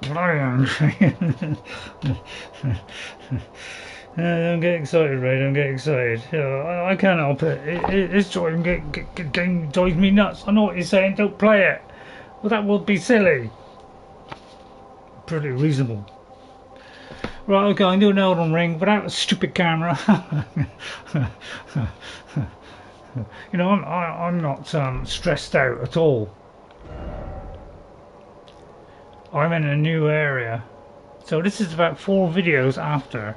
bloody angry. Don't get excited, Ray. Don't get excited. I can't help it. It's game drives me nuts. I know what you're saying. Don't play it. Well, that would be silly. Pretty reasonable. Right, okay, I'm doing Elden Ring without a stupid camera. You know, I'm not stressed out at all. I'm in a new area. So this is about 4 videos after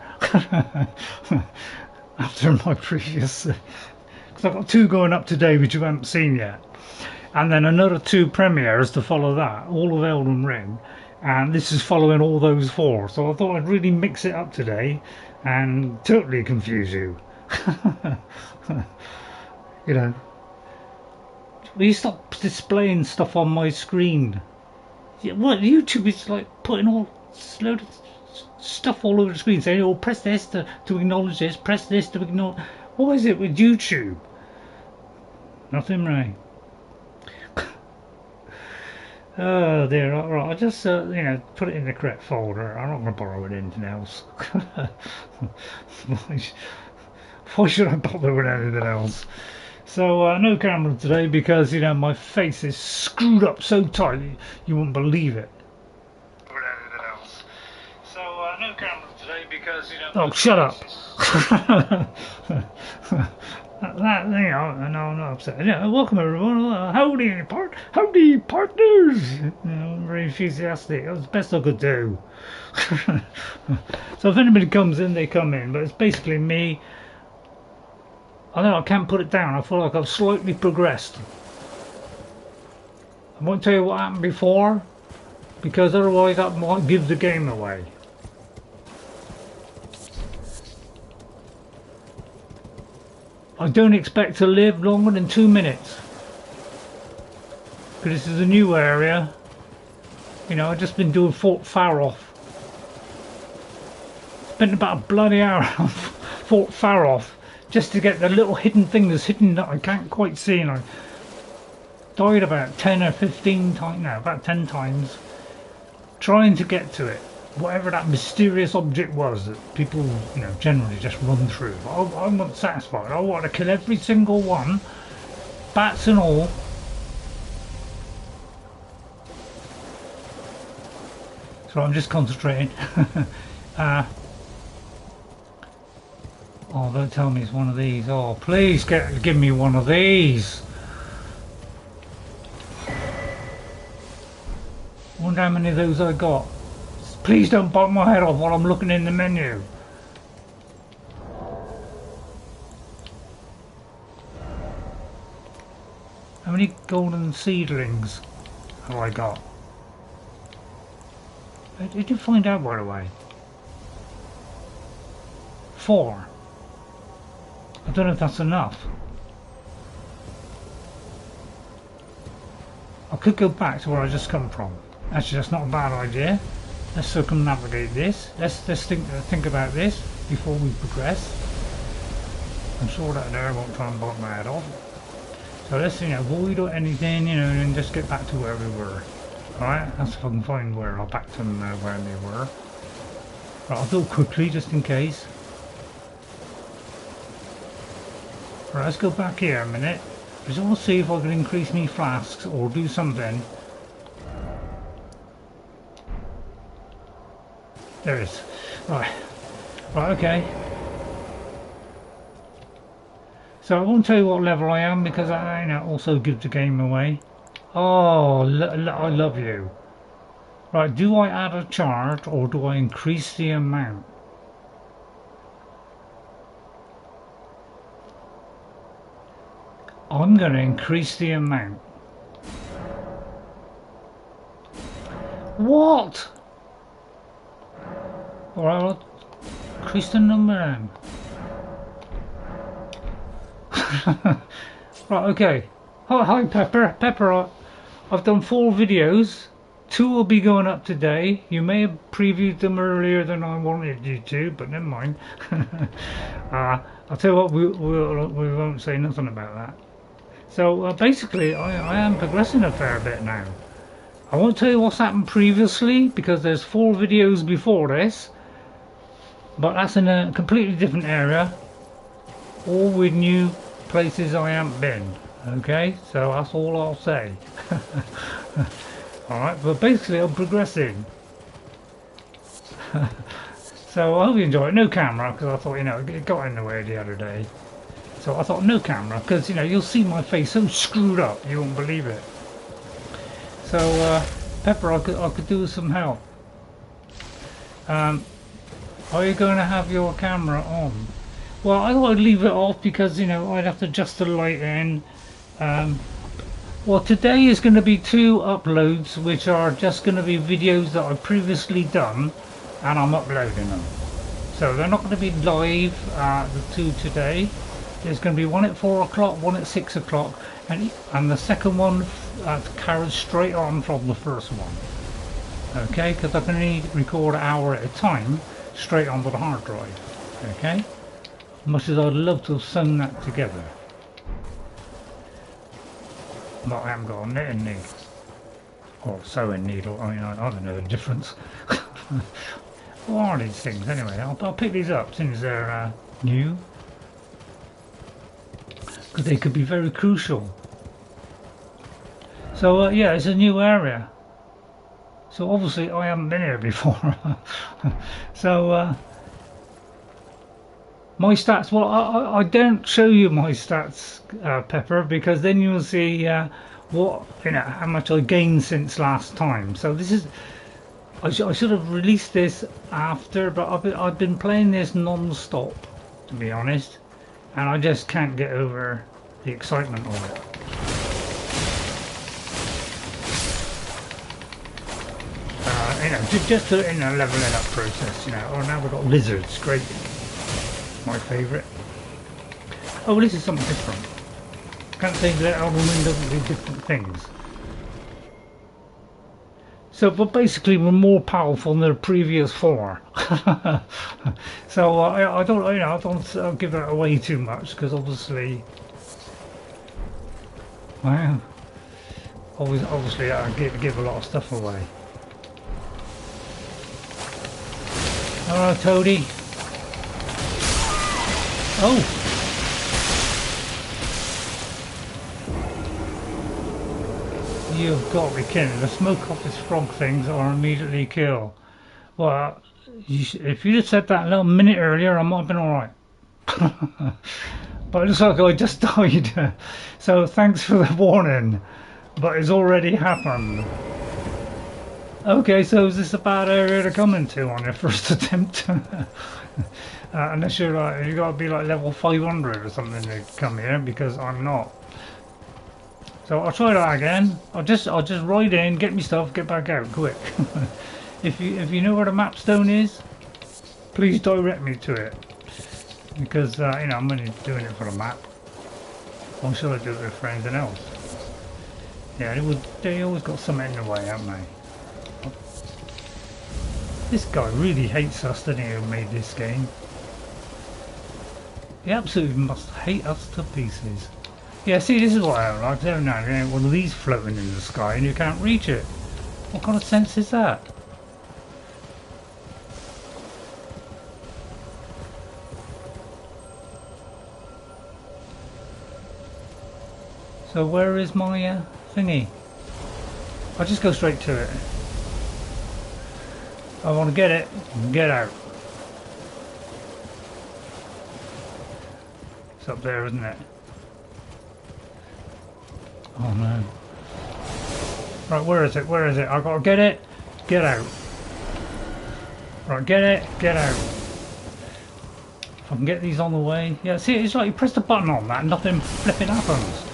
after my previous, because I've got 2 going up today which you haven't seen yet, and then another 2 premieres to follow that, all of Elden Ring, and this is following all those 4. So I thought I'd really mix it up today and totally confuse you. You know, will you stop displaying stuff on my screen? Yeah, what, YouTube is like putting all load of stuff all over the screen saying, oh, press this to acknowledge this, press this to ignore. What is it with YouTube? Nothing, right? Oh dear, right, I'll just you know, put it in the correct folder. I'm not going to bother with anything else. Why should I bother with anything else? So no camera today because, you know, my face is screwed up so tight you wouldn't believe it. So no camera today because, you know. Oh, shut up! that you know, no, I'm not upset. Yeah, welcome everyone. Howdy partners. You know, I'm very enthusiastic. That was the best I could do. So if anybody comes in, they come in. But it's basically me. I know I can't put it down. I feel like I've slightly progressed. I won't tell you what happened before, because otherwise that might give the game away. I don't expect to live longer than 2 minutes, because this is a new area. You know, I've just been doing Fort Faroth. Spent about a bloody hour on Fort Faroth just to get the little hidden thing that's hidden that I can't quite see, and I died about 10 or 15 times, no, about 10 times trying to get to it, whatever that mysterious object was that people, you know, generally just run through. I'm not satisfied. I want to kill every single one, bats and all. So I'm just concentrating. Oh, don't tell me it's one of these. Oh, please give me one of these. I wonder how many of those I got. Please don't bite my head off while I'm looking in the menu. How many golden seedlings have I got? Did you find out, by the way? 4. I don't know if that's enough. I could go back to where I just come from. Actually, that's not a bad idea. Let's circumnavigate this. Let's think about this before we progress. I'm sure that there won't try and bite my head off. So let's, you know, avoid or anything, you know, and just get back to where we were. Alright, that's if I can find where I'll back to them where they were. Right, I'll do it quickly just in case. Right, let's go back here a minute. I just want to see if I can increase me flasks or do something. There it is. Right. Right, okay. So I won't tell you what level I am because I, you know, also give the game away. Oh, I love you. Right, do I add a charge or do I increase the amount? I'm going to increase the amount. What? Alright, I'll increase the number then. Right, okay. Hi Pepper. Pepper, I've done 4 videos. 2 will be going up today. You may have previewed them earlier than I wanted you to, but never mind. I'll tell you what, we won't say nothing about that. So basically I am progressing a fair bit now. I won't tell you what's happened previously because there's 4 videos before this, but that's in a completely different area, all with new places I haven't been. Okay, so that's all I'll say. Alright, but basically I'm progressing. So I hope you enjoy it. No camera, because I thought, you know, it got in the way the other day. So I thought no camera, because, you know, you'll see my face so screwed up, you won't believe it. So, Pepper, I could do with some help. Are you going to have your camera on? Well, I thought I'd leave it off because, you know, I'd have to adjust the light in. Well, today is going to be 2 uploads, which are just going to be videos that I've previously done, and I'm uploading them. So they're not going to be live, the 2 today. There's going to be one at 4 o'clock, one at 6 o'clock, and the second one carries straight on from the first one. Okay, because I can only record an hour at a time, straight onto the hard drive. Okay, much as I'd love to have sewn that together. But I haven't got a knitting needle. Or sewing needle, I mean, I don't know the difference. What are these things anyway? I'll pick these up since they're new. Because they could be very crucial. So yeah, it's a new area. So obviously I haven't been here before. So my stats, well I don't show you my stats, Pepper, because then you'll see what, you know, how much I gained since last time. So this is, I should have released this after, but I've been playing this non-stop, to be honest, and I just can't get over the excitement of it. You know, just a, you know, leveling up process, you know. Oh, now we've got lizards, great, my favourite. Oh, well, this is something different. Can't say that Elden doesn't do different things. So, but basically we're more powerful than the previous 4. So I don't, you know, I don't give that away too much, because obviously, well, obviously I give a lot of stuff away. Hello, toady. Oh. You've got to be kidding. The smoke off his frog things are immediately kill. Well, if you'd have said that a little minute earlier, I might have been alright. But it looks like I just died. So thanks for the warning. But it's already happened. Okay, so is this a bad area to come into on your first attempt? Unless you're like, you got to be like level 500 or something to come here, because I'm not. So I'll try that again. I'll just ride in, get me stuff, get back out quick. If you know where the map stone is, please direct me to it, because you know, I'm only doing it for the map. Why should I do it for anything else? Yeah, they always got something in the way, haven't they? This guy really hates us, doesn't he, who made this game? He absolutely must hate us to pieces. Yeah, see, this is what I don't like. Every now and then one of these floating in the sky and you can't reach it. What kind of sense is that? So where is my thingy? I'll just go straight to it. I want to get it and get out. It's up there, isn't it? Oh no. Right, where is it? Where is it? I've got to get it, get out. Right, get it, get out. If I can get these on the way. Yeah, see, it's like you press the button on that and nothing flipping happens.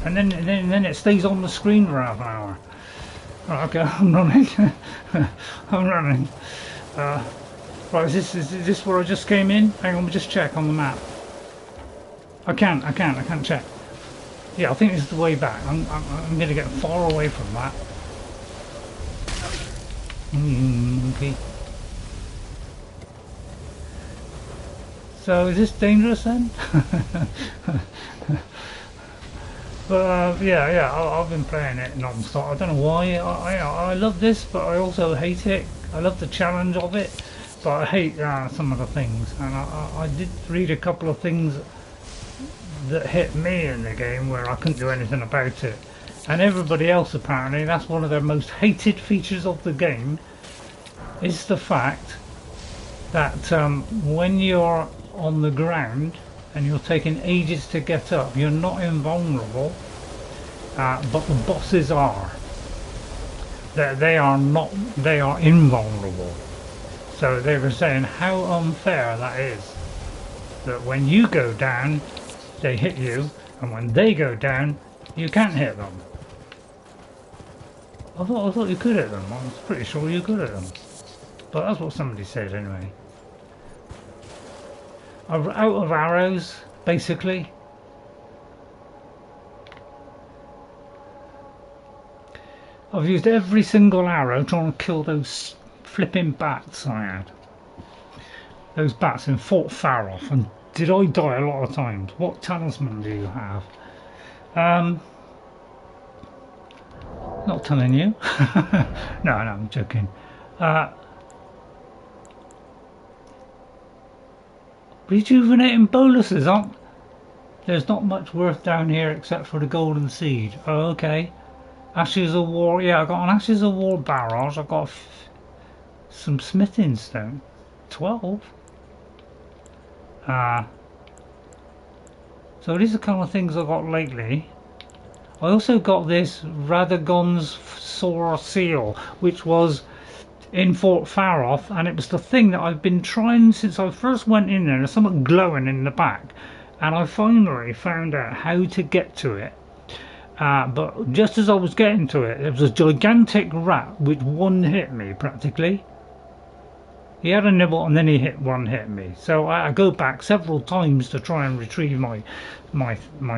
And then it stays on the screen for half an hour. Right, okay, I'm running. I'm running. Right, is this where I just came in? Hang on, let me just check on the map. I can't check. Yeah, I think this is the way back. I'm going to get far away from that. Okay. So is this dangerous then? But yeah, I've been playing it non-stop. I don't know why. I love this, but I also hate it. I love the challenge of it, but I hate some of the things. And I did read a couple of things that hit me in the game where I couldn't do anything about it. And everybody else apparently, that's one of their most hated features of the game, is the fact that when you're on the ground and you're taking ages to get up, you're not invulnerable, but the bosses are. They are not, they are invulnerable. So they were saying how unfair that is, that when you go down they hit you, and when they go down you can't hit them. I thought you could hit them. I was pretty sure you could hit them, but that's what somebody said anyway. I'm out of arrows basically. I've used every single arrow trying to kill those flipping bats I had. Those bats in Fort Faroth, and did I die a lot of times? What talisman do you have? Not telling you. No, I'm joking. Rejuvenating boluses, aren't there's not much worth down here except for the golden seed. Oh, okay. Ashes of War, yeah, I got an Ashes of War barrage. I got some smithing stone. 12. So these are the kind of things I got lately. I also got this Radagon's Sore Seal, which was in Fort Faroth, and it was the thing that I've been trying since I first went in there. There's something glowing in the back, and I finally found out how to get to it. But just as I was getting to it, there was a gigantic rat which one-hit me practically. He had a nibble and then he hit me. So I go back several times to try and retrieve my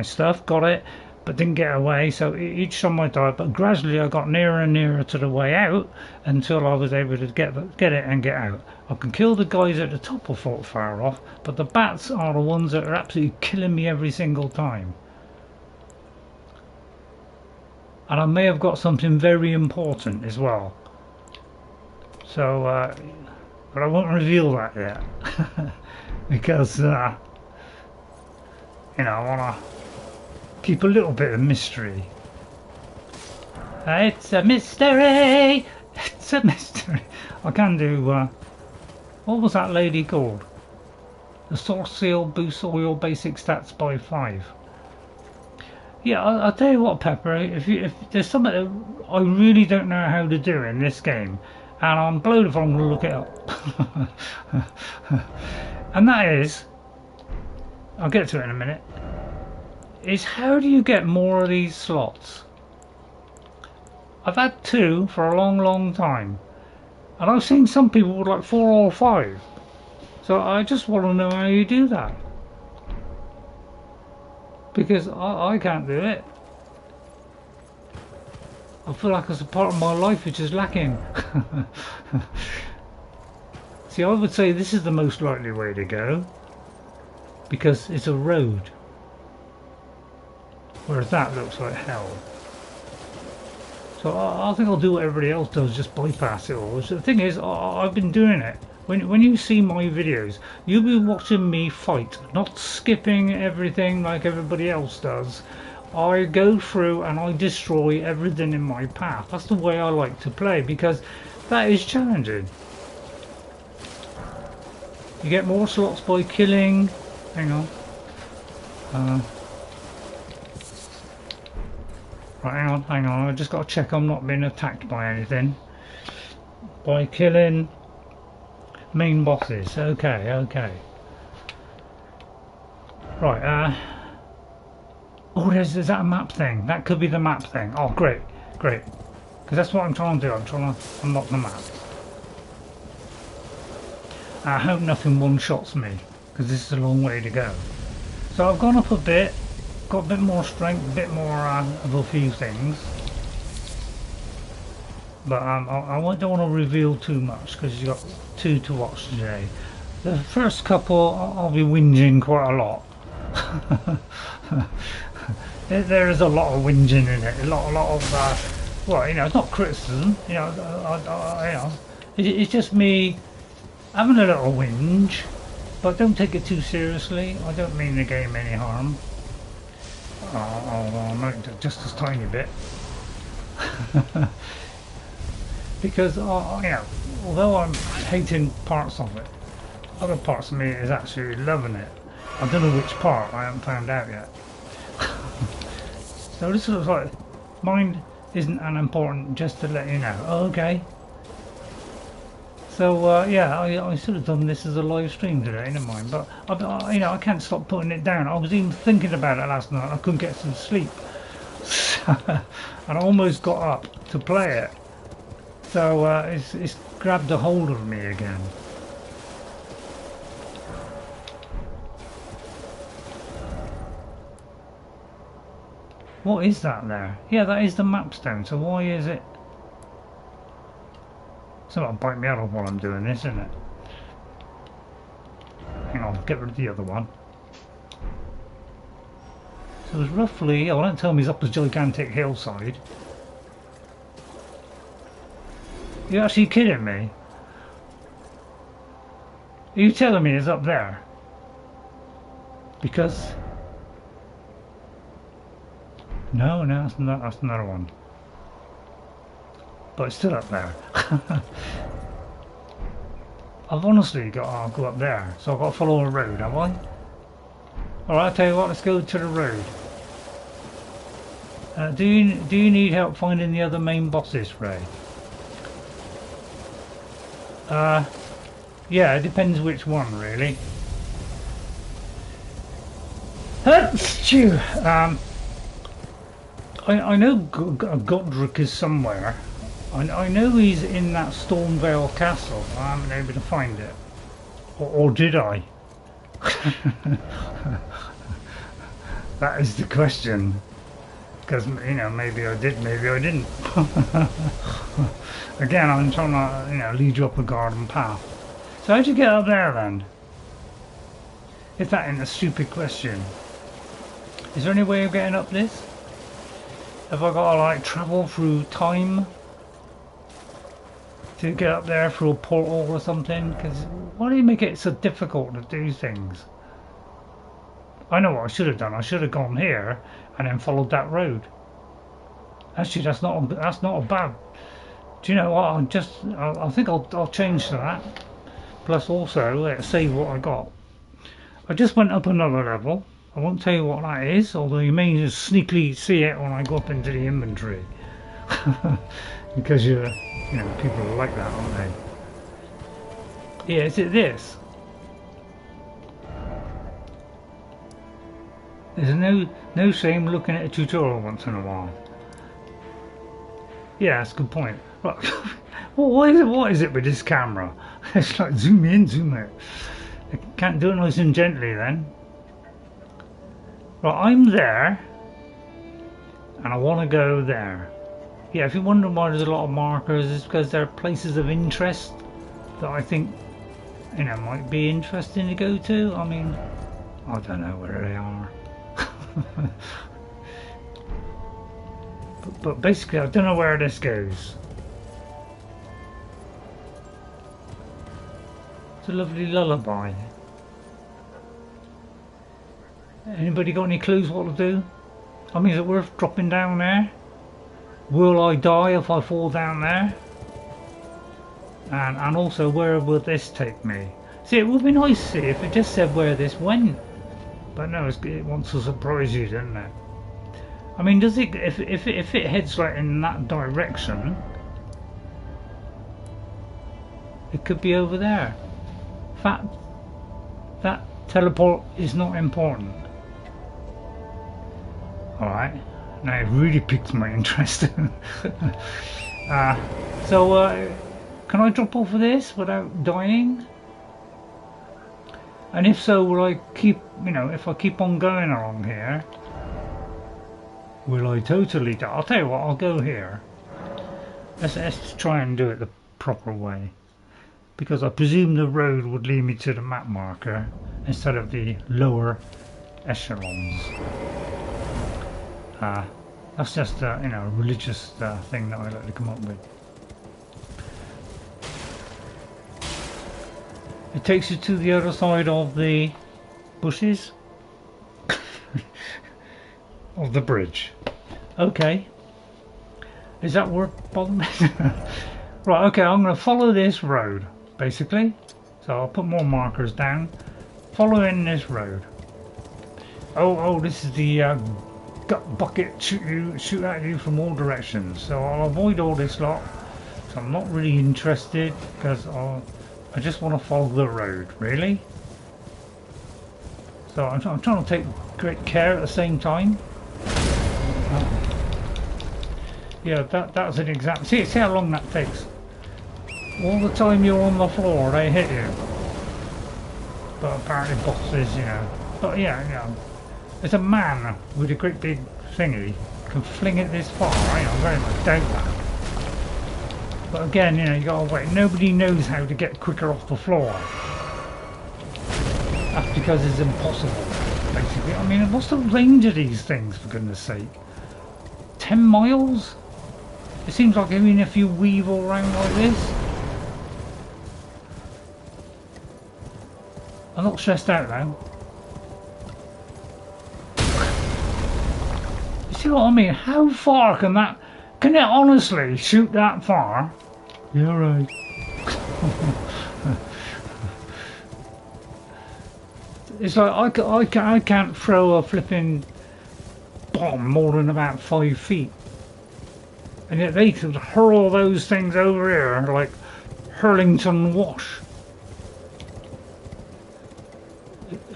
stuff. Got it, but didn't get away. So each time I died, but gradually I got nearer and nearer to the way out until I was able to get it and get out. I can kill the guys at the top of Fort Faroth, but the bats are the ones that are absolutely killing me every single time. And I may have got something very important as well. So, but I won't reveal that yet. Because, you know, I want to keep a little bit of mystery. It's a mystery! It's a mystery! I can do, what was that lady called? The Source Seal boosts all your basic stats by 5. Yeah, I'll tell you what, Pepper, if there's something that I really don't know how to do in this game, and I'm blowed if I'm going to look it up. And that is, I'll get to it in a minute, is how do you get more of these slots? I've had 2 for a long time, and I've seen some people with like 4 or 5. So I just want to know how you do that. Because I can't do it. I feel like it's a part of my life which is lacking. See, I would say this is the most likely way to go, because it's a road, whereas that looks like hell. So I think I'll do what everybody else does, just bypass it all. So the thing is, I've been doing it. When you see my videos, you'll be watching me fight, not skipping everything like everybody else does. I go through and I destroy everything in my path. That's the way I like to play, because that is challenging. You get more slots by killing. Hang on. Right, hang on. I just got to check I'm not being attacked by anything. By killing main bosses. Okay. Right, oh, there's that a map thing. That could be the map thing. Oh, great. Because that's what I'm trying to do. I'm trying to unlock the map. I hope nothing one-shots me, because this is a long way to go. So I've gone up a bit, got a bit more strength, a bit more of a few things. But I don't want to reveal too much, because you've got 2 to watch today. The first couple I'll be whinging quite a lot. there is a lot of whinging in it, a lot of, well, you know, it's not criticism, you know, you know, it's just me having a little whinge, but don't take it too seriously. I don't mean the game any harm. I'll make it just a tiny bit. Because, you know, although I'm hating parts of it, other parts of me is actually loving it. I don't know which part, I haven't found out yet. So this looks like mine isn't unimportant, just to let you know. Oh, okay. So yeah, I should have done this as a live stream today, never mind. But you know, I can't stop putting it down. I was even thinking about it last night. I couldn't get some sleep, and I almost got up to play it. So it's grabbed a hold of me again. What is that there? Yeah, that is the map stone. So why is it? Someone bite me out of while I'm doing this, isn't it? Hang on, get rid of the other one. So it's roughly, oh, don't tell me it's up this gigantic hillside. You're actually kidding me? Are you telling me it's up there? Because... No, that's another one. But it's still up there. I've honestly got to go up there, so I've got to follow a road, have I? Alright, I'll tell you what, let's go to the road. Do you need help finding the other main bosses, Ray? Yeah, it depends which one, really. I know Godric is somewhere. I know he's in that Stormvale castle. I haven't been able to find it. Or did I? That is the question. Because, you know, maybe I did, maybe I didn't. Again, I'm trying to, you know, lead you up a garden path. So how'd you get up there then? If that ain't a stupid question. Is there any way of getting up this? Have I got to like travel through time to get up there through a portal or something? Because why do you make it so difficult to do things? I know what I should have done. I should have gone here and then followed that road. Actually, that's not a bad. Do you know what? I think I'll change to that. Plus, also let's save what I got. I just went up another level. I won't tell you what that is, although you may just sneakily see it when I go up into the inventory. Because you know, people are like that, aren't they? Yeah, is it this? There's no shame looking at a tutorial once in a while. Yeah, that's a good point. Right. What is it with this camera? It's like zoom in, zoom out. I can't do it nice and gently then. Right, I'm there, and I want to go there. Yeah, if you're wondering why there's a lot of markers, it's because there are places of interest that I think, you know, might be interesting to go to. I mean, I don't know where they are. but basically, I don't know where this goes. It's a lovely lullaby. Anybody got any clues what to do? I mean, is it worth dropping down there? Will I die if I fall down there? And also, where will this take me? See, it would be nice to see if it just said where this went. But no, it wants to surprise you, doesn't it? I mean, does it? If it heads like in that direction, it could be over there. That teleport is not important. Alright, now it really piqued my interest. So can I drop off of this without dying? And if so, will I keep, you know, if I keep on going along here, will I totally die? I'll tell you what, I'll go here. Let's try and do it the proper way. Because I presume the road would lead me to the map marker instead of the lower echelons. That's just you know, a religious thing that I like to come up with. It takes you to the other side of the bushes of the bridge. Okay, is that worth bothering? Right, okay, I'm going to follow this road basically, so I'll put more markers down following this road. Oh, this is the gut bucket shoot at you from all directions, so I'll avoid all this lot. So I'm not really interested because I just want to follow the road, really. So I'm trying to take great care at the same time. Yeah, that's an example. See how long that takes. All the time you're on the floor, they hit you. But apparently bosses, you know. But yeah, you know, there's a man with a great big thingy can fling it this far. I very much doubt that. But again, you know, you gotta wait. Nobody knows how to get quicker off the floor. That's because it's impossible, basically. I mean, what's the range of these things, for goodness sake? 10 miles? It seems like even if you weave all around like this. I'm not stressed out now. You see what I mean? How far can that... Can it honestly shoot that far? Yeah, right. It's like I can't throw a flipping bomb more than about 5 feet. And yet they could hurl those things over here like Hurlington Wash.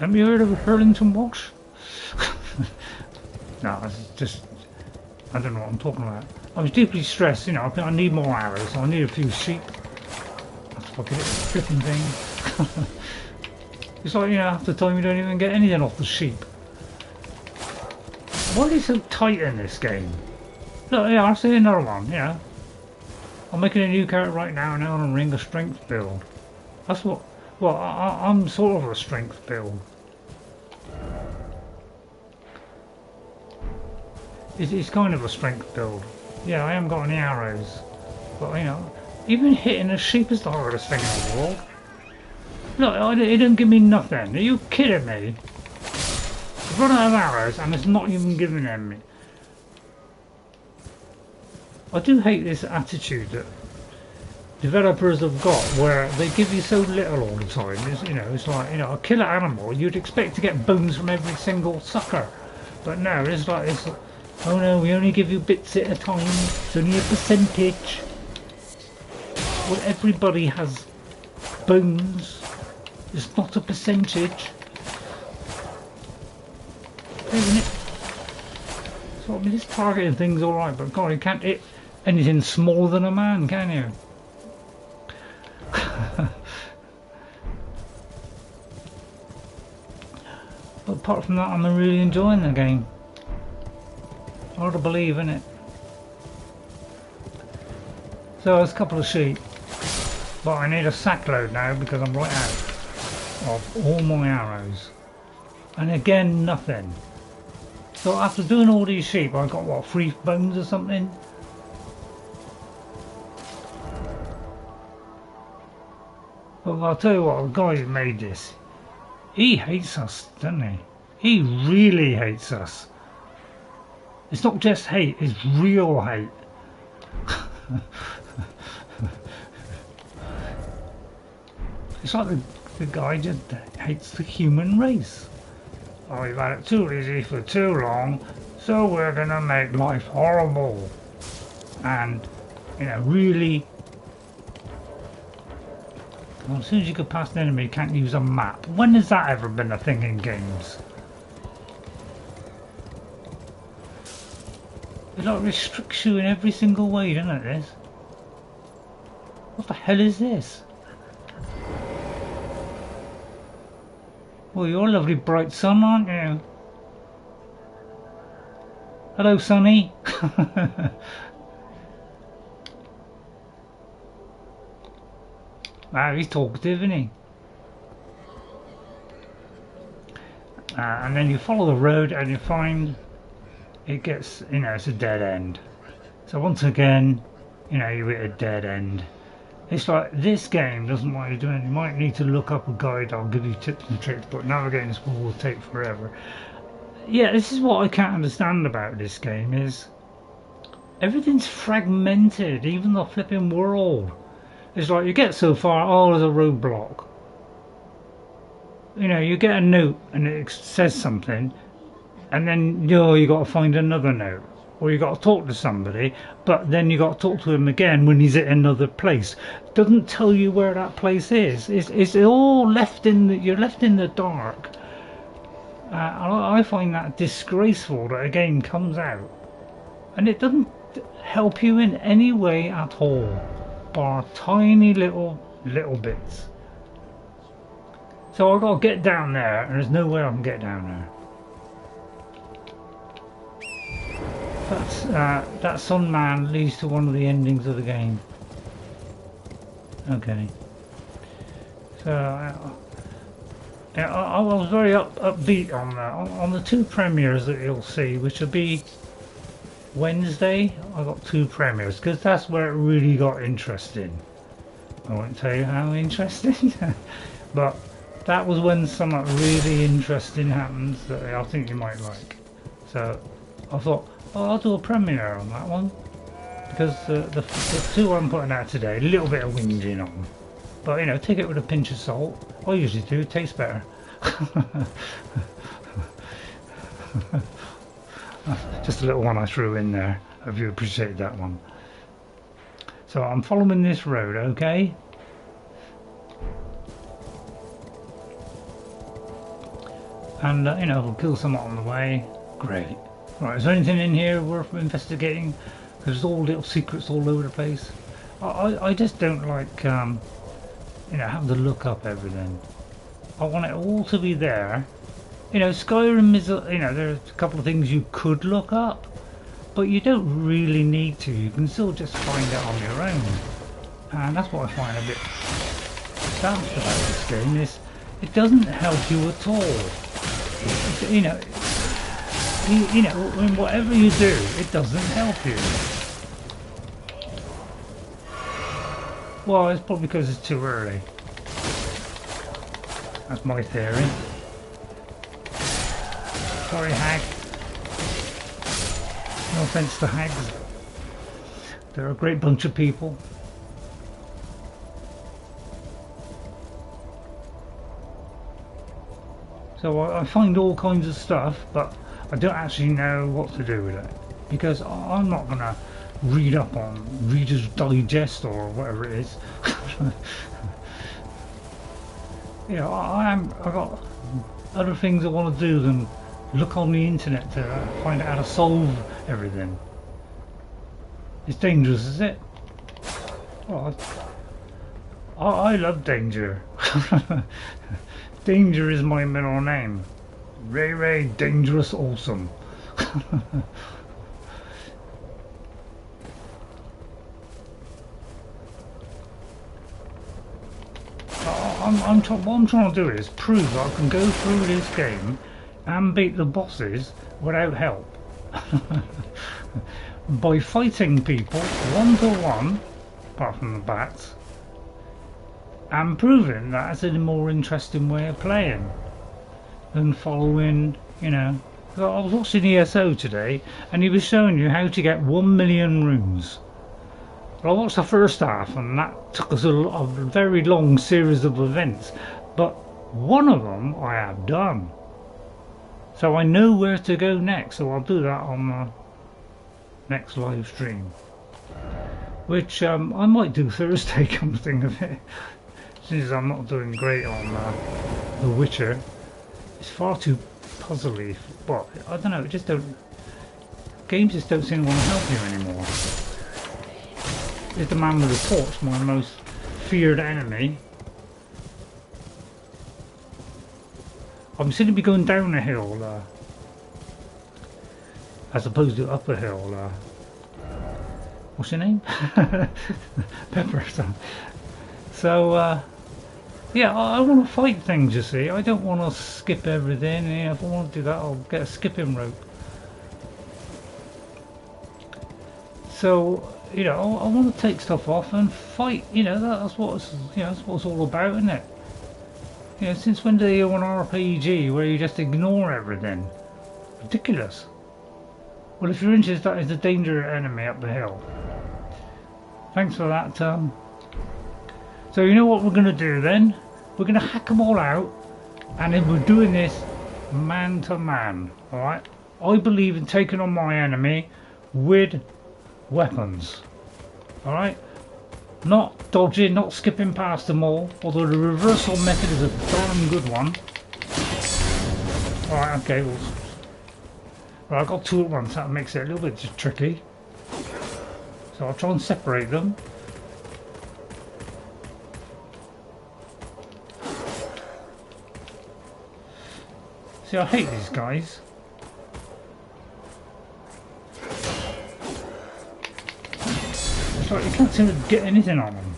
Have you heard of Hurlington Wash? No, it's just... I don't know what I'm talking about. I was deeply stressed, you know, I need more arrows, I need a few sheep. That's fucking it, flipping thing. It's like, you know, half the time you don't even get anything off the sheep. Why is it so tight in this game? Look, yeah, I'll see another one, you know. I'm making a new character right now and on a ring of strength build. That's what, well, I'm sort of a strength build. It's kind of a strength build. Yeah, I haven't got any arrows. But, you know, even hitting a sheep is the hardest thing in the world. Look, it didn't give me nothing. Are you kidding me? I've run out of arrows and it's not even giving them me. I do hate this attitude that developers have got where they give you so little all the time. It's, you know, it's like, you know, a killer animal, you'd expect to get bones from every single sucker. But no, it's like, oh no, we only give you bits at a time, it's only a percentage. Well, everybody has bones, it's not a percentage. Isn't it? So I mean, this targeting thing's alright, but God, you can't hit anything smaller than a man, can you? But apart from that, I'm really enjoying the game. Hard to believe, isn't it? So there's a couple of sheep, but I need a sack load now because I'm right out of all my arrows. And again, nothing. So after doing all these sheep, I got what, 3 bones or something? But I'll tell you what, the guy who made this, he hates us, doesn't he? He really hates us. It's not just hate, it's real hate. It's like the guy just hates the human race. Oh, we've had it too easy for too long, so we're gonna make life horrible. And, you know, really... Well, as soon as you go past an enemy, you can't use a map. When has that ever been a thing in games? It like restricts you in every single way, doesn't it, this? What the hell is this? Well, you're a lovely bright sun, aren't you? Hello, Sonny. Wow, he's talkative, isn't he? And then you follow the road and you find it gets, you know, it's a dead end. So once again, you know, you hit a dead end. It's like this game doesn't want you doing. You might need to look up a guide. I'll give you tips and tricks, but navigating this will take forever. Yeah, this is what I can't understand about this game is everything's fragmented, even the flipping world. It's like you get so far, oh, there's a roadblock. You know, you get a note and it says something, and then you got to find another note, or you got to talk to somebody, but then you got to talk to him again when he's at another place. It doesn't tell you where that place is. It's all left in the, you're left in the dark. I find that disgraceful that a game comes out and it doesn't help you in any way at all, bar tiny little bits. So I've got to get down there, and there's no way I can get down there. That Sun Man leads to one of the endings of the game. Okay. So yeah, I was very upbeat on the two premieres that you'll see, which will be Wednesday. I got two premieres because that's where it really got interesting. I won't tell you how interesting, but that was when something really interesting happens that I think you might like. So I thought, oh, I'll do a premiere on that one because the two I'm putting out today, a little bit of whinging on them. But you know, take it with a pinch of salt. I usually do, it tastes better. Just a little one I threw in there. Hope you appreciate that one. So I'm following this road, okay? And you know, if we'll kill someone on the way, great. Right, is there anything in here worth investigating? There's all little secrets all over the place. I just don't like you know, having to look up everything. I want it all to be there. You know, Skyrim is, you know, there's a couple of things you could look up, but you don't really need to. You can still just find it on your own. And that's what I find a bit daft about this game, is it doesn't help you at all. You know, you know, in whatever you do, it doesn't help you. Well, it's probably because it's too early. That's my theory. Sorry, hag. No offence to hags. They're a great bunch of people. So I find all kinds of stuff, but I don't actually know what to do with it. Because I'm not going to read up on Reader's Digest or whatever it is. You know, I've got other things I want to do than look on the internet to find out how to solve everything. It's dangerous, is it? Well, I love danger. Danger is my middle name. Ray Dangerous Awesome. What I'm trying to do is prove that I can go through this game and beat the bosses without help. By fighting people one to one, apart from the bats, and proving that it's a more interesting way of playing than following, you know. I was watching ESO today and he was showing you how to get 1 million runes. I watched the first half and that took us a very long series of events, but one of them I have done. So I know where to go next, so I'll do that on the next live stream. Which I might do Thursday, come to think of it. Since I'm not doing great on The Witcher. It's far too puzzly, but I don't know, it just don't... Games just don't seem to want to help you anymore. Is the man with the torch my most feared enemy? I'm seem to be going down a hill as opposed to up a hill. What's your name? Pepper. So yeah, I want to fight things, you see. I don't want to skip everything. Yeah, if I want to do that, I'll get a skipping rope. So, you know, I want to take stuff off and fight. You know, that's what it's, you know, that's what it's all about, isn't it? You know, since when do you want an RPG where you just ignore everything? Ridiculous. Well, if you're interested, that is the danger enemy up the hill. Thanks for that. So you know what we're going to do then? We're going to hack them all out, and then we're doing this man to man. All right? I believe in taking on my enemy with weapons. All right? Not dodging, not skipping past them all. Although the reversal method is a darn good one. All right. Okay. Well, right, I've got two at once. That makes it a little bit tricky. So I'll try and separate them. See, I hate these guys. It's like you can't seem to get anything on them.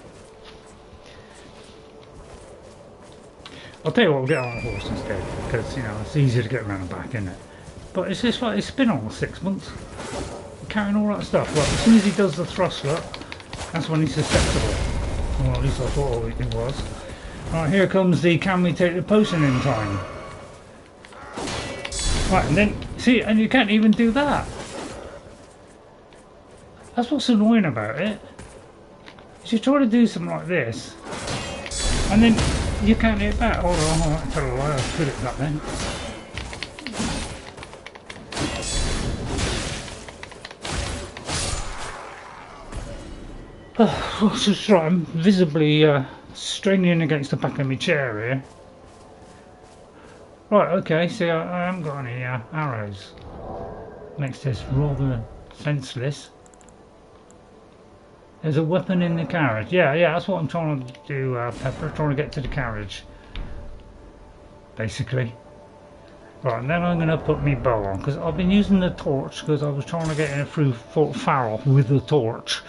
I'll tell you what, we'll get on a horse instead, because, you know, it's easier to get around the back, isn't it? But it's just like it's been almost 6 months. Carrying all that stuff. Well, as soon as he does the thrust look, that's when he's susceptible. Well, at least I thought it was. Alright, here comes the can we take the potion in time. Right, and then, see, and you can't even do that. That's what's annoying about it. Is you try to do something like this, and then you can't hit back. Hold on, I tell a lie, I'll put it back then. Just right, I'm visibly straining against the back of my chair here. Right, okay, see, I haven't got any arrows. Makes this rather senseless. There's a weapon in the carriage. Yeah, that's what I'm trying to do, Pepper, trying to get to the carriage. Basically. Right, and then I'm going to put my bow on, because I've been using the torch, because I was trying to get in through Fort Faroth with the torch.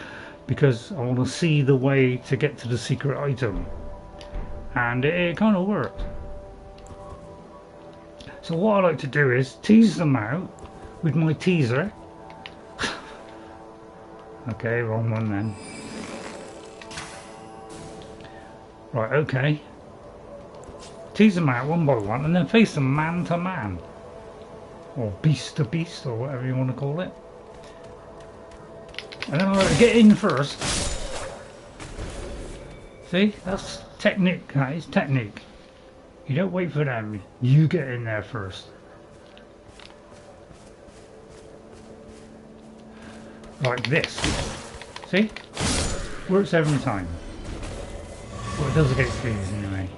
Because I want to see the way to get to the secret item, and it kind of worked. So what I like to do is tease them out with my teaser. Okay, wrong one then. Right, okay. Tease them out one by one and then face them man to man, or beast to beast, or whatever you want to call it. And then I'll get in first. See, that's technique, that is technique. You don't wait for them, you get in there first. Like this. See? Works every time. Well, it does against these anyway.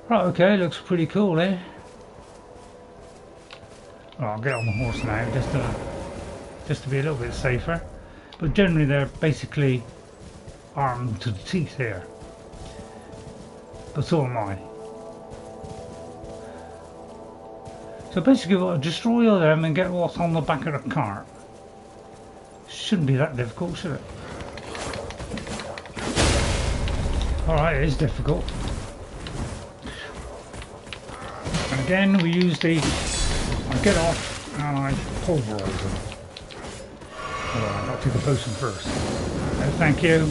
Right, okay, looks pretty cool, eh? Well, I'll get on the horse now just to be a little bit safer. But generally they're basically armed to the teeth here. But so am I. So basically we've got to destroy all them and get what's on the back of the cart. Shouldn't be that difficult, should it? Alright, it is difficult. And again we use the... I get off and I pulverise them. Alright, I'll take the potion first. No, thank you.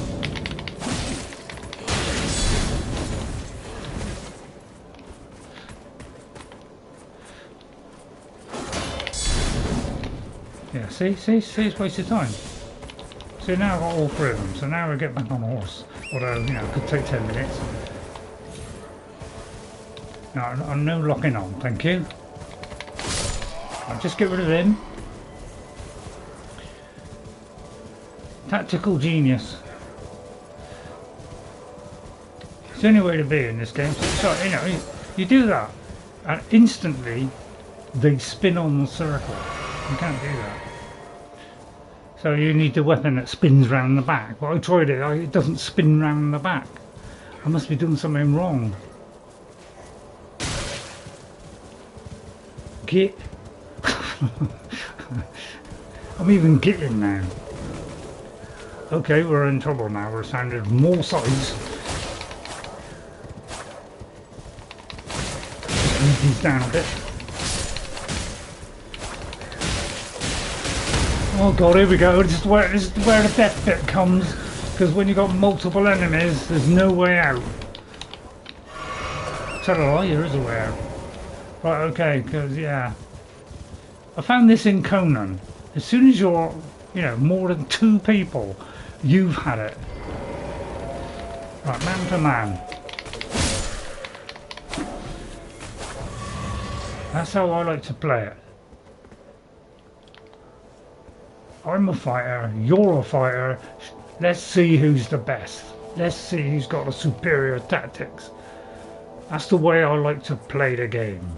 Yeah, see, it's wasted time. See, now I've got all three of them, so now we get back on the horse. Although, you know, it could take 10 minutes. No, I'm no locking on, thank you. I'll just get rid of him. Tactical genius. It's the only way to be in this game. So, you know, you do that, and instantly they spin on the circle. You can't do that. So you need the weapon that spins round the back. But I tried it, it doesn't spin round the back. I must be doing something wrong. Get. I'm even getting now. Okay, we're in trouble now. We're surrounded more sides. Just move these down a bit. Oh god, here we go. This is where the death bit comes. Because when you've got multiple enemies, there's no way out. Tell a lie, there is a way out. Right, okay, because, yeah. I found this in Conan. As soon as you're, you know, more than 2 people, you've had it. Right, man to man. That's how I like to play it. I'm a fighter, you're a fighter. Let's see who's the best. Let's see who's got the superior tactics. That's the way I like to play the game.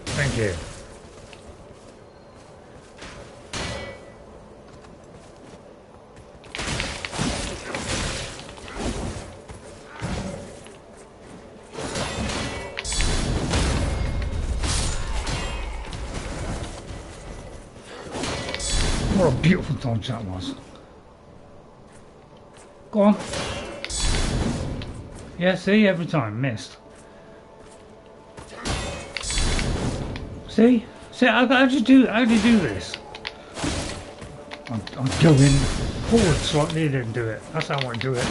Thank you. What a beautiful dodge that was. Go on. Yeah, see, every time, missed. See? See, how do you do this? I'm going forward slightly, then do it. That's how I do it.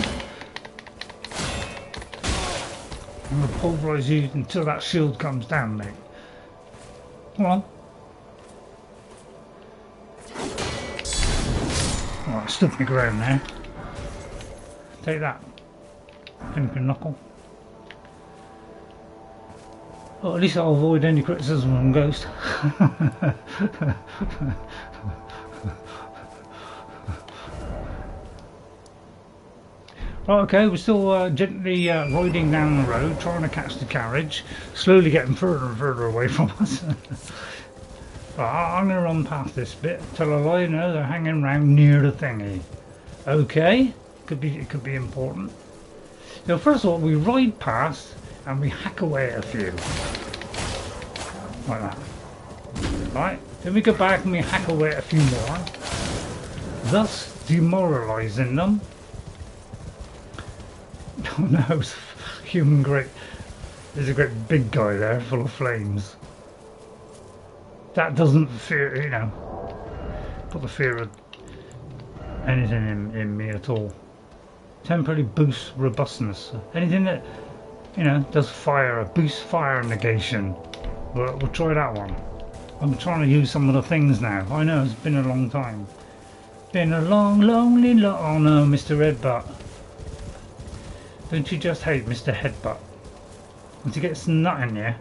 I'm going to pulverise you until that shield comes down, mate. Come on. Alright, stood my ground there. Take that. Finger knuckle. Well, at least I'll avoid any criticism from Ghost. Right, okay, we're still gently riding down the road, trying to catch the carriage, slowly getting further and further away from us. Right, I'm going to run past this bit, tell a lie, no, they're hanging around near the thingy. Okay, it could be important. So first of all, we ride past and we hack away at a few. Like that. Right, then we go back and we hack away at a few more, thus demoralising them. Oh no, it's human great. There's a great big guy there full of flames. That doesn't fear, you know, put the fear of anything in me at all. Temporarily boosts robustness. Anything that, you know, does fire, boosts fire negation. We'll try that one. I'm trying to use some of the things now. I know, it's been a long time. Been a long, lonely, oh no, Mr. Headbutt. Don't you just hate Mr. Headbutt? Once he gets nut in you,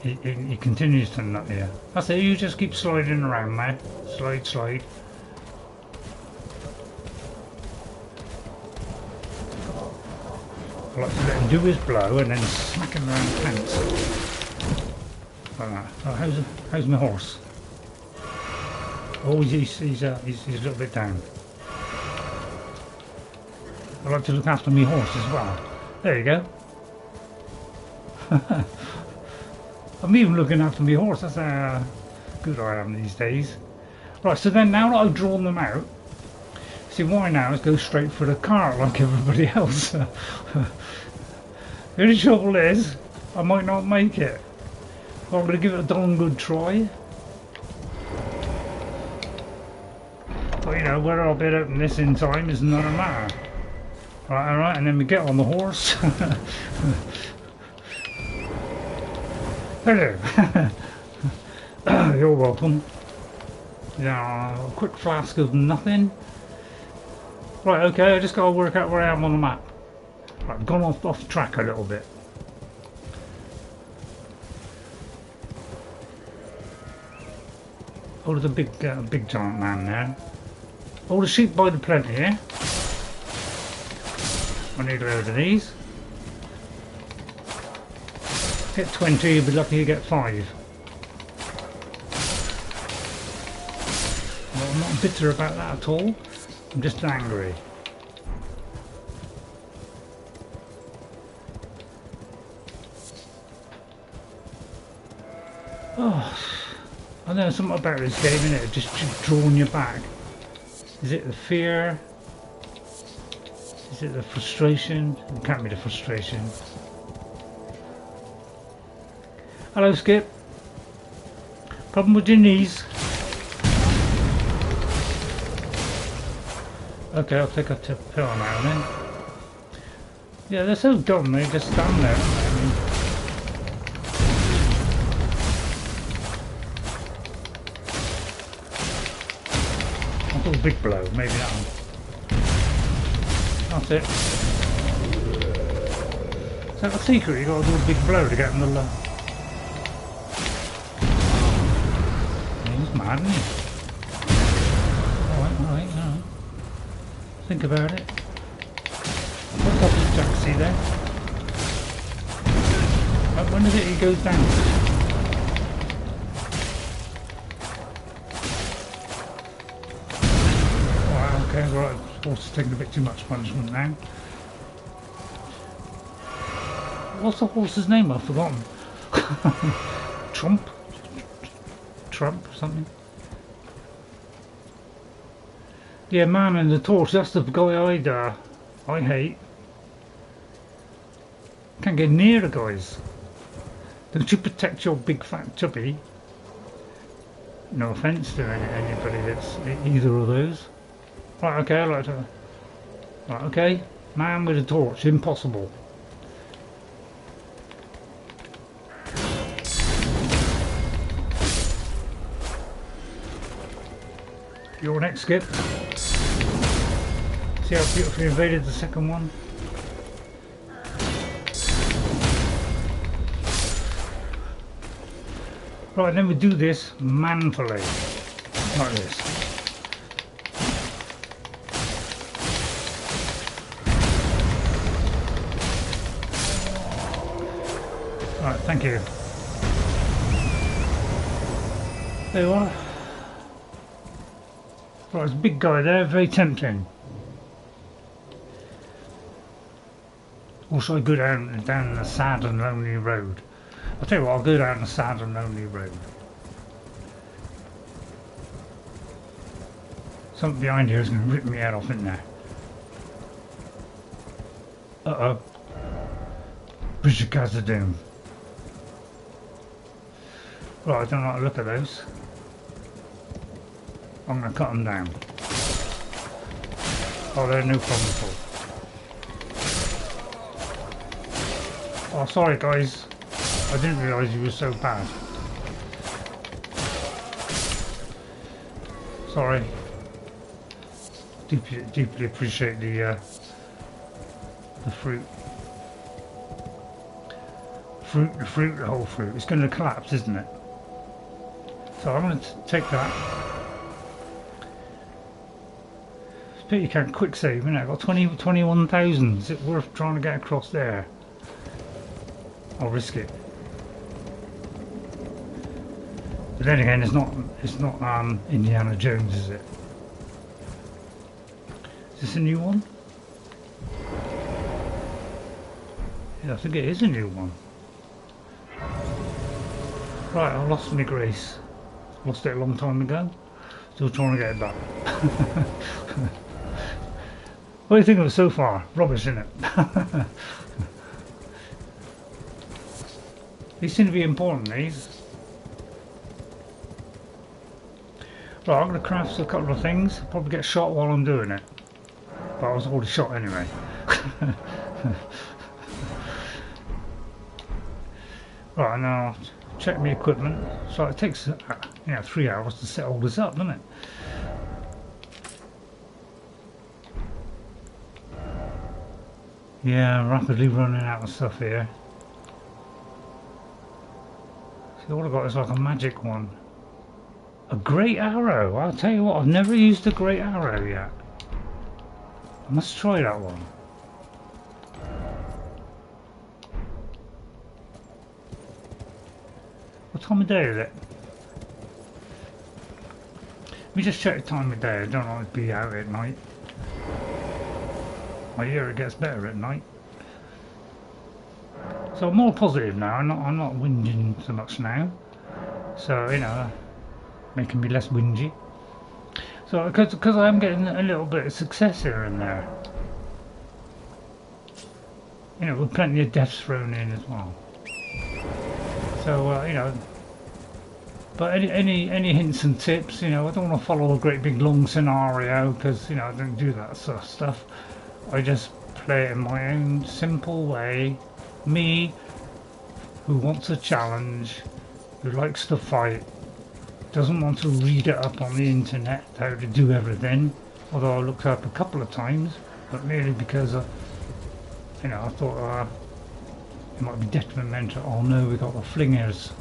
he continues to nut you. That's it, you just keep sliding around, man. Slide, slide. I like to let him do his blow and then smack him around the pants. Like that. Oh, how's my horse? Oh, he's a little bit down. I like to look after my horse as well. There you go. I'm even looking after my horse. That's how good I am these days. Right, so then now that I've drawn them out, see why now is go straight for the cart like everybody else. The only trouble is, I might not make it. I'm going to give it a darn good try. But you know, whether I'll be able to open this in time is another matter. Right, alright, and then we get on the horse. Hello. You're welcome. Yeah, a quick flask of nothing. Right, okay, I just got to work out where I am on the map. Right, I've gone off track a little bit. Oh, there's a big giant man there. Oh, the sheep by the plenty, yeah? I need a load of these. Get 20, you'll be lucky you get 5. Well, I'm not bitter about that at all. I'm just angry. Oh, I know something about this game, innit? Just drawing you back. Is it the fear? Is it the frustration? It can't be the frustration. Hello, Skip. Problem with your knees? Okay, I'll take a pill now then. Yeah, they're so dumb, they just stand there, aren't they? I mean, I'll do a big blow, maybe that one. That's it. Is that the secret? You gotta do a big blow to get them to low. He's mad, isn't he? Alright. Think about it. What's up with Jack? See there? When is it he goes down? Alright, okay, right. Horse is taking a bit too much punishment now. What's the horse's name? I've forgotten. Trump or something. Yeah, man in the torch, that's the guy I hate. Can't get near the guys. Don't you protect your big fat chubby? No offence to anybody that's either of those. Right, okay, I like to. Right, okay. Man with a torch, impossible. You're next, Skip. See how beautifully invaded the second one? Right, then we do this manfully. Like this. Right, thank you. There you are. Right, there's a big guy there, very tempting. Also, I go down the sad and lonely road. I'll tell you what, I'll go down the sad and lonely road. Something behind here is going to rip me head off, isn't there? Uh-oh. Bridge of Khazad-dûm. Right, I don't like to look at those. I'm going to cut them down. Oh, they're no problem at all. Oh, sorry guys. I didn't realise you were so bad. Sorry. Deeply appreciate the fruit. The whole fruit. It's going to collapse, isn't it? So I'm going to take that. You can't quick save, innit? I've got 21,000. Is it worth trying to get across there? I'll risk it. But then again, it's not Indiana Jones, is it? Is this a new one? Yeah, I think it is a new one. Right, I lost my grace. Lost it a long time ago. Still trying to get it back. What do you think of it so far? Rubbish, isn't it? These seem to be important, these. Right, I'm going to craft a couple of things. I'll probably get shot while I'm doing it. But I was already shot anyway. Right, now check my equipment. So it takes 3 hours to set all this up, doesn't it? Yeah, rapidly running out of stuff here. See, all I've got is like a magic one. A great arrow! I'll tell you what, I've never used a great arrow yet. I must try that one. What time of day is it? Let me just check the time of day. I don't like to be out at night. I hear it gets better at night. So I'm more positive now. I'm not whinging so much now. So making me less whingy. So because I'm getting a little bit of success here and there. With plenty of deaths thrown in as well. So you know, but any hints and tips, you know, I don't want to follow a great big long scenario because, you know, I don't do that sort of stuff. I just play it in my own simple way. Me, who wants a challenge, who likes to fight, doesn't want to read it up on the internet how to do everything, although I looked up a couple of times, but merely because you know, I thought it might be detrimental. Oh no, we got the flingers.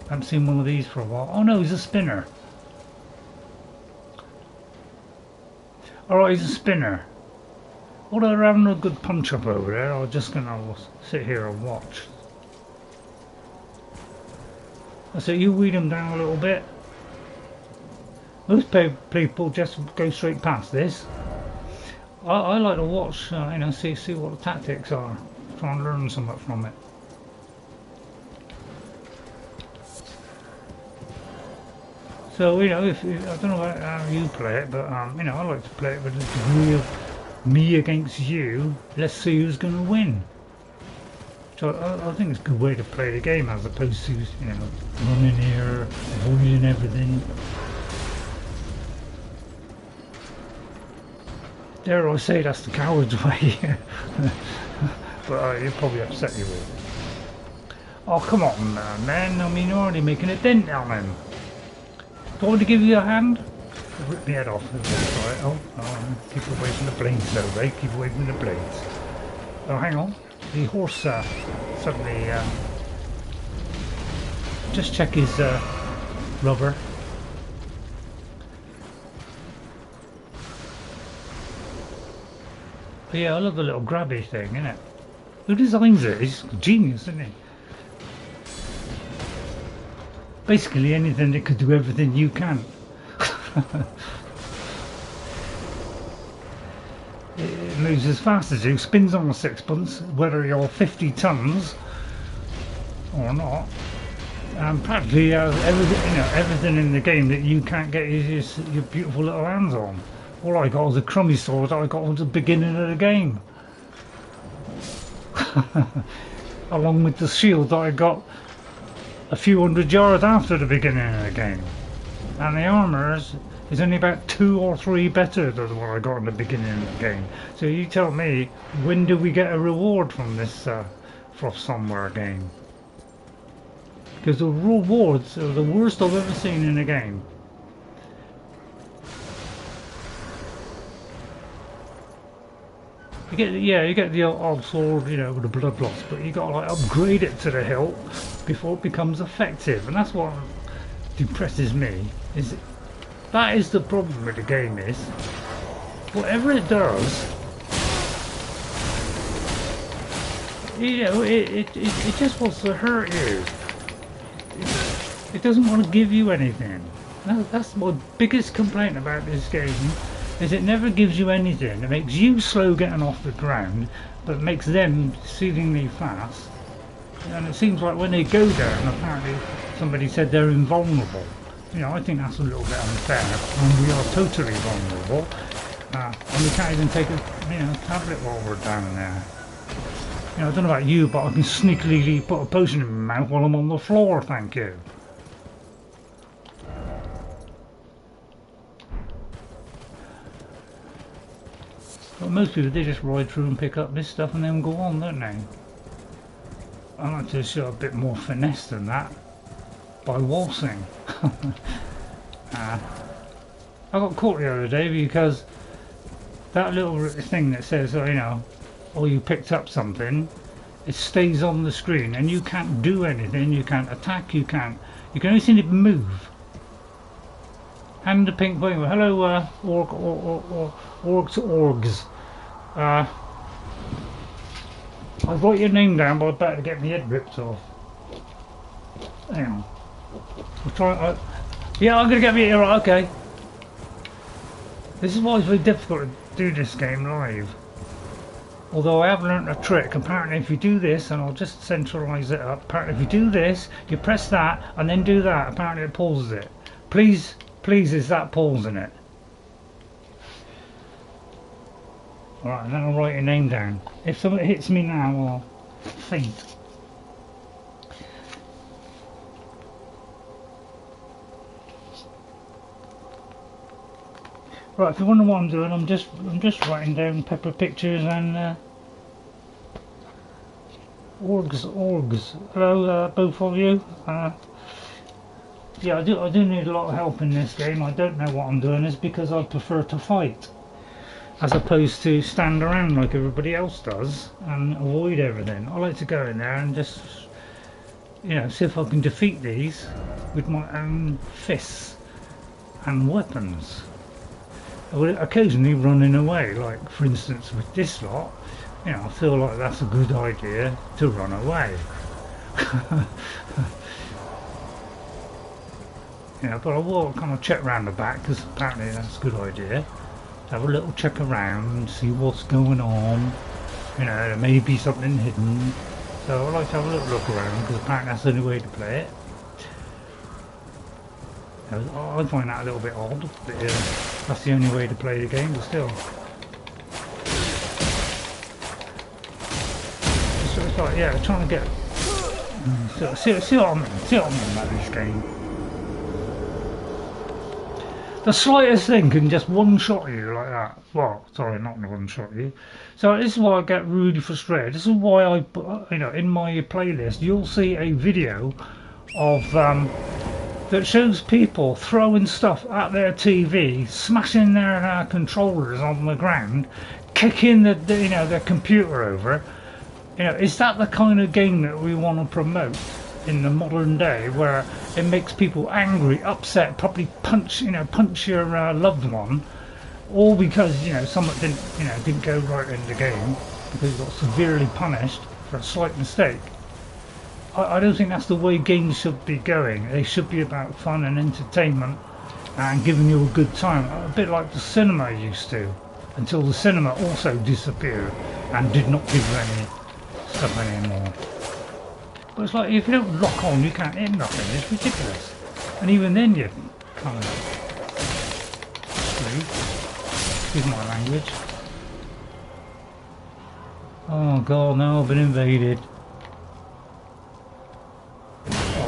I haven't seen one of these for a while. Oh no, he's a spinner. Alright, he's a spinner. Although they're having a good punch up over there, I'm just gonna sit here and watch. So you weed them down a little bit. Most people just go straight past this. I like to watch, you know, see what the tactics are. Try and learn something from it. So, you know, if I don't know how you play it, but you know, I like to play it with a degree of me against you. Let's see who's going to win. So I think it's a good way to play the game as opposed to, you know, running here, avoiding everything. Dare I say that's the coward's way. But you'll probably upset you with it. Oh, come on, man. I mean, you're already making a dent on him. Do you want me to give you a hand? Rip my head off. Right. Oh, keep away from the blades though, Ray. Keep away from the blades. Oh, hang on. The horse suddenly... just check his rubber. But yeah, I love the little grabby thing, innit? Who designs it? He's a genius, isn't he? Basically anything that could do everything you can. It moves as fast as you, spins on a sixpence, whether you're 50 tons or not. And practically everything, you know, everything in the game that you can't get your beautiful little hands on. All I got was a crummy sword that I got at the beginning of the game. Along with the shield that I got a few hundred yards after the beginning of the game. And the armour is only about 2 or 3 better than what I got in the beginning of the game. So you tell me, when do we get a reward from this Faroth Somewhere game? Because the rewards are the worst I've ever seen in a game. You get the old sword, you know, with the blood loss, but you got to like upgrade it to the hilt before it becomes effective, and that's what depresses me. That is the problem with the game, is whatever it does, you know, it just wants to hurt you. It doesn't want to give you anything. That's my biggest complaint about this game. Is it never gives you anything. It makes you slow getting off the ground, but makes them exceedingly fast. And it seems like when they go down, apparently somebody said they're invulnerable. You know, I think that's a little bit unfair when we are totally vulnerable. And we can't even take a tablet while we're down there. You know, I don't know about you, but I can sneakily put a potion in my mouth while I'm on the floor, thank you. But most people, they just ride through and pick up this stuff and then go on, don't they? I like to show a bit more finesse than that by waltzing. I got caught the other day because that little thing that says, you know, oh, you picked up something, it stays on the screen and you can't do anything, you can't attack, you can only see it move. And the pink button. Hello, orgs. I wrote your name down, but I better get my head ripped off. Hang on. I'll try. Yeah, I'm gonna get me. Right, okay. This is why it's very difficult to do this game live. Although I have learnt a trick. Apparently, if you do this, and I'll just centralise it up. Apparently, if you do this, you press that, and then do that. Apparently, it pauses it. Please, is that pausing it? Alright, and then I'll write your name down. If somebody hits me now, I'll faint. Right, if you wonder what I'm doing, I'm just writing down pepper pictures and orgs. Hello, both of you. Yeah, I do need a lot of help in this game. I don't know what I'm doing. It's because I prefer to fight, as opposed to stand around like everybody else does and avoid everything. I like to go in there and just, you know, see if I can defeat these with my own fists and weapons. I would occasionally running away, like for instance with this lot, you know, I feel like that's a good idea to run away. You know, but I will kind of check around the back, because apparently that's a good idea. Have a little check around, see what's going on. You know, there may be something hidden. So I like to have a little look around, because apparently that's the only way to play it. I find that a little bit odd, but that's the only way to play the game, but still. So it's like, yeah, trying to get... See what I mean about this game. The slightest thing can just one-shot you like that. Well, sorry, not one-shot you. So this is why I get really frustrated. This is why I, you know, in my playlist, you'll see a video of... that shows people throwing stuff at their TV, smashing their controllers on the ground, kicking you know, their computer over. You know, is that the kind of game that we want to promote in the modern day, where it makes people angry, upset, probably punch your loved one, all because, you know, someone didn't go right in the game because he got severely punished for a slight mistake? I don't think that's the way games should be going. They should be about fun and entertainment and giving you a good time, a bit like the cinema used to, until the cinema also disappeared and did not give you any stuff anymore. But it's like, if you don't lock on, you can't hit nothing. It's ridiculous. And even then you kind of screwed. Excuse my language. Oh god, no, I've been invaded.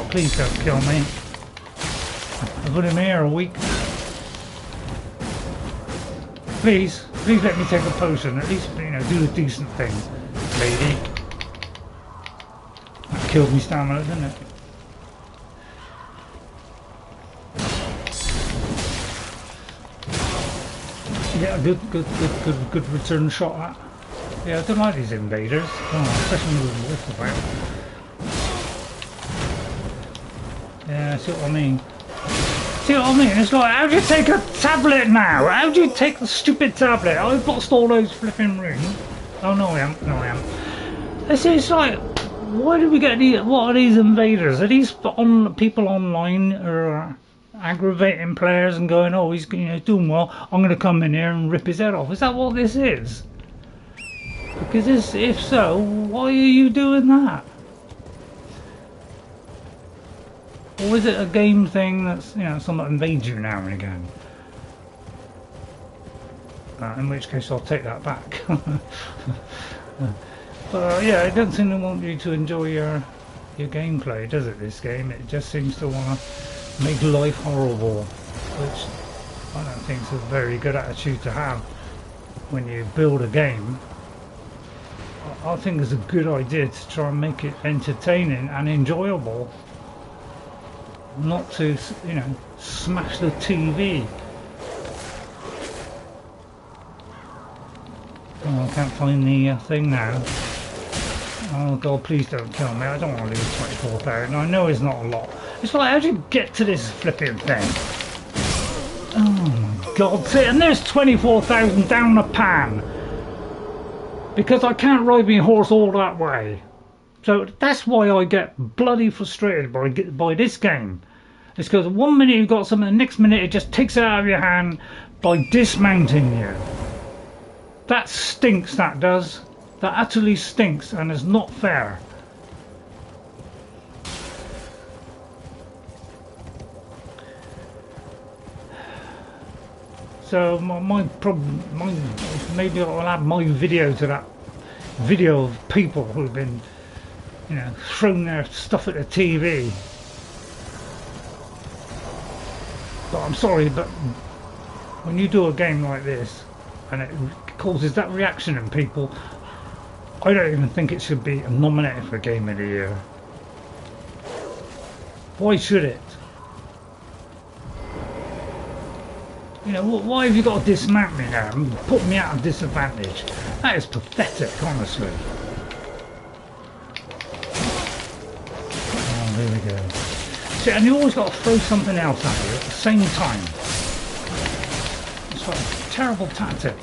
Please don't kill me. I've been in here a week. Please let me take a potion. At least, you know, do a decent thing, lady. That killed me stamina, didn't it? Yeah, good return shot. That. Yeah, I don't like these invaders. Oh, especially with this about. Yeah, see what I mean. See what I mean? It's like, how do you take a tablet now? How do you take the stupid tablet? I've lost all those flipping rooms. Oh no, I haven't. No, I haven't. It's like, why do we get these? What are these invaders? Are these people online or aggravating players and going, oh, he's, you know, doing well, I'm going to come in here and rip his head off? Is that what this is? Because if so, why are you doing that? Or is it a game thing that's, you know, someone invades you now and again? In which case I'll take that back. But yeah, it doesn't seem to want you to enjoy your gameplay, does it, this game? It just seems to want to make life horrible, which I don't think is a very good attitude to have when you build a game. I think it's a good idea to try and make it entertaining and enjoyable. Not to, you know, smash the TV. Oh, I can't find the thing now. Oh god, please don't kill me. I don't want to lose 24,000. I know it's not a lot. It's like, how do you get to this flipping thing? Oh my god, see, and there's 24,000 down the pan. Because I can't ride my horse all that way. So that's why I get bloody frustrated by this game. It's because 1 minute you've got something, the next minute it just takes it out of your hand by dismounting you. That stinks, that does. That utterly stinks and is not fair. So my problem, maybe I'll add my video to that video of people who've been, you know, throwing their stuff at the TV. But I'm sorry, but when you do a game like this and it causes that reaction in people, I don't even think it should be nominated for Game of the Year. Why should it? You know, why have you got to dismount me now and put me at a disadvantage? That is pathetic, honestly. Oh, there we go. See, and you always got to throw something else at you at the same time. It's like a terrible tactic.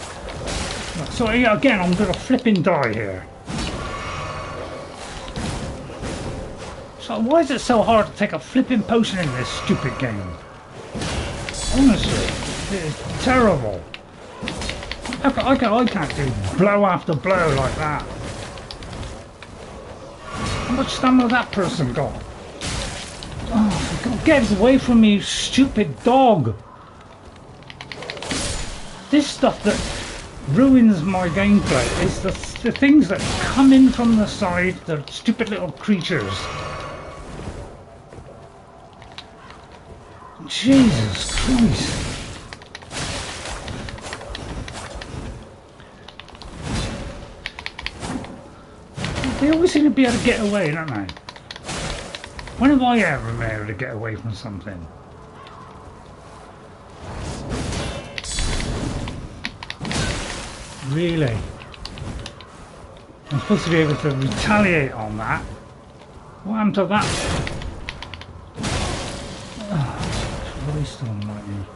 Right, so again, I'm going to flipping die here. So why is it so hard to take a flipping potion in this stupid game? Honestly, it is terrible. I can't do blow after blow like that. How much stamina that person got? Oh, for God, get away from me, you stupid dog! This stuff that ruins my gameplay is the things that come in from the side, the stupid little creatures. Jesus Christ. They always seem to be able to get away, don't they? When have I ever been able to get away from something? Really? I'm supposed to be able to retaliate on that. What happened to that? Christ almighty.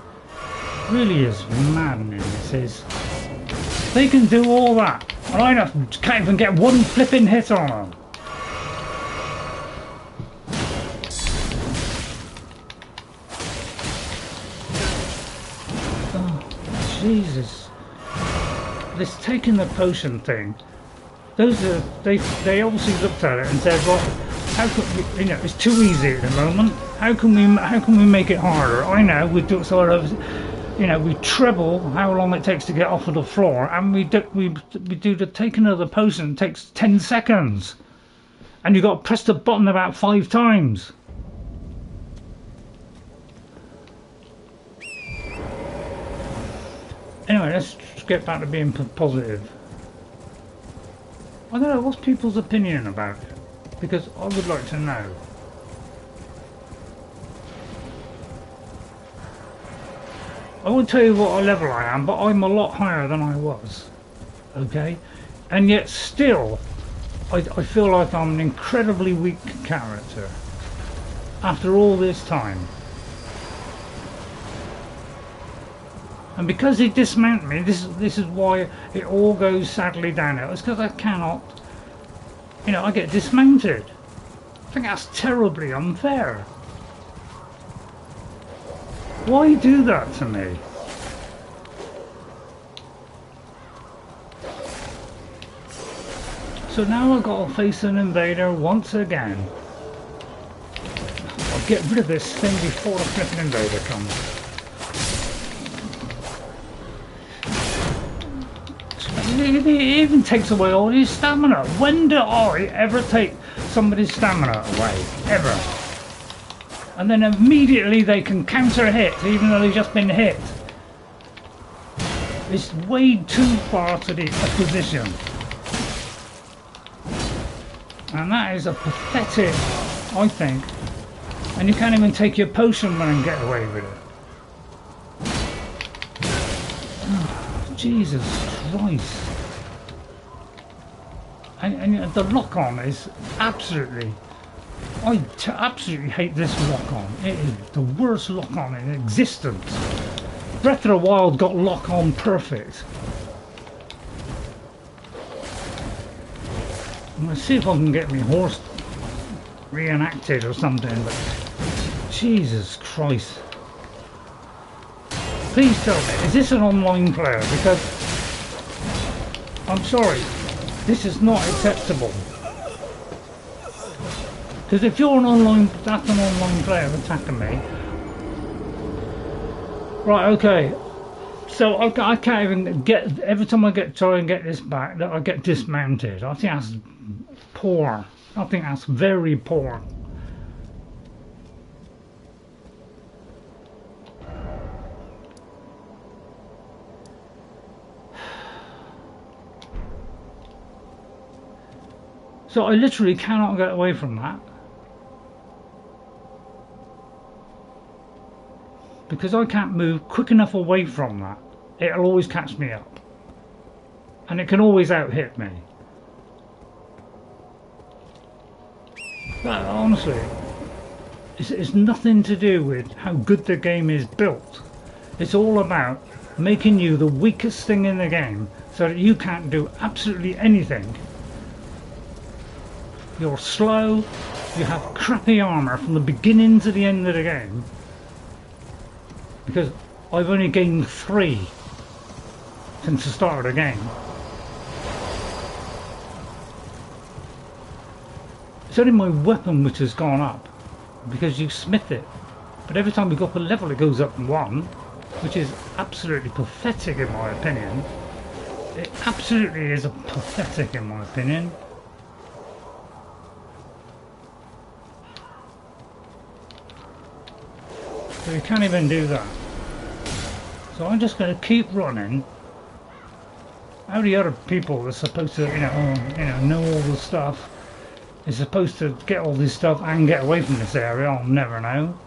Really is maddening, this is. They can do all that, and I can't even get one flipping hit on them. Oh, Jesus. This taking the potion thing, those are, they obviously looked at it and said, well, how could you know, it's too easy at the moment. How can we make it harder? I know we do sort of, you know, we treble how long it takes to get off of the floor, and we do the taking of the potion takes 10 seconds, and you got to press the button about 5 times. Anyway, let's get back to being positive. I don't know, what's people's opinion about it? Because I would like to know. I won't tell you what level I am, but I'm a lot higher than I was. Okay? And yet still, I feel like I'm an incredibly weak character. After all this time. And because they dismount me, this is why it all goes sadly downhill. It's because I cannot, you know, I get dismounted. I think that's terribly unfair. Why do that to me? So now I've got to face an invader once again. I'll get rid of this thing before the flipping invader comes. It even takes away all his stamina. When do I ever take somebody's stamina away? Ever. And then immediately they can counter hit even though they've just been hit. It's way too far to the opposition. And that is a pathetic, I think. And you can't even take your potion and get away with it. Oh, Jesus Christ. And the lock-on is absolutely... I absolutely hate this lock-on. It is the worst lock-on in existence. Breath of the Wild got lock-on perfect. I'm going to see if I can get my horse reenacted or something, but Jesus Christ. Please tell me, is this an online player? Because I'm sorry, this is not acceptable. Because if you're an online, that's an online player attacking me. Right, okay. So I can't even get, every time I try and get this back, I get dismounted. I think that's poor. I think that's very poor. So I literally cannot get away from that. Because I can't move quick enough away from that. It'll always catch me up. And it can always out-hit me. But honestly, it's nothing to do with how good the game is built. It's all about making you the weakest thing in the game so that you can't do absolutely anything. You're slow, you have crappy armour from the beginning to the end of the game. Because I've only gained 3 since the start of the game. It's only my weapon which has gone up because you smith it. But every time we go up a level it goes up 1, which is absolutely pathetic in my opinion. It absolutely is pathetic in my opinion. So you can't even do that. So I'm just going to keep running. How the other people are supposed to, know all the stuff, is supposed to get all this stuff and get away from this area, I'll never know.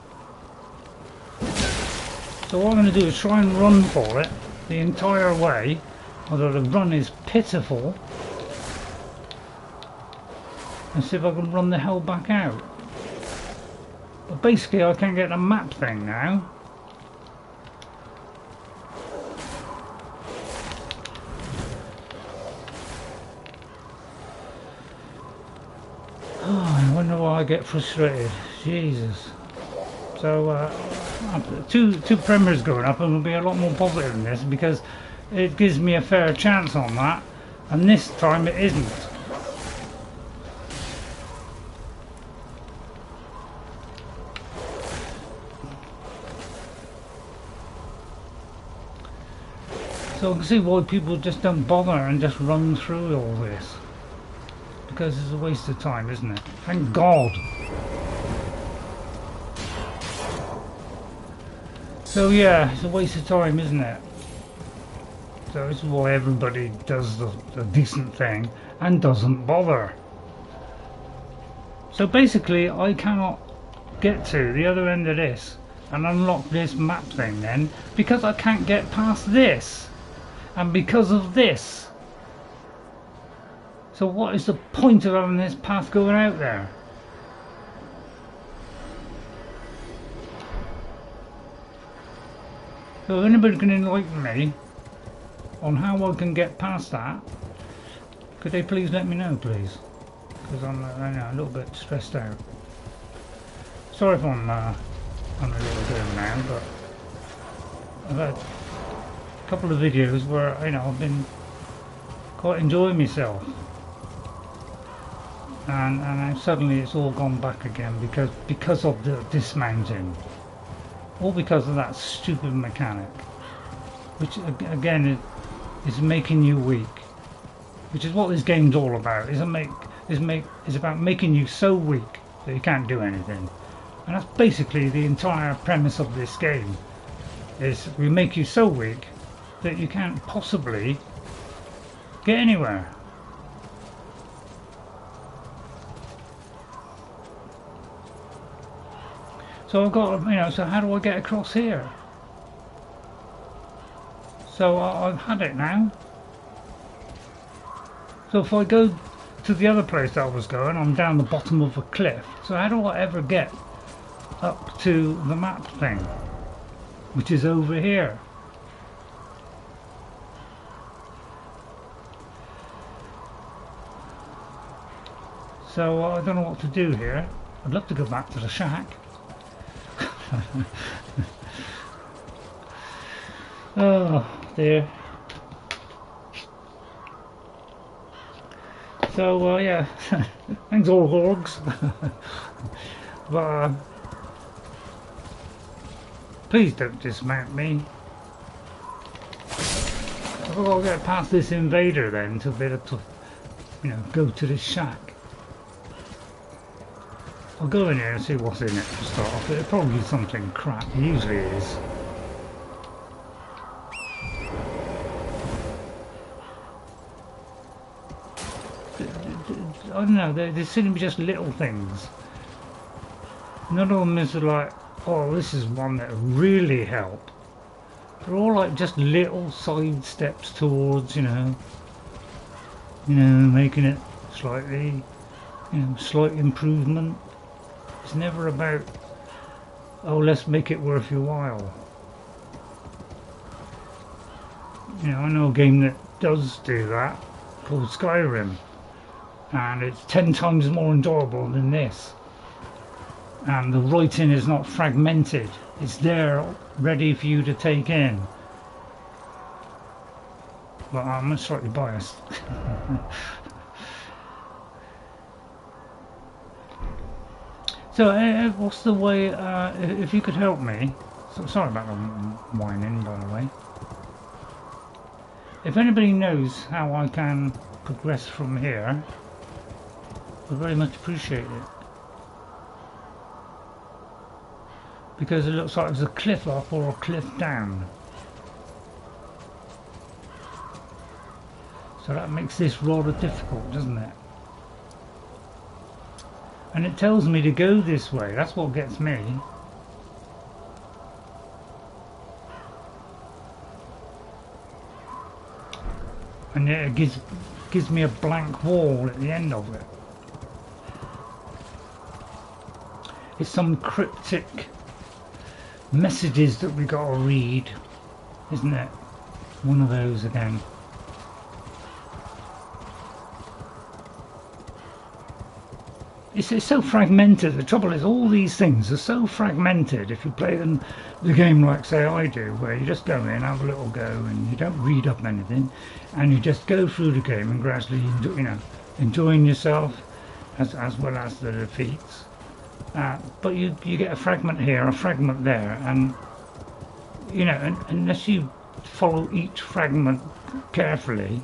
So what I'm going to do is try and run for it the entire way, although the run is pitiful, and see if I can run the hell back out. But basically I can't get the map thing now. Oh, I wonder why I get frustrated. Jesus. So two premiers going up and will be a lot more positive than this because it gives me a fair chance on that, and this time it isn't. So I can see why people just don't bother and just run through all this. Because it's a waste of time, isn't it? Thank God! So yeah, it's a waste of time, isn't it? So this is why everybody does the decent thing and doesn't bother. So basically I cannot get to the other end of this and unlock this map thing then because I can't get past this. And because of this. So what is the point of having this path going out there? So if anybody can enlighten me on how I can get past that, could they please let me know, please? Because I'm a little bit stressed out. Sorry if I'm a little down now, but I've had a couple of videos where I've been quite enjoying myself, and now suddenly it's all gone back again because of the dismounting, all because of that stupid mechanic, which again is making you weak, which is what this game's all about. Is about making you so weak that you can't do anything, and that's basically the entire premise of this game. Is we make you so weak that you can't possibly get anywhere. So I've got, so how do I get across here? So I've had it now. So if I go to the other place that I was going, I'm down the bottom of a cliff. So how do I ever get up to the map thing, which is over here? So I don't know what to do here. I'd love to go back to the shack. Oh dear. So yeah, thanks all orgs. But please don't dismount me. I've got to get past this invader then to be able to, go to this shack. I'll go in here and see what's in it to start off. It'll probably be something crap. It usually is. I don't know, they seem to be just little things. None of them is like, oh, this is one that really helped. They're all like just little side steps towards, you know, making it slightly, slight improvement. It's never about, oh, let's make it worth your while. You know, I know a game that does do that, called Skyrim, and it's 10 times more enjoyable than this. And the writing is not fragmented, it's there ready for you to take in. But I'm slightly biased. So what's the way, if you could help me, so, sorry about the whining by the way. If anybody knows how I can progress from here, I'd very much appreciate it. Because it looks like there's a cliff up or a cliff down. So that makes this rather difficult, doesn't it? And it tells me to go this way, that's what gets me. And it gives me a blank wall at the end of it. It's some cryptic messages that we gotta read, isn't it? One of those again. It's so fragmented. The trouble is, all these things are so fragmented. If you play the game like, say, I do, where you just go in, have a little go, and you don't read up anything, and you just go through the game and gradually, enjoying yourself, as well as the defeats. But you get a fragment here, a fragment there, and unless you follow each fragment carefully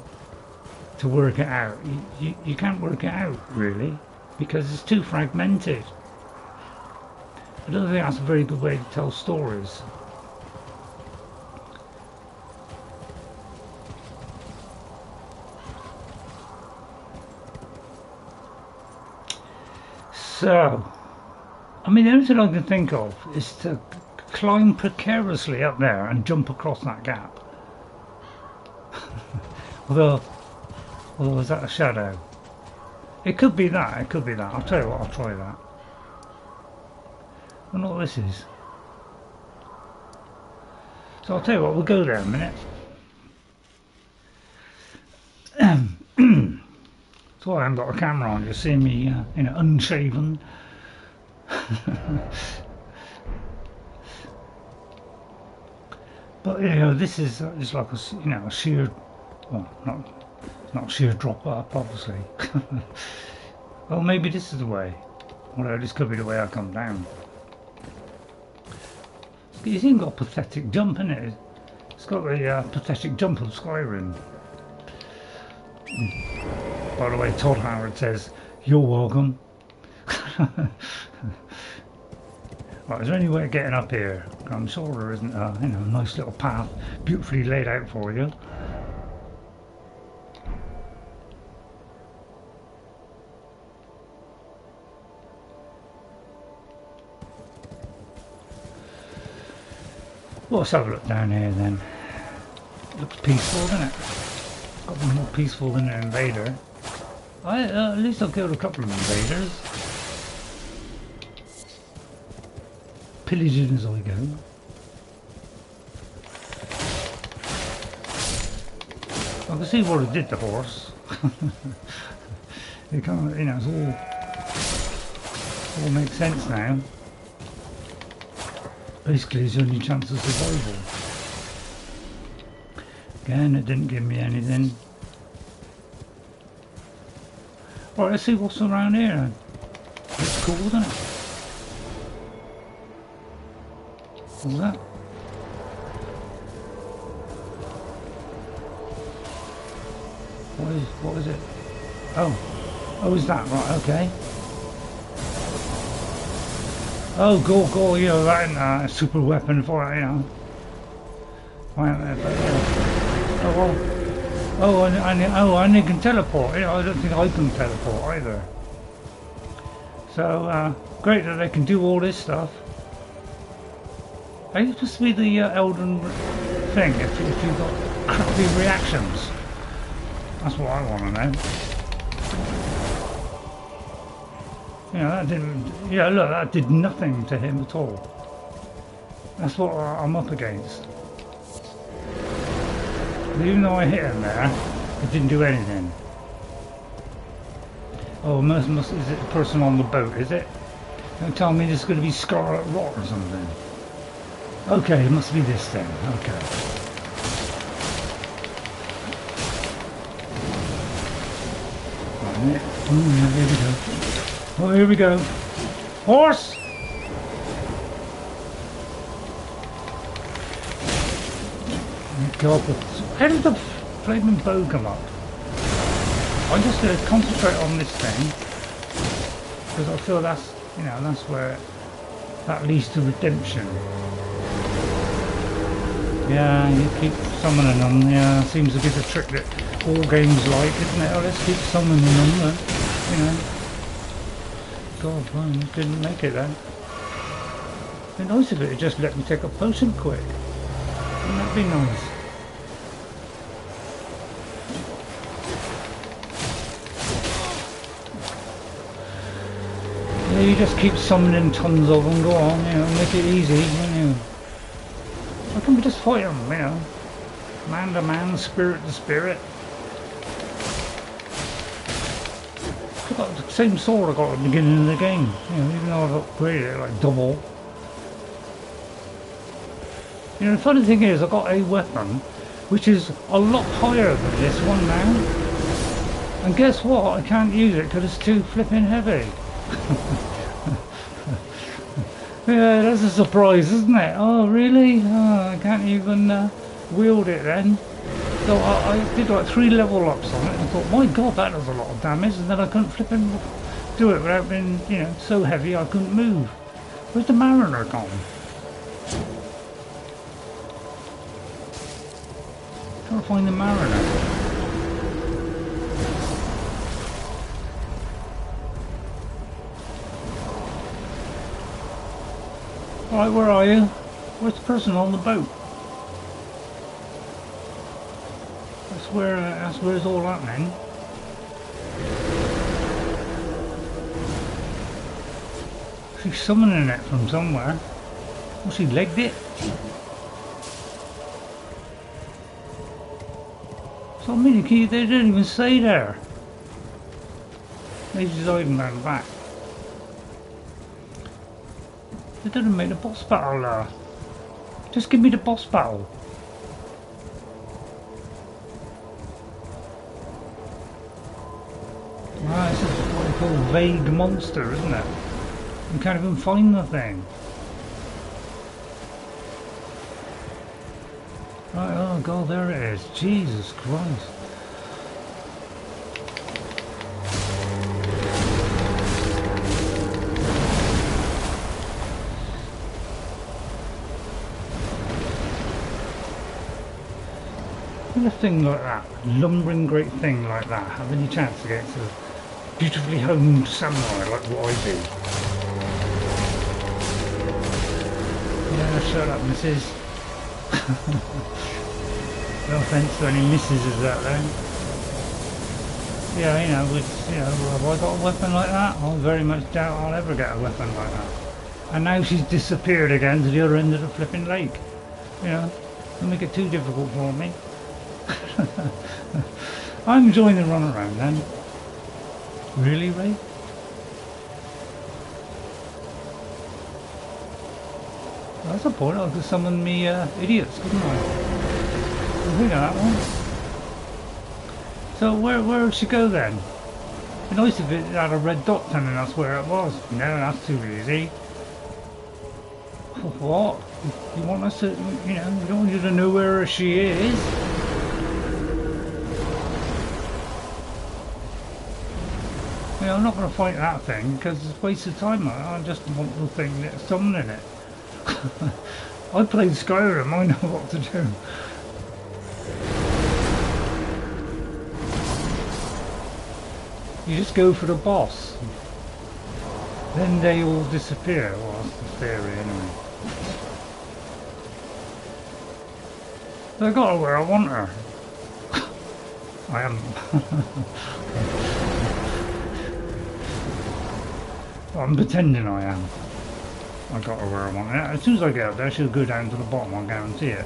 to work it out, you can't work it out really. Because it's too fragmented. I don't think that's a very good way to tell stories. So, I mean, the only thing I can think of is to climb precariously up there and jump across that gap. although is that a shadow? It could be that, it could be that. I'll tell you what, I'll try that. I don't know what this is. So I'll tell you what, we'll go there a minute. So I haven't got a camera on, you'll see me, unshaven. But, this is just like a sheer, well, not sheer drop up, obviously. Well, maybe this is the way. Although this could be the way I come down. It's even got a pathetic jump in it. It's got the pathetic jump of Skyrim. By the way, Todd Howard says, "You're welcome." Right, is there any way of getting up here? I'm sure there isn't a nice little path beautifully laid out for you. Well, let's have a look down here then. Looks peaceful, doesn't it? Got to be more peaceful than an invader. At least I've killed a couple of invaders. Pillaging as I go. I can see what it did to the horse. It kind of, it's all makes sense now. Basically, it's the only chance of survival. Again, it didn't give me anything. Right, let's see what's around here. It's cool, isn't it? What's that? What is it? Oh, is that right? Okay. Oh, go, that in a super weapon for it, Oh Oh, and they can teleport. You know, I don't think I can teleport either. So, great that they can do all this stuff. Are you supposed to be the Elden thing if you've got crappy reactions? That's what I want to know. You know, that didn't... Yeah, look, that did nothing to him at all. That's what I'm up against. Even though I hit him there, it didn't do anything. Oh, is it the person on the boat, is it? Don't tell me there's going to be Scarlet Rot or something. Okay, it must be this then. Okay. Oh, here we go. Oh, here we go. Horse! God, how did the flaming bow come up? I'm just going to concentrate on this thing because I feel that's, you know, that's where that leads to redemption. Yeah, you keep summoning them. Yeah, seems to be the trick that all games like, isn't it? Oh, let's keep summoning them. You know. God, well, didn't make it then. It'd be nice if it just let me take a potion quick. Wouldn't that be nice? You just keep summoning tons of them, go on, you know, make it easy, you know. Why can't we just fight them, you know? Man to man, spirit to spirit. I've got the same sword I got at the beginning of the game, you know, even though I've upgraded it like double. You know, the funny thing is, I've got a weapon which is a lot higher than this one now. And guess what? I can't use it because it's too flipping heavy. Yeah, that's a surprise, isn't it? Oh, really? Oh, I can't even wield it then. So I did like 3 level ups on it and I thought, my god, that does a lot of damage, and then I couldn't flipping do it without being, you know, so heavy I couldn't move. Where's the Mariner gone? I'm trying to find the Mariner. Right, where are you? Where's the person on the boat? That's where it's all happening. She's summoning it from somewhere. Well, she legged it. So I mean, they didn't even say there. Maybe she's hiding around the back. They didn't make the boss battle there. Just give me the boss battle. Ah, this is what they call vague monster, isn't it? You can't even find the thing. Right, oh god, there it is. Jesus Christ. A thing like that, lumbering great thing like that, have any chance against a beautifully honed samurai like what I do? Yeah, shut up, missus. No offence to any missuses out there. Yeah, you know, have I got a weapon like that? I very much doubt I'll ever get a weapon like that. And now she's disappeared again to the other end of the flipping lake. You know, don't make it too difficult for me. I'm enjoying the run around then. Really, Ray? Well, that's a point. I could summon me idiots, couldn't I? We know that one. So where'd she go then? It'd be nice if it had a red dot telling us where it was. No, that's too easy. What? You want us to, you know, we don't want you to know where she is. You know, I'm not going to fight that thing because it's a waste of time. I just want the thing that's summoning it. I played Skyrim, I know what to do. You just go for the boss. Then they all disappear. Well, that's the theory anyway. So I got her where I want her. I am. Well, I'm pretending I am. I got her where I want her. As soon as I get up there, she'll go down to the bottom, I guarantee it.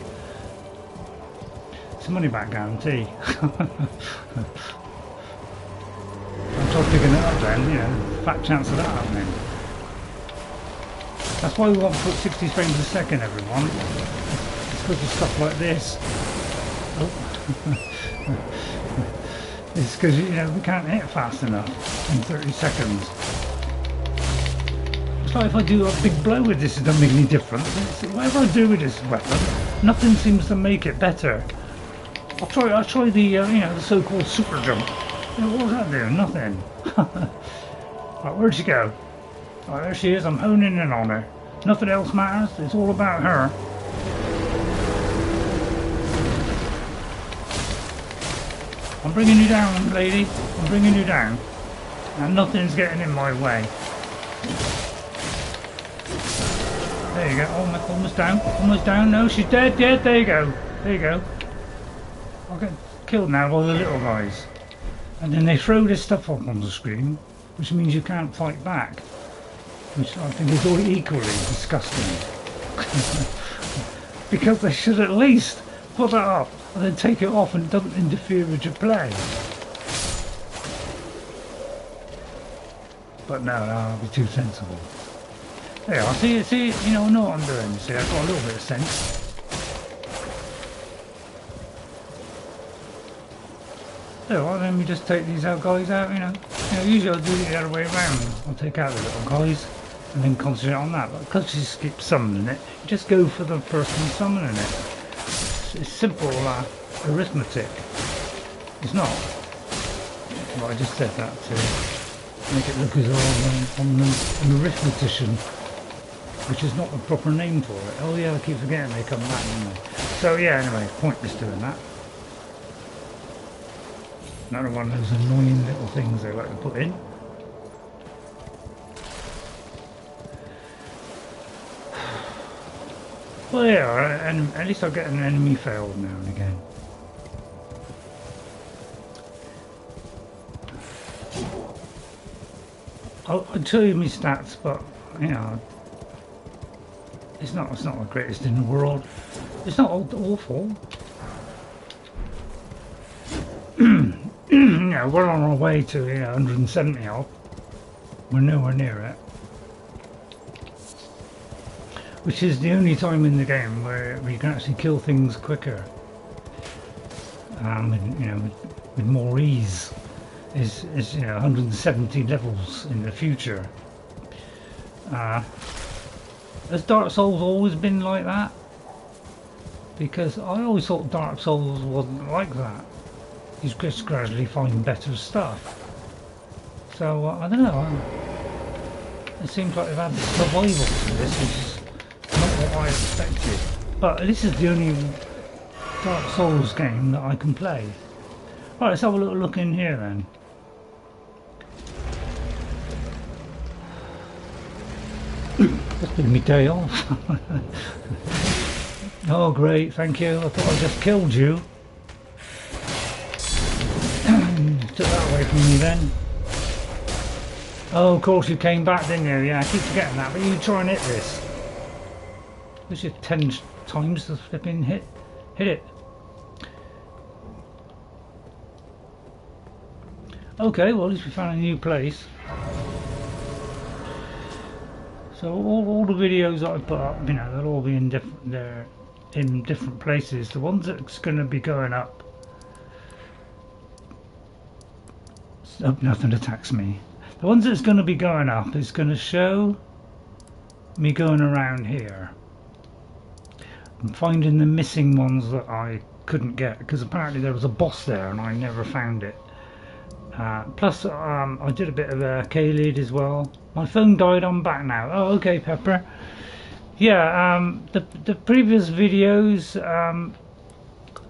It's a money back guarantee. I'll picking it up then, you know, fat chance of that happening. That's why we want to put 60 frames a second, everyone. It's because of stuff like this. Oh. It's because, you know, we can't hit fast enough in 30 seconds. It's like if I do a big blow with this, it doesn't make any difference. Whatever I do with this weapon, nothing seems to make it better. I'll try the, you know, the so-called super jump. Yeah, what was that doing? Nothing. Right, where'd she go? Right, there she is. I'm honing in on her. Nothing else matters. It's all about her. I'm bringing you down, lady. I'm bringing you down. And nothing's getting in my way. There you go. Oh, almost down. Almost down. No, she's dead. Dead. There you go. There you go. I'll get killed now by the little guys. And then they throw this stuff up on the screen, which means you can't fight back, which I think is all equally disgusting. Because they should at least put that up and then take it off and it doesn't interfere with your play. But no, I'll be too sensible. There you are, see, you know what I'm doing, you see, I've got a little bit of sense. So well, then we just take these guys out, you know. Usually I'll do it the other way around. I'll take out the little guys and then concentrate on that. But because you skip summoning it, you just go for the person summoning it. It's simple arithmetic. It's not. But I just said that to make it look as though I'm an arithmetician, which is not the proper name for it. Oh yeah, I keep forgetting they come back, don't they? So yeah, anyway, pointless doing that. Another one of those annoying little things they like to put in. Well yeah, and at least I'll get an enemy failed now and again. I'll tell you my stats, but you know, it's not the greatest in the world. It's not awful. You know, we're on our way to 170 odd. We're nowhere near it. Which is the only time in the game where you can actually kill things quicker. With more ease. Is 170 levels in the future. Has Dark Souls always been like that? Because I always thought Dark Souls wasn't like that. You just gradually find better stuff. So I don't know. It seems like they've had survival to this, which is not what I expected. But this is the only Dark Souls game that I can play. Right, let's have a little look in here then. That's been my day off. Oh great, thank you. I thought I just killed you. Took that away from me then. Oh, of course you came back, didn't you? Yeah, I keep forgetting that, but you try and hit this. This is 10 times the flipping hit it. Okay, well at least we found a new place. So all the videos that I put up, they'll all be in different places. The ones that's going to be going up. Hope nothing attacks me. The ones that's going to be going up is going to show me going around here. I'm finding the missing ones that I couldn't get because apparently there was a boss there and I never found it. Plus I did a bit of Carriage as well. My phone died, I'm back now. Oh okay, Pepper. Yeah, the previous videos,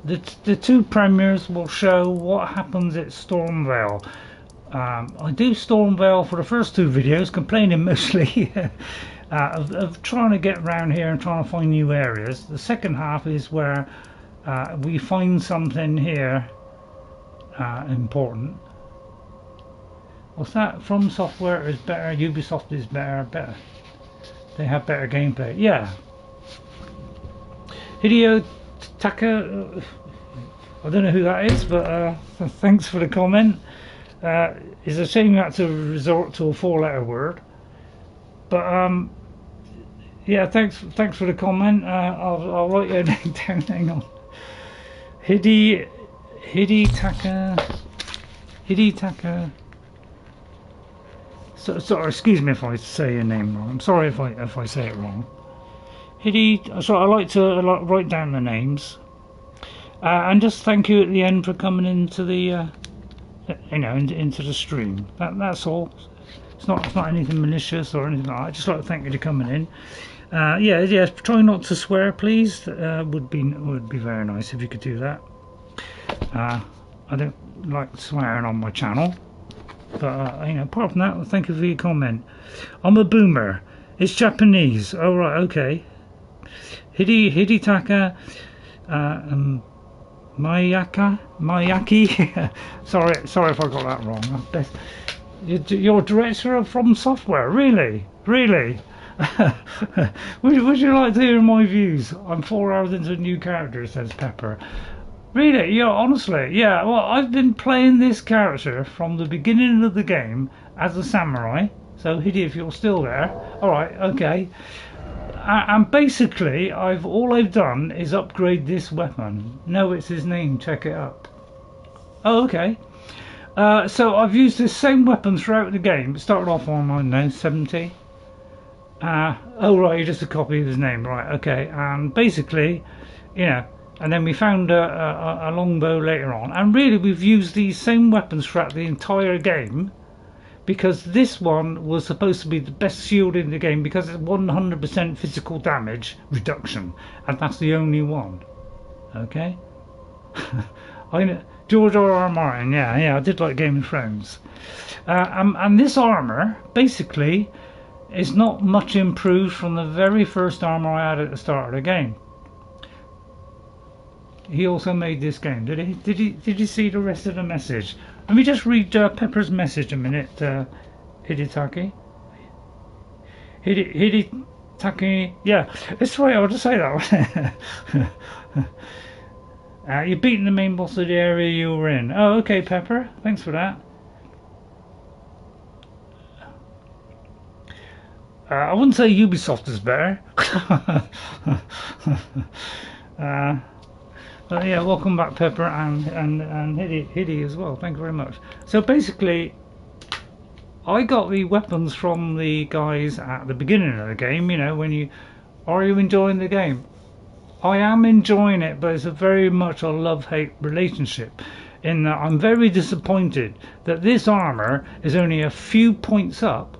the two premieres will show what happens at Stormvale. I do Stormvale for the first two videos, complaining mostly of trying to get around here and trying to find new areas. The second half is where we find something here important. What's that? From Software is better, Ubisoft is better. They have better gameplay. Yeah. Hideo Taka, I don't know who that is, but thanks for the comment. It's a shame you had to resort to a four-letter word, but yeah, thanks for the comment. I'll write your name down. Hang on. Hidetaka. Sorry, excuse me if I say your name wrong. I'm sorry if I say it wrong. So I like to write down the names, and just thank you at the end for coming into the into the stream. That's all. It's not anything malicious or anything like that. I just like to thank you for coming in. Yeah. Try not to swear, please. Would be very nice if you could do that. I don't like swearing on my channel, but apart from that, thank you for your comment. I'm a boomer. It's Japanese. Oh right, okay. Hidetaka Mayaki. sorry if I got that wrong. You're director of From Software, really? would you like to hear my views? I'm 4 hours into a new character, says Pepper. Really? Yeah, honestly, yeah. Well, I've been playing this character from the beginning of the game as a samurai. So Hidey, if you're still there, all right, okay. And basically, all I've done is upgrade this weapon. No, it's his name. Check it up. Oh, okay. So I've used this same weapon throughout the game. It started off on, I don't know, 70. Oh right, just a copy of his name. Right, okay. And basically, and then we found a longbow later on. And really, we've used these same weapons throughout the entire game, because this one was supposed to be the best shield in the game because it's 100% physical damage reduction, and that's the only one. Okay. George R.R. Martin, yeah, I did like Game of Thrones. And this armour basically is not much improved from the very first armour I had at the start of the game. He also made this game, did he? Did you see the rest of the message? Let me just read Pepper's message a minute. Hidetaki. Hidetaki. Yeah, it's right. I'll just say that one. You've beaten the main boss of the area you were in. Oh, okay, Pepper. Thanks for that. I wouldn't say Ubisoft is better. Yeah, welcome back, Pepper, and Hiddy as well. Thank you very much. So basically, I got the weapons from the guys at the beginning of the game. Are you enjoying the game? I am enjoying it, but it's very much a love-hate relationship. In that I'm very disappointed that this armour is only a few points up.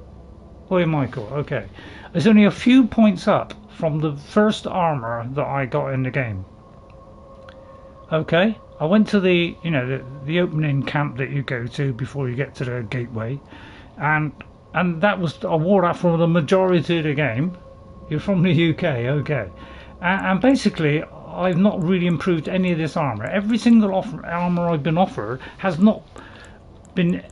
Oh, Michael, okay. It's only a few points up from the first armour that I got in the game. Okay, I went to the the opening camp that you go to before you get to the gateway, and that was, I wore that for the majority of the game. You're from the UK, okay, and basically I've not really improved any of this armour. Every single armour I've been offered has not been,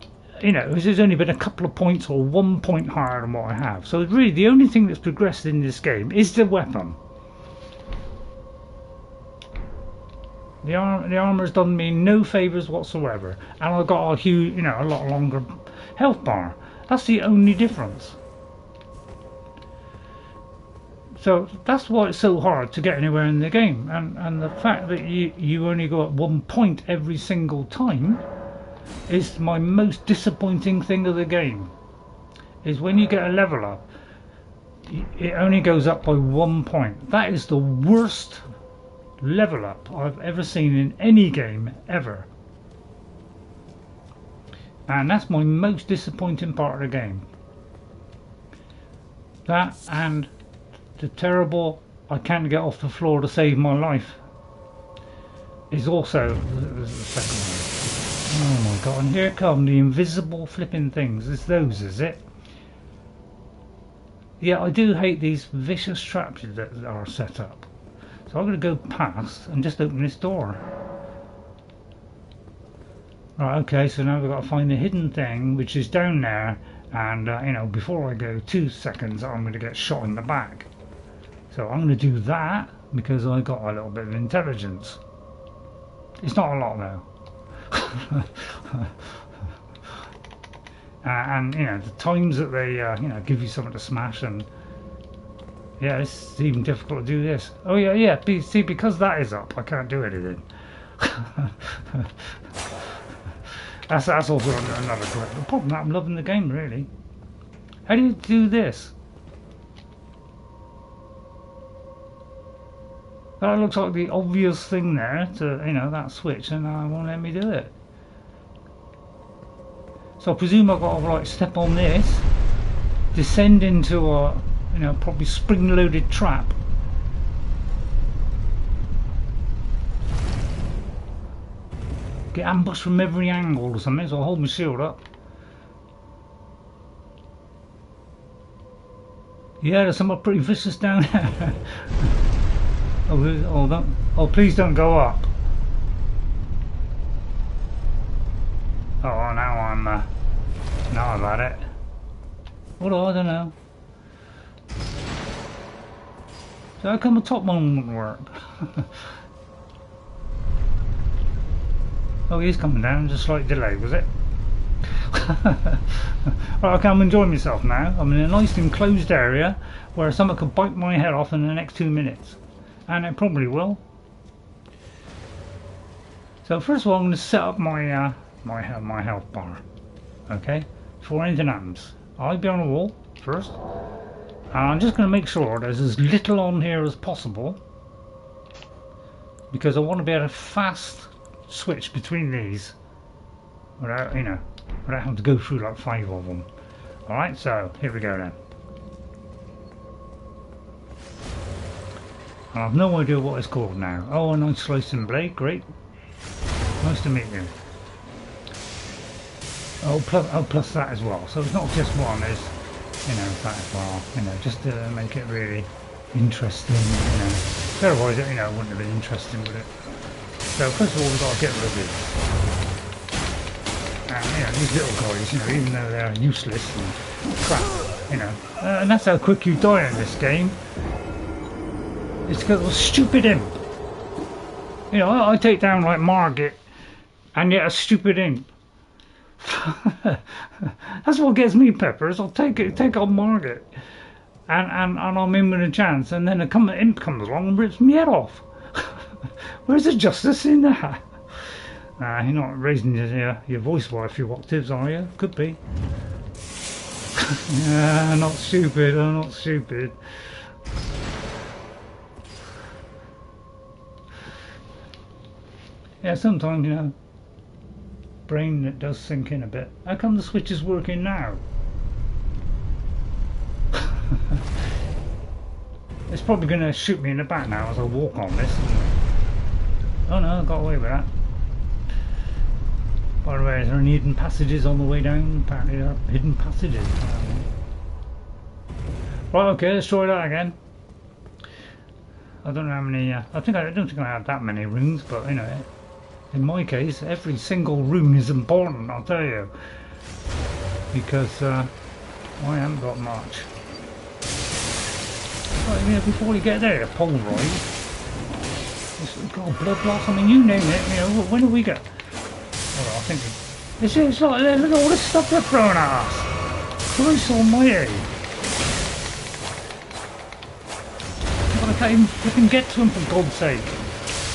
there's only been a couple of points or 1 point higher than what I have. So really the only thing that's progressed in this game is the weapon. The armour's done me no favours whatsoever, and I've got a huge, a lot longer health bar. That's the only difference. So that's why it's so hard to get anywhere in the game, and the fact that you only go at 1 point every single time is my most disappointing thing of the game. Is when you get a level up, it only goes up by 1 point. That is the worst level up I've ever seen in any game ever, and that's my most disappointing part of the game. That and the terrible I can't get off the floor to save my life is also the second one. Oh my god, and here come the invisible flipping things. It's those, is it? Yeah, I do hate these vicious traps that are set up. So I'm going to go past and just open this door. Right, okay, so now we've got to find the hidden thing, which is down there. And, you know, before I go 2 seconds, I'm going to get shot in the back. So I'm going to do that because I got a little bit of intelligence. It's not a lot, though. And you know, the times that they you know, give you something to smash, and yeah, it's even difficult to do this. Oh yeah, see, because that is up, I can't do anything. that's also another great. The problem that I'm loving the game, really. How do you do this? That looks like the obvious thing there to, you know, that switch, and it won't let me do it. So I presume I've got to like step on this, descend into a, you know, probably spring-loaded trap. Get ambushed from every angle or something, so I'll hold my shield up. Yeah, there's something pretty vicious down there. Oh, please don't go up. Oh, now I'm, now I've had it. Although, I don't know. So how come the top one wouldn't work? Oh, he's coming down, just slight delay, was it? Right, okay, I'm enjoying myself now. I'm in a nice enclosed area where someone could bite my head off in the next 2 minutes. And it probably will. So first of all, I'm going to set up my my health bar, okay, before anything happens. I'll be on the wall first, and I'm just going to make sure there's as little on here as possible, because I want to be able to fast switch between these without, you know, without having to go through like 5 of them. Alright, so here we go then. I have no idea what it's called now. Oh, a nice slicing blade, great. Nice to meet you. Oh, plus that as well. So it's not just one, there's, you know, that as well. You know, just to make it really interesting, you know. Otherwise, you know, it wouldn't have been interesting, would it? So first of all, we've got to get rid of these. And, you know, these little guys, you know, even though they're useless and crap, you know. And that's how quick you die in this game. It's because of a stupid imp. You know, I take down like Margit, and yet a stupid imp. That's what gets me, Peppers. I'll take on Margit, and I'm in with a chance, and then a imp comes along and rips me head off. Where's the justice in that? You're not raising your voice by a few octaves, are you? Could be. Not stupid. I'm not stupid. Yeah, sometimes, you know, brain that does sink in a bit. How come the switch is working now? It's probably going to shoot me in the back now as I walk on this. Oh no, I got away with that. By the way, is there any hidden passages on the way down? Apparently there are hidden passages. Right, okay, let's try that again. I don't know how many, I don't think I had that many runes, but you know, in my case, every single rune is important, I'll tell you. Because I haven't got much. Right, you know, before you get there, Polaroid. God, blood loss, I mean, you name it, you know, when do we get? Well, I think it's like, look at all this stuff they're throwing at us. Christ almighty. I can't even flipping get to them, for God's sake.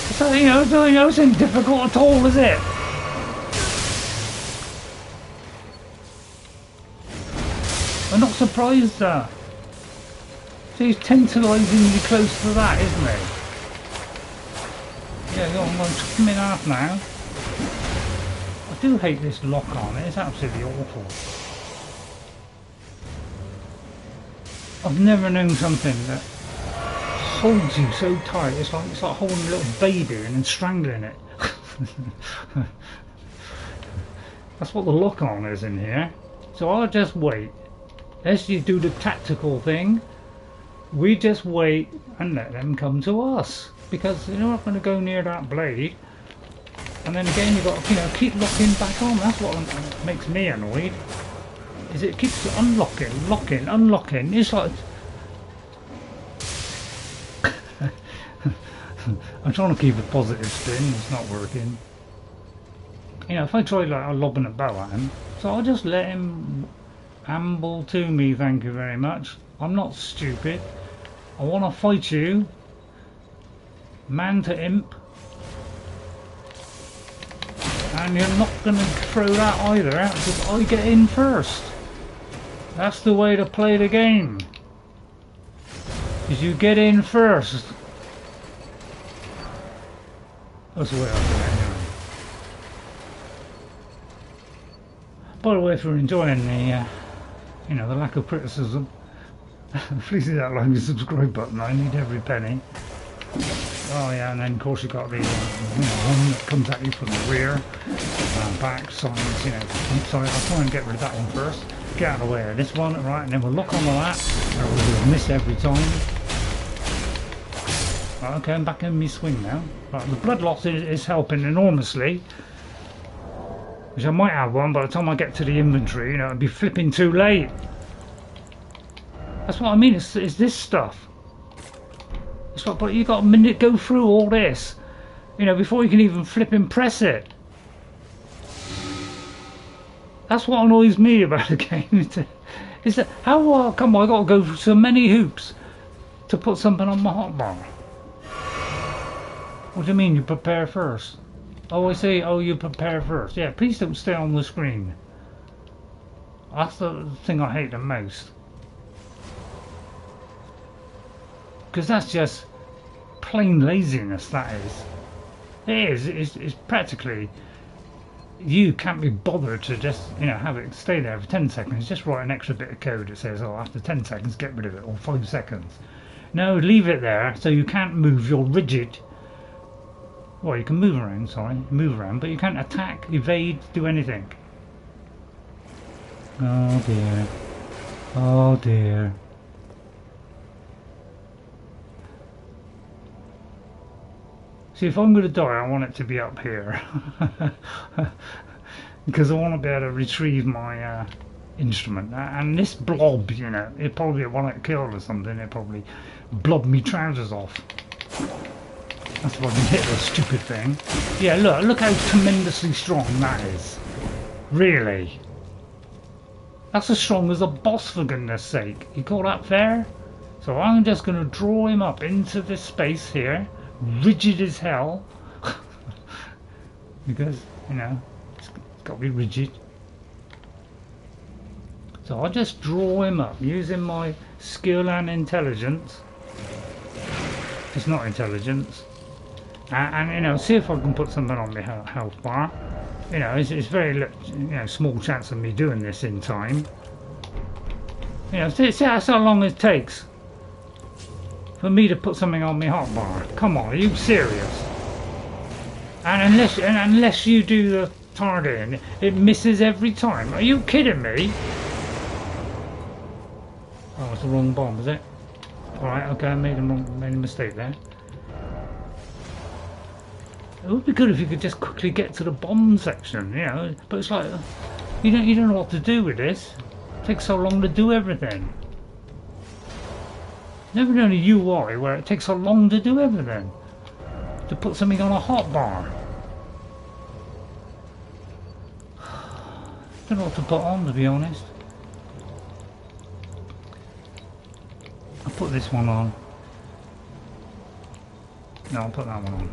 So, you know, it isn't difficult at all, is it? I'm not surprised that. So he's tantalising you close to that, isn't he? Yeah, I'm going to chop him in half now. I do hate this lock on, it's absolutely awful. I've never known something that holds you so tight. It's like holding a little baby and then strangling it. That's what the lock on is in here. So I'll just wait. As you do the tactical thing, we just wait and let them come to us. Because you're not going to go near that blade. And then again you've got to, you know, keep locking back on. That's what makes me annoyed. Is it keeps unlocking, locking, unlocking. It's like... I'm trying to keep a positive spin, it's not working. You know, if I try like lobbing a bow at him, so I'll just let him amble to me, thank you very much. I'm not stupid. I want to fight you. Man to imp. And you're not going to throw that either out because I get in first. That's the way to play the game. Is you get in first. That's the way I do it anyway. By the way, if you're enjoying the, you know, the lack of criticism, please hit that like and subscribe button. I need every penny. Oh yeah, and then of course you got the, you know, one that comes at you from the rear, back, sides, you know. Sorry, I'll try and get rid of that one first. Get out of the way of this one, right, and then we'll lock onto that, or we'll miss every time. Right, okay, I'm back in my swing now. Right, the blood loss is helping enormously. Which I might have one by the time I get to the inventory, you know, it'd be flipping too late. That's what I mean, it's this stuff. It's like, but you got a minute to go through all this, you know, before you can even flip and press it. That's what annoys me about the game. Is that how come I got to go through so many hoops to put something on my hotbar? What do you mean you prepare first? Oh, I say, oh, you prepare first. Yeah, please don't stay on the screen. That's the thing I hate the most. Because that's just plain laziness, that is. It is. It's practically... You can't be bothered to just, you know, have it stay there for 10 seconds. Just write an extra bit of code that says, oh, after 10 seconds, get rid of it. Or 5 seconds. No, leave it there so you can't move. You're rigid. Well, you can move around, move around, but you can't attack, evade, do anything. Oh dear. Oh dear. See, if I'm going to die, I want it to be up here. Because I want to be able to retrieve my instrument. And this blob, you know, it probably want it killed or something, it probably blobbed me trousers off. That's why I hit the stupid thing. Yeah, look how tremendously strong that is. Really. That's as strong as a boss, for goodness sake. You call that fair? So I'm just going to draw him up into this space here. Rigid as hell. Because, you know, it's got to be rigid. So I'll just draw him up using my skill and intelligence. It's not intelligence. And you know, see if I can put something on my health bar. You know, it's very, you know, small chance of me doing this in time. You know, see that's how long it takes for me to put something on my hot bar. Come on, are you serious? And unless you do the targeting, it misses every time. Are you kidding me? Oh, it's the wrong bomb, is it? All right, okay, I made a mistake there. It would be good if you could just quickly get to the bomb section, you know. But it's like you don't know what to do with this. It takes so long to do everything. Never known a UI where it takes so long to do everything. To put something on a hotbar. Don't know what to put on, to be honest. I'll put this one on. No, I'll put that one on.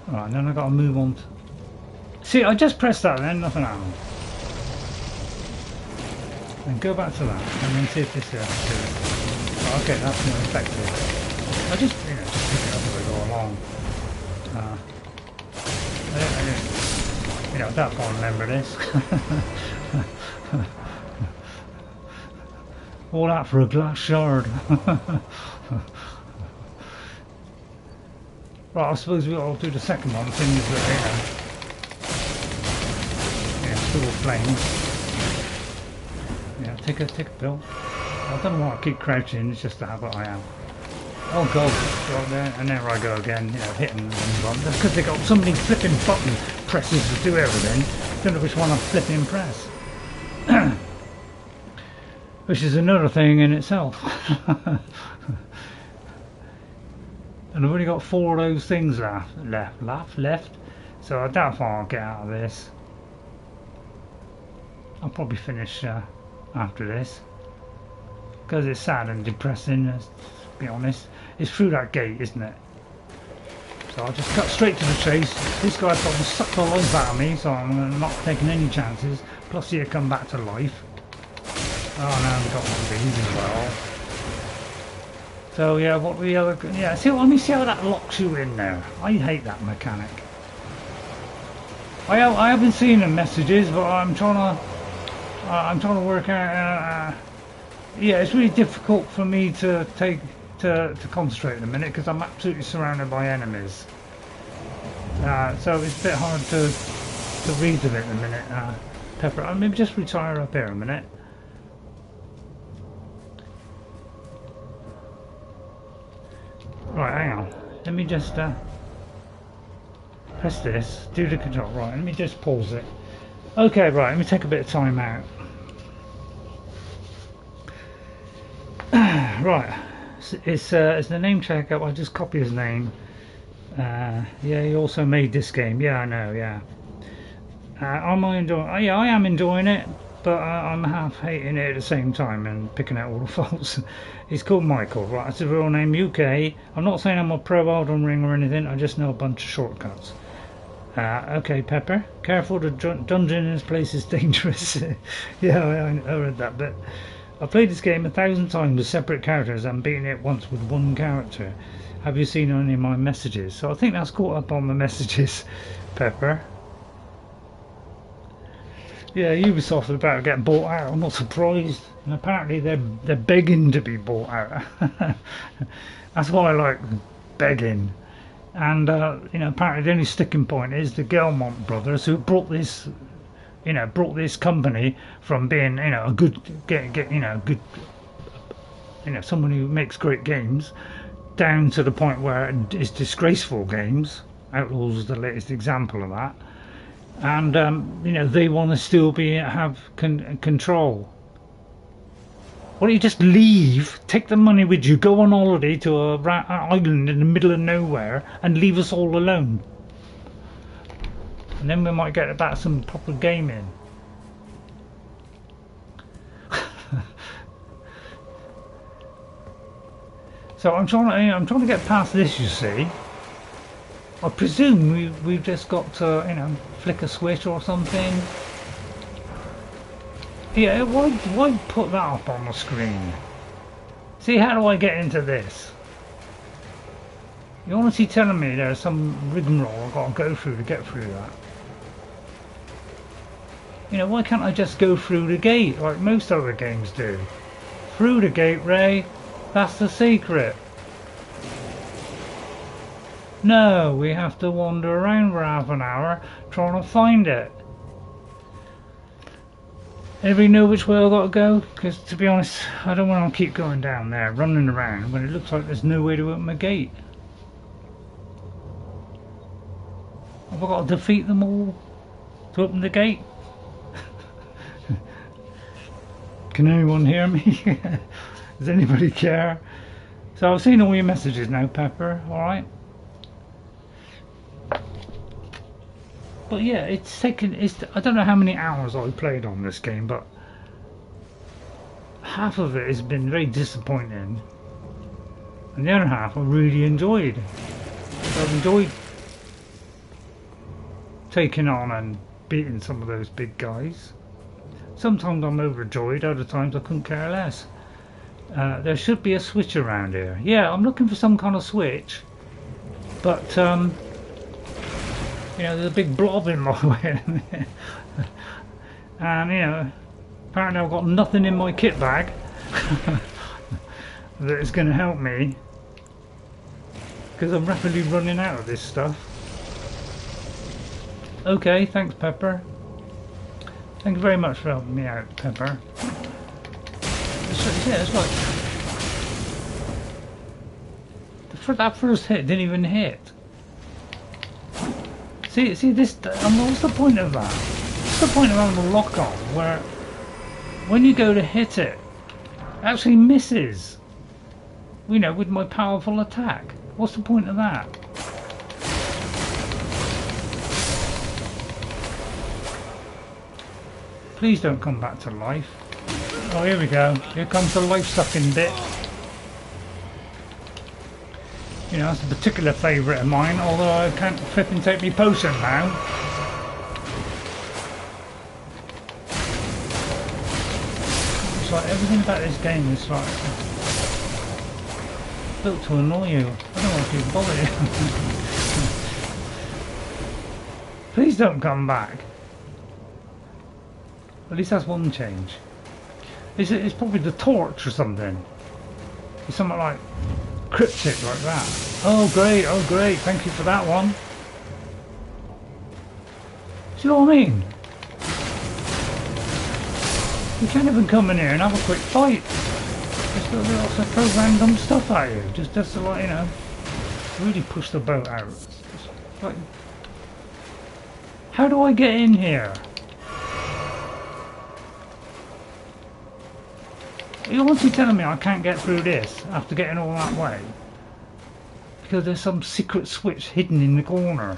Alright, then I've got to move on to... See, I just pressed that then, nothing happened. And go back to that, and then see if this is... Oh, okay, that's more effective. I just, you know, just pick it up as I go along. You know, I don't want to remember this. All that for a glass shard. Right, I suppose we'll do the second one, things that, little flames. Yeah, take a pill. I don't know why I keep crouching, it's just the habit I am. Oh god, right there, and there I go again, you know, hitting the wrong button. That's because they got so many flipping button presses to do everything. Don't know which one I'm flipping press. Which is another thing in itself. And I've only got 4 of those things left. So I doubt if I'll get out of this. I'll probably finish after this. Because it's sad and depressing, to be honest. It's through that gate, isn't it? So I'll just cut straight to the chase. This guy probably sucked the life out of me, so I'm not taking any chances. Plus he'll come back to life. Oh no, we've got one of these as well. So yeah, what the other... Yeah, let me see how that locks you in there. I hate that mechanic. I have been seeing the messages, but I'm trying to work out... yeah, it's really difficult for me to concentrate in a minute because I'm absolutely surrounded by enemies. So it's a bit hard to read them in a minute. Pepper, I'll maybe just retire up here a minute. Right, hang on. Let me just press this, do the control. Right, let me just pause it. Okay, right, let me take a bit of time out. Right, it's the name checkup. I just copy his name. Yeah, he also made this game. Yeah, I know. Yeah. Am I enjoying? Yeah, I am enjoying it, but I'm half hating it at the same time and picking out all the faults. He's called Michael. Right, that's his real name. UK. I'm not saying I'm a pro Elden Ring or anything. I just know a bunch of shortcuts. Okay, Pepper. Careful, the dungeon in this place is dangerous. Yeah, I read that bit. I've played this game 1,000 times with separate characters and beaten it once with one character. Have you seen any of my messages? So I think that's caught up on the messages, Pepper. Yeah, Ubisoft are about to get bought out. I'm not surprised. And apparently they're begging to be bought out. That's why I like begging. And you know, apparently the only sticking point is the Gelmir brothers who brought this. Brought this company from being, a good, someone who makes great games, down to the point where it's disgraceful games. Outlaws is the latest example of that. And they want to still have control. Why don't you just leave, take the money with you, go on holiday to an island in the middle of nowhere, and leave us all alone? And then we might get about some proper gaming. So I'm trying to get past this. You see, I presume we've just got to flick a switch or something. Yeah, why put that up on the screen? See, how do I get into this? You're honestly telling me there's some rigmarole I've got to go through to get through that? Why can't I just go through the gate like most other games do? Through the gate, Ray. That's the secret. No, we have to wander around for half an hour trying to find it. Anybody know which way I've got to go? Because to be honest, I don't want to keep going down there, running around when it looks like there's no way to open the gate. Have I got to defeat them all to open the gate? Can anyone hear me? Does anybody care? So I've seen all your messages now, Pepper, alright? But yeah, I don't know how many hours I've played on this game, but half of it has been very disappointing. And the other half I really enjoyed. I've enjoyed taking on and beating some of those big guys. Sometimes I'm overjoyed, other times I couldn't care less. There should be a switch around here. Yeah, I'm looking for some kind of switch, but there's a big blob in my way. And apparently I've got nothing in my kit bag that is going to help me, because I'm rapidly running out of this stuff. Okay, thanks, Pepper. Thank you very much for helping me out, Pepper. It's like that first hit didn't even hit. See this. What's the point of that? What's the point of having a lock on where when you go to hit it, it actually misses? You know, with my powerful attack. What's the point of that? Please don't come back to life. Oh, here we go. Here comes the life-sucking bit. You know, that's a particular favourite of mine, although I can't flipping take me potion now. It's like everything about this game is like built to annoy you. I don't want to be bothered. Please don't come back. At least that's one change. It's probably the torch or something. It's something like cryptic like that. Oh great, thank you for that one. Do you know what I mean? You can't even come in here and have a quick fight. Just throw random stuff at you. Just to like, you know, really push the boat out. It's like, how do I get in here? You're honestly telling me I can't get through this after getting all that way? Because there's some secret switch hidden in the corner.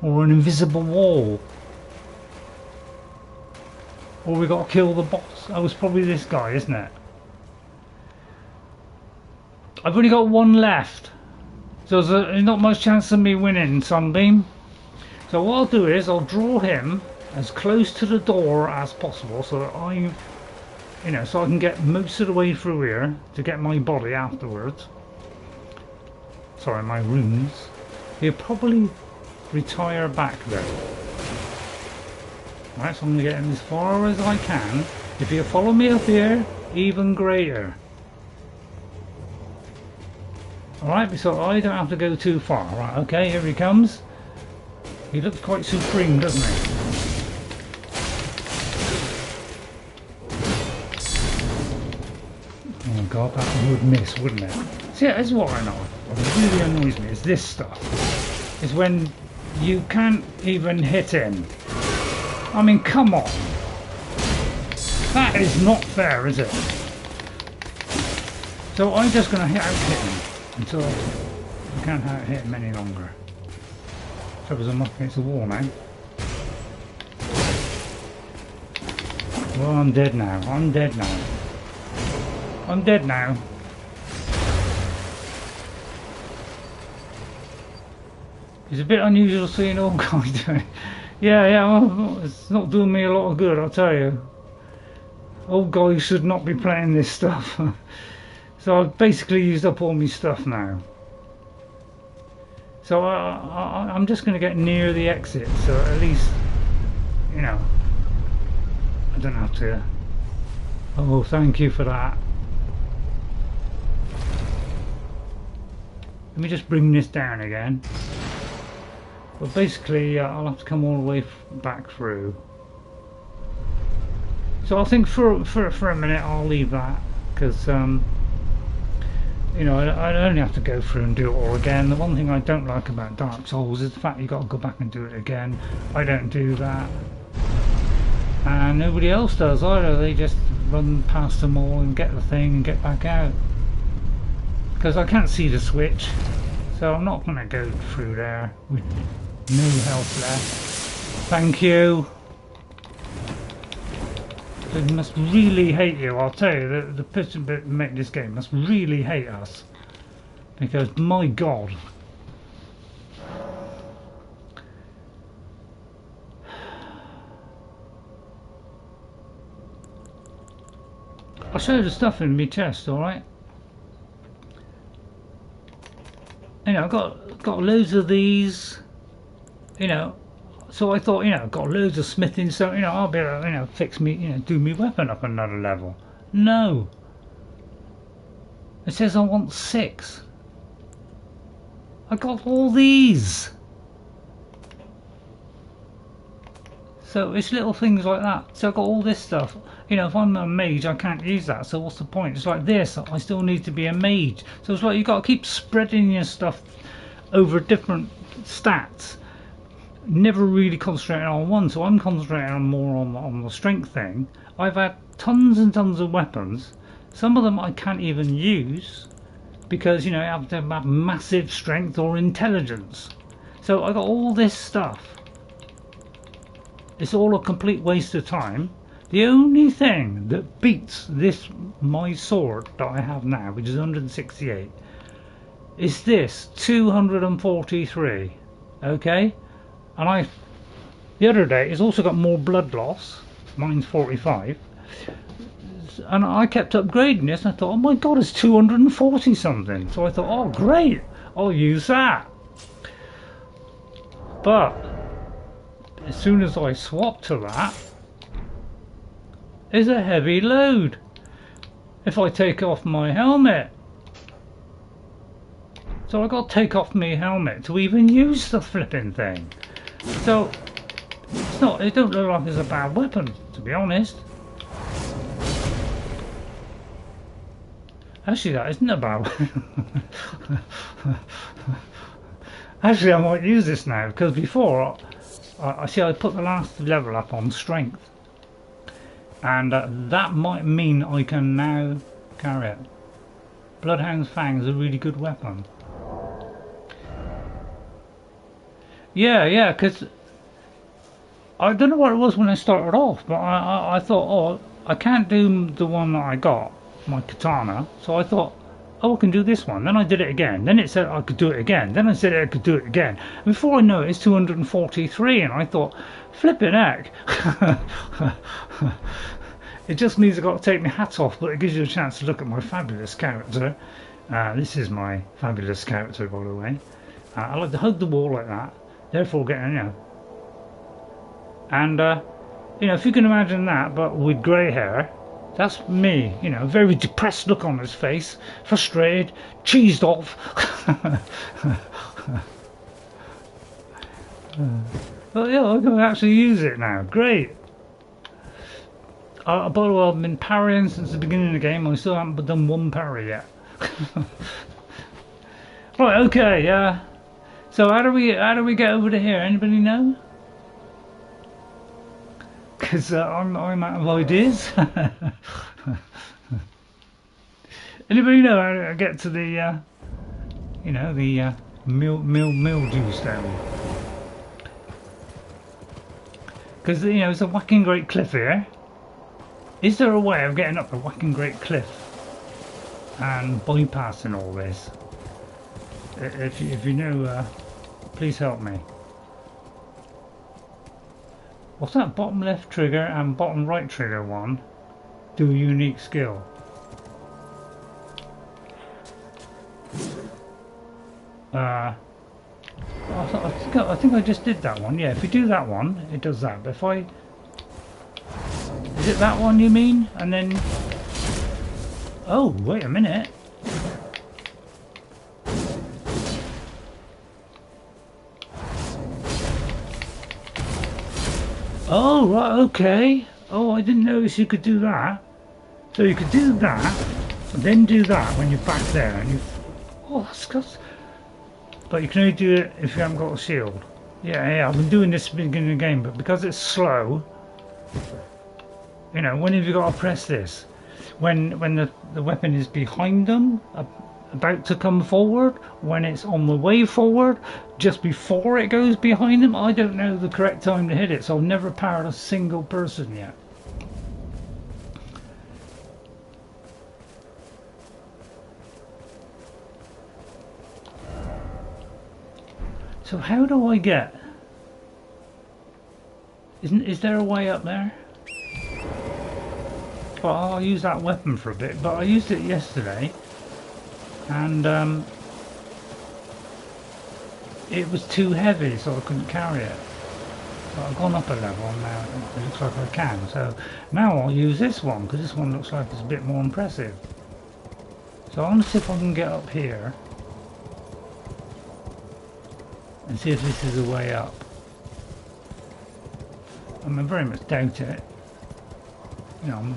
Or an invisible wall. Or we got to kill the boss. Oh, it's probably this guy, isn't it? I've only got one left. So there's not much chance of me winning, Sunbeam. So what I'll do is I'll draw him as close to the door as possible so that so I can get most of the way through here to get my body afterwards. Sorry, my runes. He'll probably retire back though. Right, so I'm going to get him as far as I can. If he'll follow me up here, even greater. Alright, so I don't have to go too far. Right, okay, here he comes. He looks quite supreme, doesn't he? Oh god, that would miss, wouldn't it? See, that's what I know. What really annoys me is this stuff. Is when you can't even hit him. I mean, come on. That is not fair, is it? So I'm just going to out-hit him until I can't out-hit him any longer. So because I'm up against the wall now. Well, I'm dead now. I'm dead now. I'm dead now. It's a bit unusual seeing old guys doing it. Yeah, well, it's not doing me a lot of good, I'll tell you. Old guys should not be playing this stuff. So I've basically used up all my stuff now. So I'm just going to get near the exit, so at least, you know, I don't have to. Oh, thank you for that. Let me just bring this down again. But basically, I'll have to come all the way back through. So I think for a minute I'll leave that, because you know, I only have to go through and do it all again. The one thing I don't like about Dark Souls is the fact you've got to go back and do it again. I don't do that, and nobody else does either. They just run past them all and get the thing and get back out. Because I can't see the switch, so I'm not going to go through there with no health left. Thank you. They must really hate you, I'll tell you. The person that made this game must really hate us. Because, my god. I'll show you the stuff in my chest, alright? You know, I've got loads of these, you know, so I thought, you know, I've got loads of smithing, so, you know, I'll be able to, you know, fix me, you know, do me weapon up another level. No. It says I want 6. I got all these. So it's little things like that. So I've got all this stuff. You know, if I'm a mage, I can't use that. So what's the point? It's like this. I still need to be a mage. So it's like you've got to keep spreading your stuff over different stats. Never really concentrating on one. So I'm concentrating on more on the strength thing. I've had tons and tons of weapons. Some of them I can't even use because, you know, you have to have massive strength or intelligence. So I got all this stuff. It's all a complete waste of time. The only thing that beats this, my sword that I have now, which is 168, is this 243. Okay, and the other day it's also got more blood loss. Mine's 45, and I kept upgrading this. And I thought, oh my god, it's 240 something. So I thought, oh great, I'll use that. But as soon as I swap to that, it's a heavy load. If I take off my helmet, so I got to take off my helmet to even use the flipping thing. So it's not. It don't look like it's a bad weapon, to be honest. Actually, that isn't a bad weapon. Actually, I might use this now because before. I see I put the last level up on strength, and that might mean I can now carry it. Bloodhound's Fang is a really good weapon. Yeah, because I don't know what it was when I started off, but I thought, oh, I can't do the one that I got, my katana, so I thought, oh, I can do this one. Then I did it again. Then it said I could do it again. Then I said I could do it again. And before I know it, it's 243, and I thought, flipping heck. It just means I've got to take my hat off, but it gives you a chance to look at my fabulous character. This is my fabulous character, by the way. I like to hug the wall like that, therefore getting, you know. And, you know, if you can imagine that, but with grey hair, that's me, you know, very depressed look on his face, frustrated, cheesed off. But yeah, I can actually use it now. Great. By the way, I've been parrying since the beginning of the game. I still haven't done one parry yet. Right, okay. So how do we get over to here? Anybody know? Because I'm out of ideas. Anybody know how to get to the, you know, the mildew stone? Because, you know, it's a whacking great cliff here. Is there a way of getting up the whacking great cliff and bypassing all this? If you know, please help me. What's that bottom left trigger and bottom right trigger one? Do a unique skill. I think I just did that one. Yeah, if you do that one, it does that. But if I... Is it that one you mean? And then... Oh, wait a minute. Oh, right, okay. Oh, I didn't notice you could do that. So you could do that, and then do that when you're back there. And you... Oh, that's good. But you can only do it if you haven't got a shield. Yeah, I've been doing this at the beginning of the game, but because it's slow, you know, when have you got to press this? When the weapon is behind them, about to come forward, when it's on the way forward, just before it goes behind them. I don't know the correct time to hit it, so I've never powered a single person yet. So how do I get? Is there a way up there? Well, I'll use that weapon for a bit, but I used it yesterday, and it was too heavy, so I couldn't carry it. So I've gone up a level, and now it looks like I can. So now I'll use this one, because this one looks like it's a bit more impressive. So I want to see if I can get up here and see if this is a way up. I mean, very much doubt it. You know,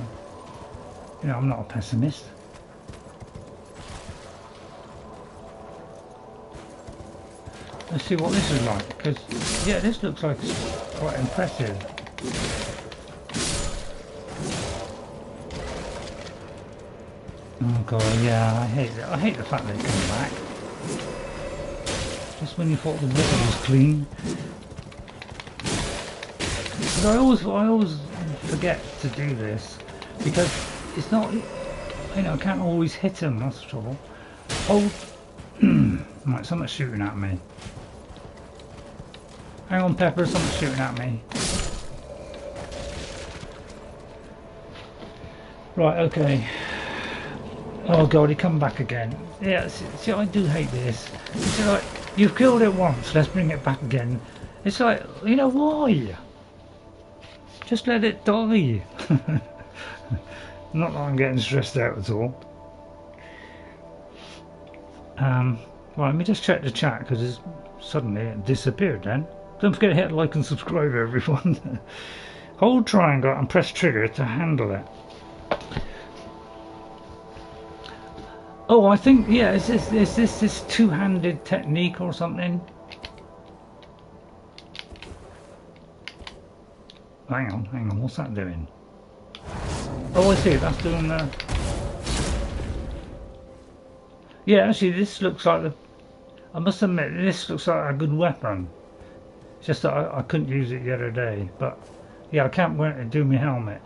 I'm not a pessimist. Let's see what this is like, because yeah, this looks like it's quite impressive. Oh god, yeah, I hate the fact they come back. Just when you thought the water was clean. But I always forget to do this because it's not, you know, I can't always hit them. That's the trouble. Hold. Right, someone's shooting at me. Hang on, Pepper, someone's shooting at me. Right, okay. Oh god, he come back again. Yeah, see, I do hate this. It's like, you've killed it once, let's bring it back again. It's like, you know, why? Just let it die. Not that I'm getting stressed out at all. Right, let me just check the chat because suddenly it disappeared then. Don't forget to hit like and subscribe, everyone. Hold triangle and press trigger to handle it. Oh, I think, yeah, is this two-handed technique or something? Hang on, what's that doing? Oh, I see, that's doing the... Yeah, actually, this looks like the... I must admit, this looks like a good weapon. It's just that I couldn't use it the other day, but... Yeah, I can't wait to do my helmet.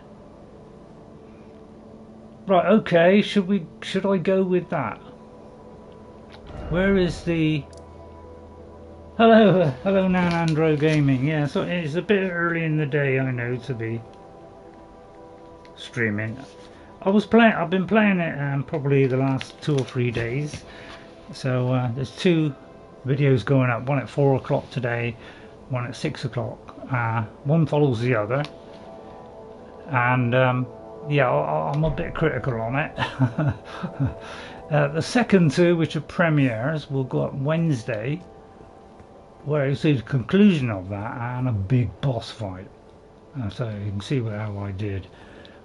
Right, okay, should I go with that? Where is the... Hello Nanandro Gaming. Yeah, so it's a bit early in the day, I know, to be streaming. I've been playing it probably the last 2 or 3 days. So there's 2 videos going up, one at 4 o'clock today, one at 6 o'clock. One follows the other. And yeah, I'm a bit critical on it. The second 2, which are premieres, will go up Wednesday, where you see the conclusion of that and a big boss fight. So you can see how I did.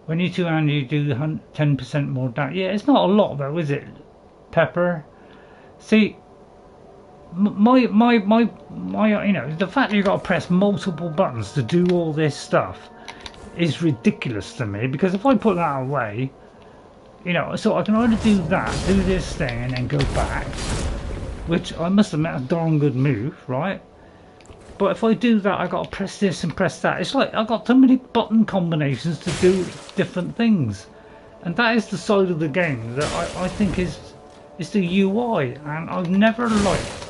When you two-hand, you do 10% more damage. Yeah, it's not a lot though, is it, Pepper? See, my you know, the fact that you've got to press multiple buttons to do all this stuff is ridiculous to me, because if I put that away, you know, so I can either do that, do this thing and then go back, which I must admit is a darn good move, right? But if I do that, I got to press this and press that. It's like I've got too many button combinations to do different things, and that is the side of the game that I think is the UI, and I've never liked.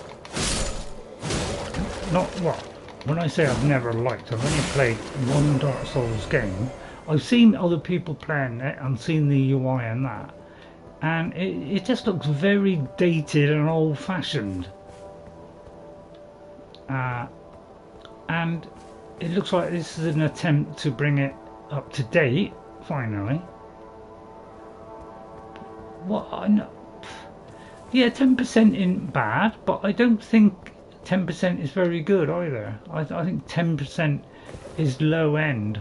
Not what? When I say I've never liked, I've only played one Dark Souls game. I've seen other people playing it and seen the UI and that, and it just looks very dated and old-fashioned. And it looks like this is an attempt to bring it up to date, finally. What I know, yeah, 10% isn't bad, but I don't think 10% is very good either. I think 10% is low end.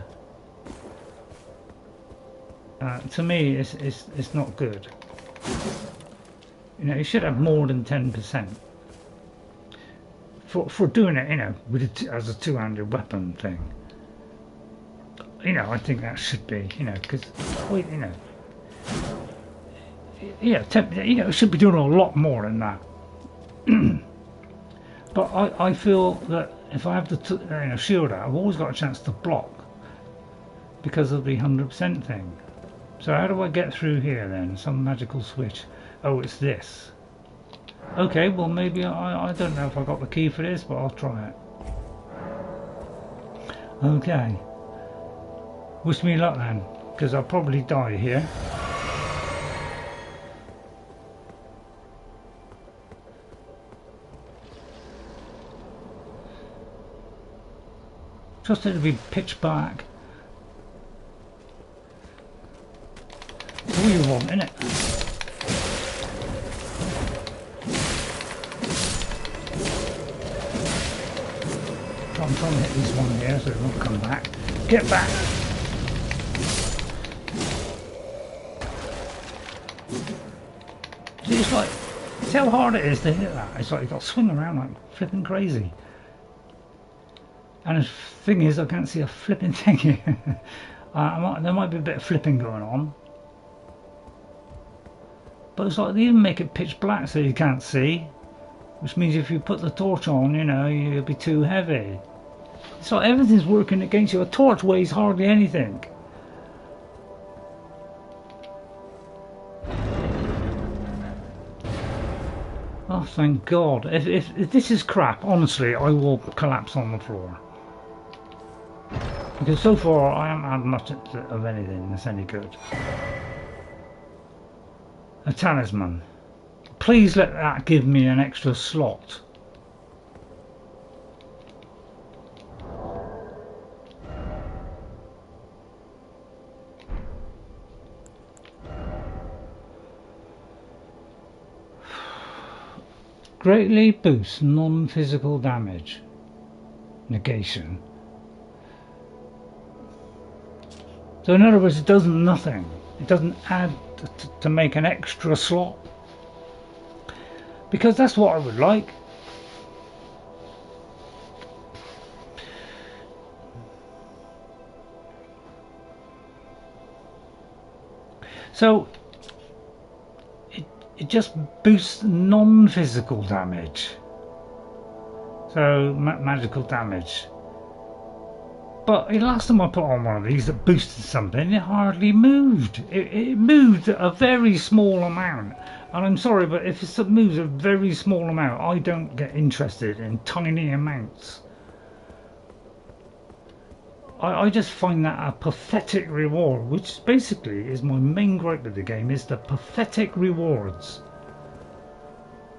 To me, it's not good. You know, you should have more than 10%. For doing it, you know, with as a two-handed weapon thing. You know, I think that should be, you know, because, you know, yeah, you know, it should be doing a lot more than that. But I feel that if I have the you know, shield out, I've always got a chance to block because of the 100% thing. So how do I get through here then? Some magical switch. Oh, it's this. Okay, well maybe I don't know if I got the key for this, but I'll try it. Okay. Wish me luck then, because I'll probably die here. Trust it to be pitch black. All you want, innit? I'm trying to hit this one here so it won't come back. Get back! It's like, it's how hard it is to hit that. It's like you've got to swing around like flipping crazy. And the thing is, I can't see a flipping thing here. There might be a bit of flipping going on. But it's like they even make it pitch black so you can't see. Which means if you put the torch on, you know, you'll be too heavy. It's like everything's working against you. A torch weighs hardly anything. Oh, thank God. If this is crap, honestly, I will collapse on the floor. Because so far, I haven't had much of anything that's any good. A talisman. Please let that give me an extra slot. Greatly boosts non-physical damage. Negation. So in other words, it does nothing. It doesn't add to make an extra slot. Because that's what I would like. So it just boosts non-physical damage. So magical damage. But the last time I put on one of these that boosted something, it hardly moved. It moved a very small amount. And I'm sorry, but if it moves a very small amount, I don't get interested in tiny amounts. I just find that a pathetic reward, which basically is my main gripe with the game, is the pathetic rewards.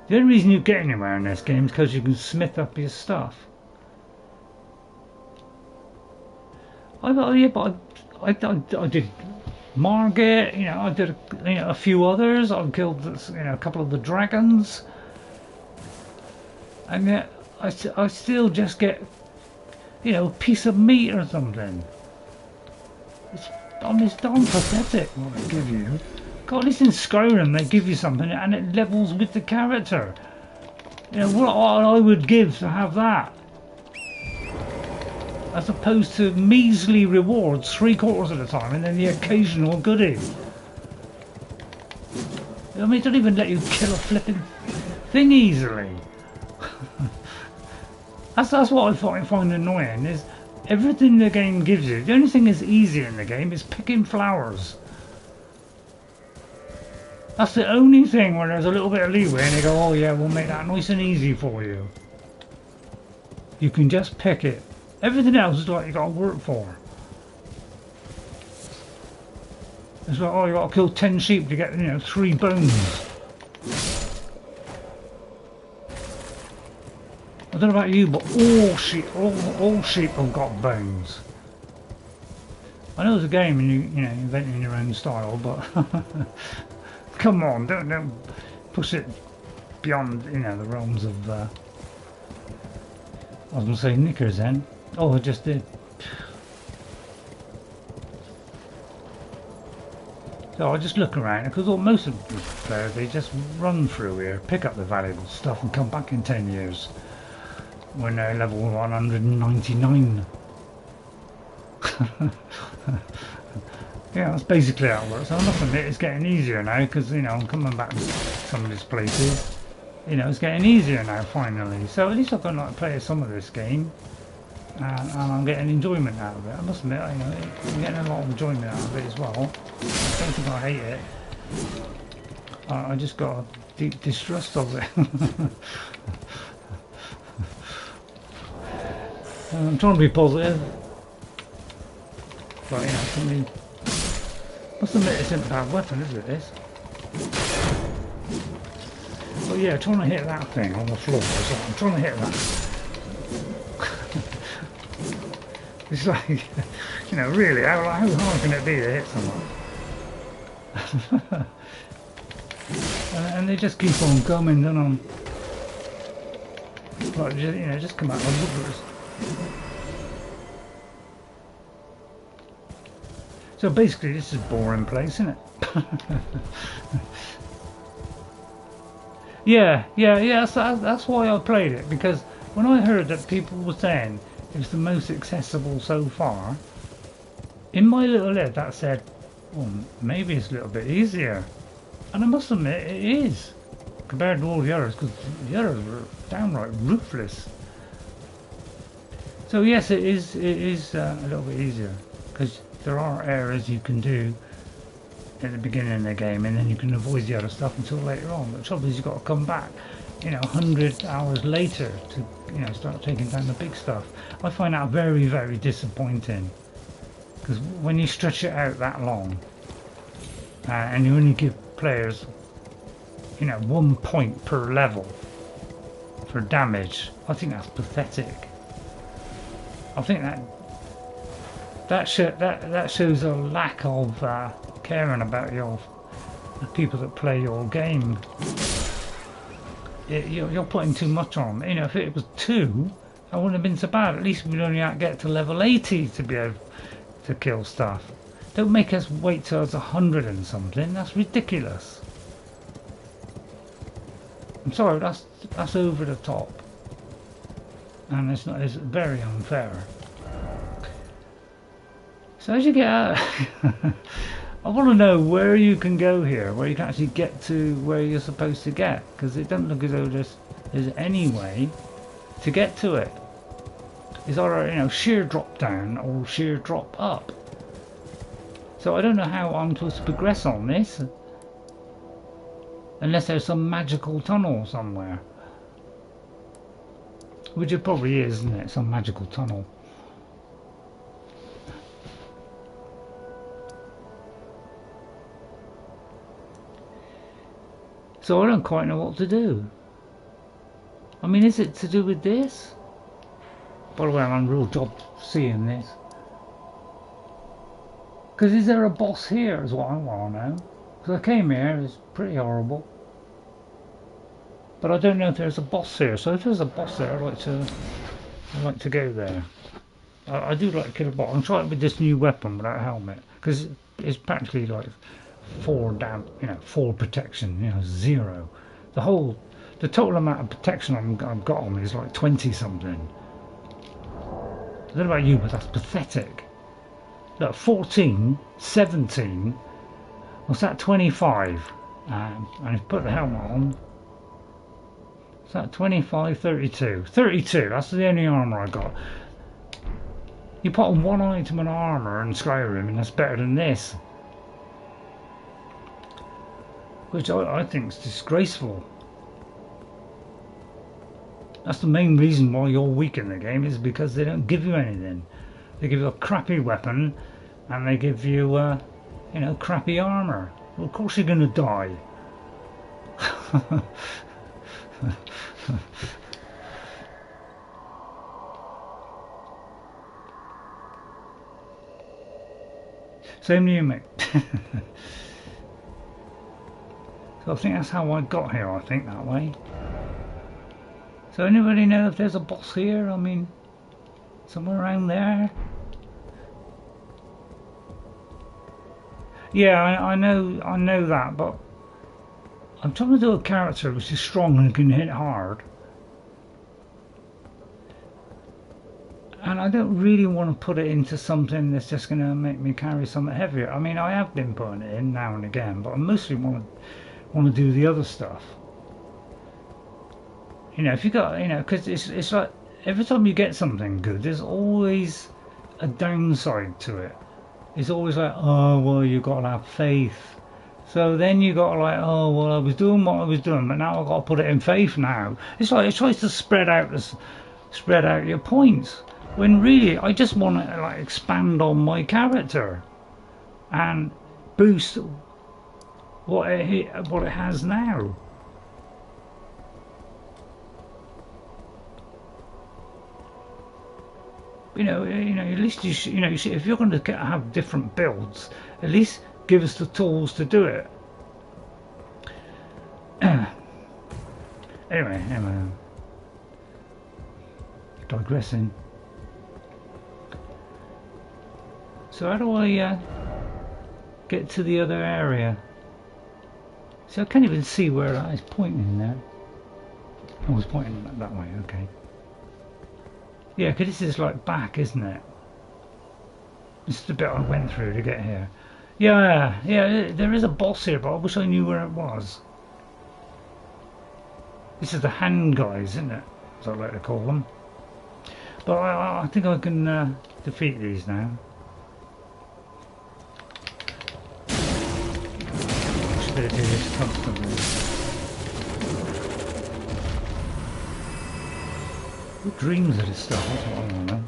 The only reason you get anywhere in this game is because you can smith up your stuff. I did Margate, you know, I did a few others. I killed a couple of the dragons, and yet I still just get a piece of meat or something. It's darn pathetic what they give you. God, at least in Skyrim they give you something and it levels with the character. You know what I would give to have that, as opposed to measly rewards 3/4 of the time and then the occasional goodie. I mean, it don't even let you kill a flipping thing easily. That's what I find annoying, is everything the game gives you. The only thing that's easy in the game is picking flowers. That's the only thing where there's a little bit of leeway and they go, oh yeah, we'll make that nice and easy for you. You can just pick it. Everything else is like you got to work for. It's like, oh, you got to kill 10 sheep to get 3 bones. I don't know about you, but all sheep have got bones. I know it's a game and you inventing your own style, but come on, don't push it beyond the realms of. I was going to say knickers then. Oh, I just did. So I just look around because most of the players, they just run through here, pick up the valuable stuff, and come back in 10 years. When they're level 199. Yeah, that's basically how it works. I must admit it's getting easier now because I'm coming back to some of these places. It's getting easier now finally. So at least I can play some of this game, and I'm getting enjoyment out of it. I must admit, I'm getting a lot of enjoyment out of it as well. I don't think I hate it. I just got a deep distrust of it. I'm trying to be positive, but something. Must admit it's not a bad weapon, is it? This. But yeah, trying to hit that thing on the floor. So I'm trying to hit that. It's like, really, how hard can it be to hit someone? And they just keep on coming, don't they? Like, just come out of the woodworks. So basically this is a boring place, isn't it? yeah, that's why I played it, because when I heard that people were saying it's the most accessible so far, in my little head that said, well, maybe it's a little bit easier. And I must admit it is, compared to all the others, because the others were downright ruthless. So yes, it is a little bit easier, because there are areas you can do at the beginning of the game, and then you can avoid the other stuff until later on. But the trouble is you've got to come back, 100 hours later to, start taking down the big stuff. I find that very, very disappointing, because when you stretch it out that long, and you only give players, 1 point per level for damage, I think that's pathetic. I think that shows a lack of caring about the people that play your game. You're putting too much on. If it was 2, I wouldn't have been so bad. At least we'd only get to level 80 to be able to kill stuff. Don't make us wait till it's 100 and something. That's ridiculous. I'm sorry, that's over the top, and it's very unfair. So as you get out, I want to know where you can go here, where you can actually get to where you're supposed to get, because it doesn't look as though there's any way to get to it. It's either sheer drop down or sheer drop up. So I don't know how I'm supposed to progress on this, unless there's some magical tunnel somewhere, which it probably is, isn't it? Some magical tunnel. So I don't quite know what to do. I mean, is it to do with this? By the way, I'm on a real job seeing this. Because is there a boss here is what I want to know. Because I came here, it's pretty horrible. But I don't know if there's a boss here. So if there's a boss there, I'd like to go there. I do like to kill a boss. I'm trying with this new weapon without a helmet. Because it's practically like 4 protection, 0. The total amount of protection I've got on me is like 20 something. I don't know about you, but that's pathetic. Look, 14, 17, what's that, 25? And if you put the helmet on, what's that, 25, 32? 32, that's the only armour I got. You put on 1 item of armour in Skyrim, and that's better than this. Which I think is disgraceful. That's the main reason why you're weak in the game, is because they don't give you anything. They give you a crappy weapon, and they give you, crappy armour. Well, of course you're going to die. Same to you, mate. So I think that's how I got here, I think, that way. So anybody know if there's a boss here? I mean, somewhere around there? Yeah, I know that, but I'm trying to do a character which is strong and can hit hard. And I don't really want to put it into something that's just going to make me carry something heavier. I mean, I have been putting it in now and again, but I mostly want to do the other stuff. If you got, because it's like every time you get something good, there's always a downside to it. It's always like, oh well, you got to have faith. So then you got to like, oh well, I was doing what I was doing, but now I've got to put it in faith now. It's like it tries to spread out your points, when really I just want to like expand on my character and boost what it has now. At least you should, if you're going to have different builds, at least give us the tools to do it. Anyway, digressing. So how do I get to the other area. See, I can't even see where that is pointing now. I was pointing that way, okay. Yeah, because this is like back, isn't it? This is the bit I went through to get here. Yeah, there is a boss here, but I wish I knew where it was. This is the hand guys, isn't it? As I like to call them. But I think I can defeat these now. Just better do this constantly. Who dreams of this stuff? That's what I want to know.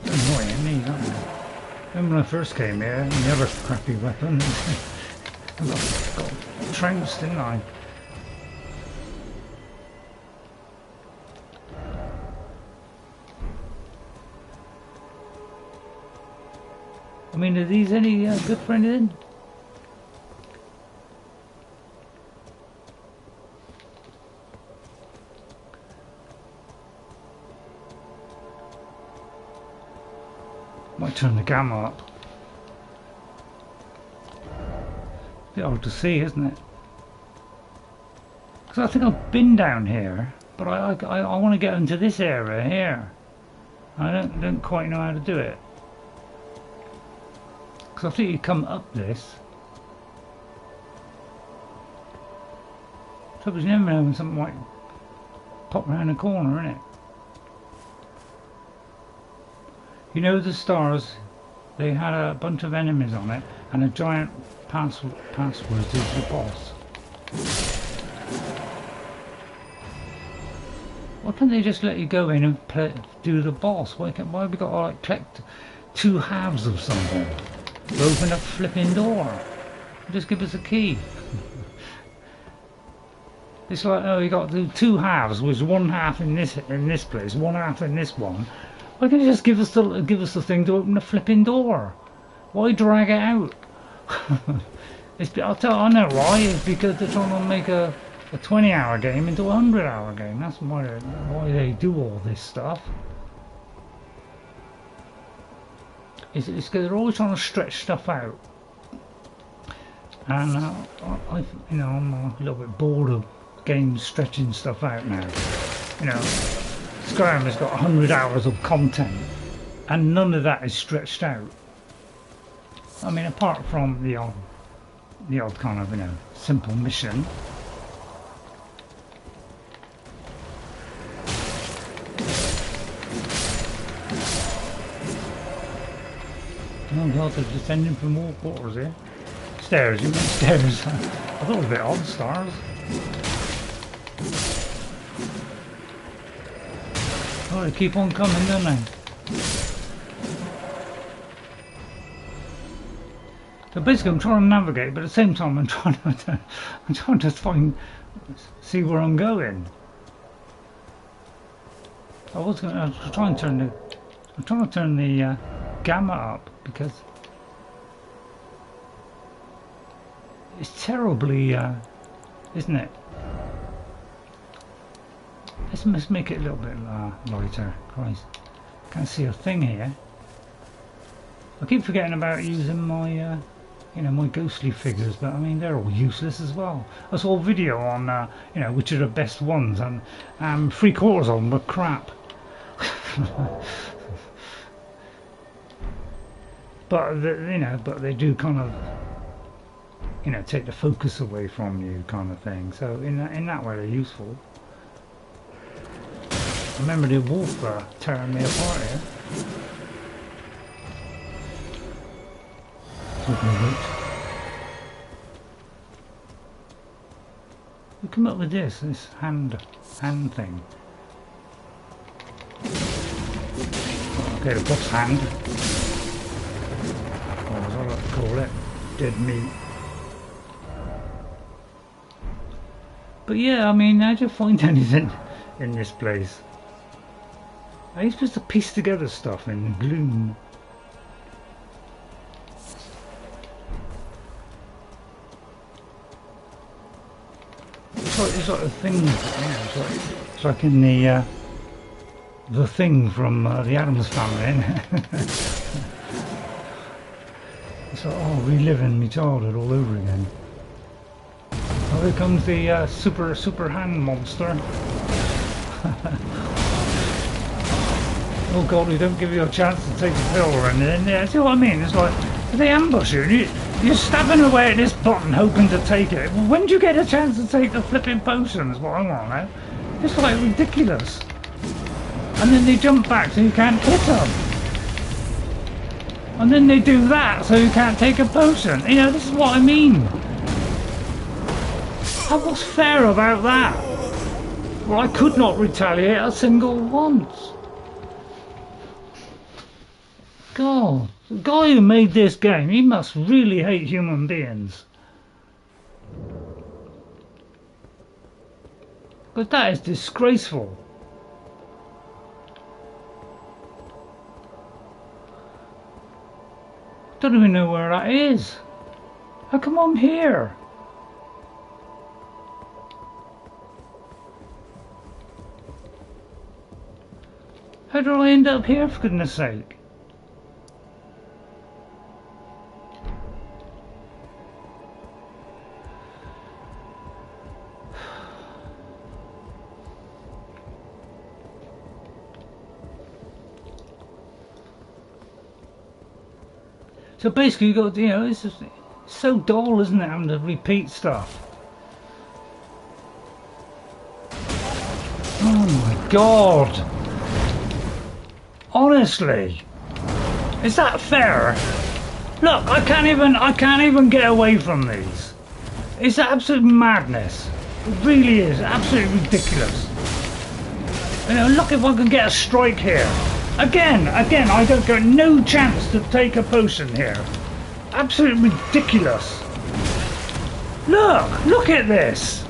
Annoying these, aren't they? Remember when I first came here, and the other crappy weapon. I got trounced, didn't I? I mean, are these any good for anything? Might turn the gamma up. Bit hard to see, isn't it? Because I think I've been down here, but I want to get into this area here. I don't quite know how to do it. Because I think you come up this. So you never know when something might pop around the corner, innit? You know the stars, they had a bunch of enemies on it, and a giant password is the boss. Why can't they just let you go in and do the boss? Why have we got to like collect 2 halves of something to open a flipping door? Just give us a key. It's like, oh, you got to do 2 halves, with 1 half in this place, 1 half in this one. Why can't you just give us the thing to open the flipping door? Why drag it out? I know why. It's because they're trying to make a 20-hour game into a 100-hour game. That's why they do all this stuff. It's because they're always trying to stretch stuff out. And I'm a little bit bored of games stretching stuff out now. You know, Skyrim has got 100 hours of content, and none of that is stretched out. I mean, apart from the odd kind of, simple mission. Oh god, they're descending from all quarters here. Stairs, you mean stairs? I thought it was a bit odd, stars. Oh, they keep on coming, don't they? So basically I'm trying to navigate, but at the same time I'm trying to see where I'm going. I'm trying to turn the gamma up, because it's terribly, isn't it? Let's make it a little bit lighter. Christ, can't see a thing here. I keep forgetting about using my, my ghostly figures, but I mean they're all useless as well. I saw a video on, which are the best ones, and 3/4 of them were crap. But but they do kind of, take the focus away from you, kind of thing. So in that way they're useful. I remember the wolf tearing me apart here. We come up with this hand thing. Okay, the boss hand. Or as I like to call it, dead meat. But yeah, I mean, how'd you find anything in this place? Are you supposed to piece together stuff in gloom? It's like a thing, it's like in the the thing from the Addams Family. So, oh, reliving my childhood all over again. Oh, here comes the super hand monster. Oh god, we don't give you a chance to take a pill or anything. Yeah, see what I mean? It's like, they ambush you. You're stabbing away at this button hoping to take it. Well, when do you get a chance to take the flipping potion is what I want now. It's like ridiculous. And then they jump back so you can't hit them. And then they do that so you can't take a potion. You know, this is what I mean. What's fair about that? Well, I could not retaliate a single once. God, the guy who made this game, he must really hate human beings. But that is disgraceful. Don't even know where that is. How come I'm here? How did I end up here, for goodness sake? So basically you got, you know, it's just so dull, isn't it, having to repeat stuff. Oh my god. Honestly. Is that fair? Look, I can't even get away from these. It's absolute madness. It really is absolutely ridiculous. You know, look if I can get a strike here. Again, I don't get no chance to take a potion here. Absolutely ridiculous. Look at this.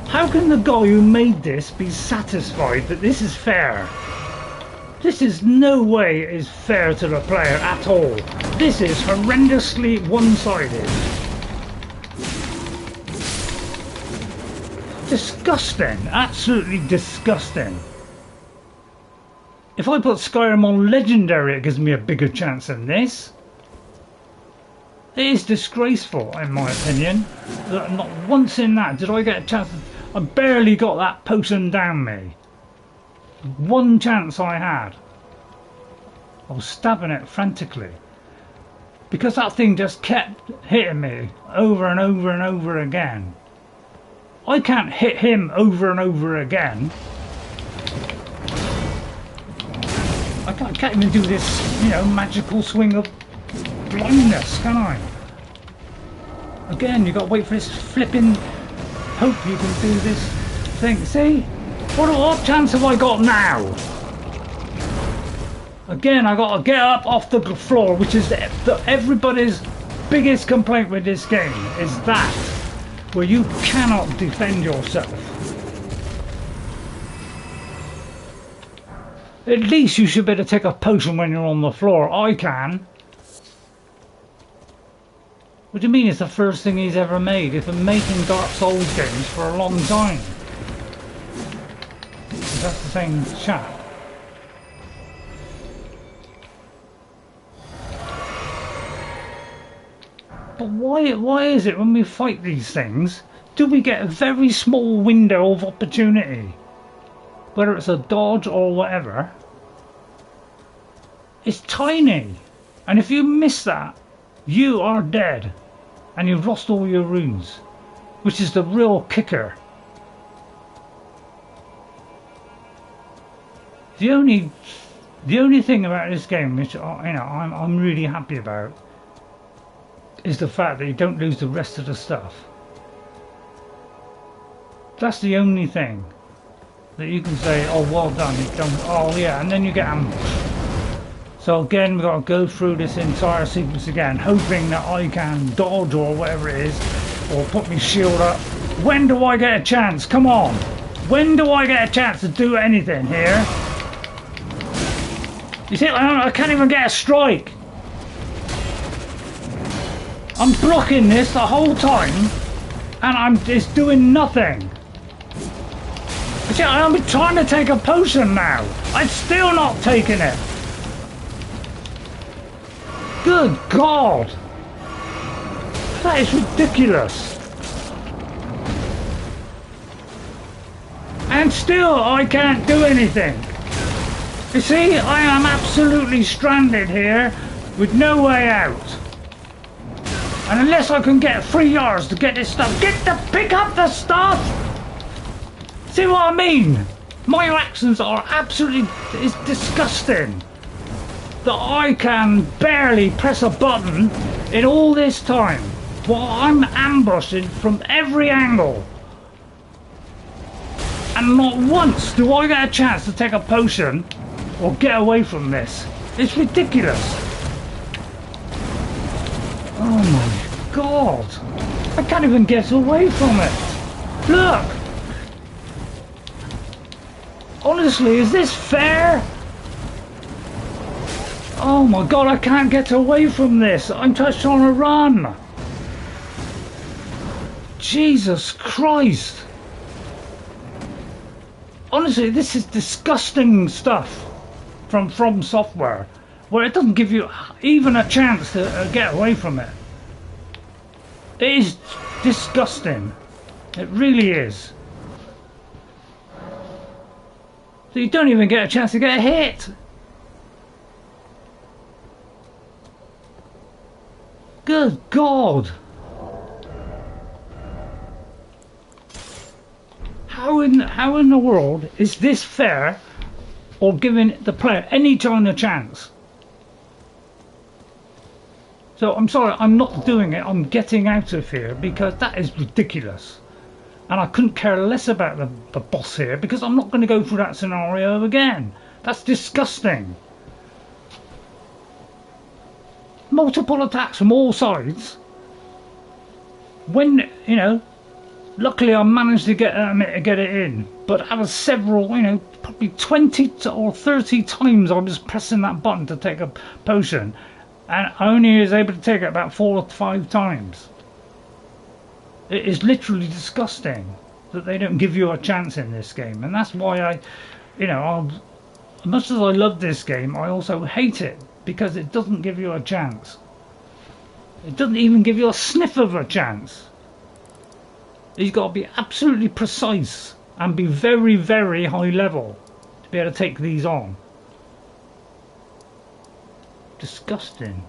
How can the guy who made this be satisfied that this is fair? This is no way is fair to the player at all. This is horrendously one-sided. Disgusting, absolutely disgusting. If I put Skyrim on Legendary, it gives me a bigger chance than this. It is disgraceful, in my opinion. Not once in that did I get a chance. I barely got that potion down me. One chance I had. I was stabbing it frantically. Because that thing just kept hitting me over and over and over again. I can't hit him over and over again. I can't even do this, you know, magical swing of blindness, can I? Again, you got to wait for this flipping hope you can do this thing. See? What chance have I got now? Again, I got to get up off the floor, which is everybody's biggest complaint with this game, is that, where you cannot defend yourself. At least you should be able to take a potion when you're on the floor. I can. What do you mean it's the first thing he's ever made? He's been making Dark Souls games for a long time. That's the same chap. But why is it when we fight these things, do we get a very small window of opportunity? Whether it's a dodge or whatever, it's tiny, and if you miss that, you are dead, and you've lost all your runes, which is the real kicker. The only thing about this game, which I'm really happy about, is the fact that you don't lose the rest of the stuff. That's the only thing that you can say, oh, well done, you've done, oh yeah, and then you get ambushed. So again, we've got to go through this entire sequence again, hoping that I can dodge or whatever it is, or put my shield up. When do I get a chance? Come on! When do I get a chance to do anything here? You see, I can't even get a strike. I'm blocking this the whole time, and it's doing nothing. See, I'm trying to take a potion now. I'm still not taking it. Good God. That is ridiculous. And still I can't do anything. You see, I am absolutely stranded here with no way out. And unless I can get 3 yards to get this stuff, pick up the stuff! See what I mean? My actions are absolutely, it's disgusting. That I can barely press a button in all this time while I'm ambushing from every angle. And not once do I get a chance to take a potion or get away from this. It's ridiculous. Oh my God. I can't even get away from it. Look. Honestly, is this fair? Oh my God, I can't get away from this. I'm just trying to run. Jesus Christ. Honestly, this is disgusting stuff from software, where it doesn't give you even a chance to get away from it. It is disgusting. It really is. So you don't even get a chance to get hit. Good God. How in the world is this fair, or giving the player any kind of chance? So I'm sorry, I'm not doing it. I'm getting out of here because that is ridiculous. And I couldn't care less about the boss here because I'm not going to go through that scenario again. That's disgusting. Multiple attacks from all sides. When, you know, luckily I managed to get it in. But out of several, you know, probably 20 or 30 times I was pressing that button to take a potion. And I only was able to take it about 4 or 5 times. It is literally disgusting that they don't give you a chance in this game. And that's why as much as I love this game, I also hate it. Because it doesn't give you a chance. It doesn't even give you a sniff of a chance. You've got to be absolutely precise and be very, very high level to be able to take these on. Disgusting.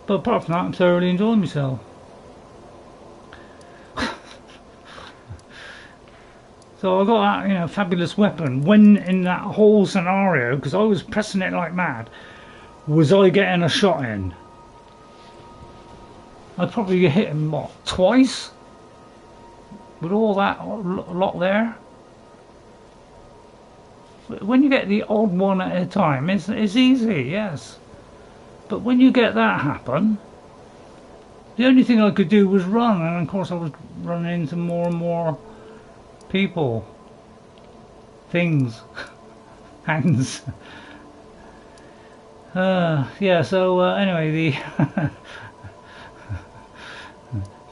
But apart from that, I'm thoroughly enjoying myself. So I got that, fabulous weapon. When in that whole scenario, because I was pressing it like mad, was I getting a shot in? I'd probably hit him, what, twice? With all that lot there? When you get the odd one at a time, it's easy, yes. But when you get that happen, the only thing I could do was run, and of course I was running into more and more people, things, hands. Yeah, so anyway,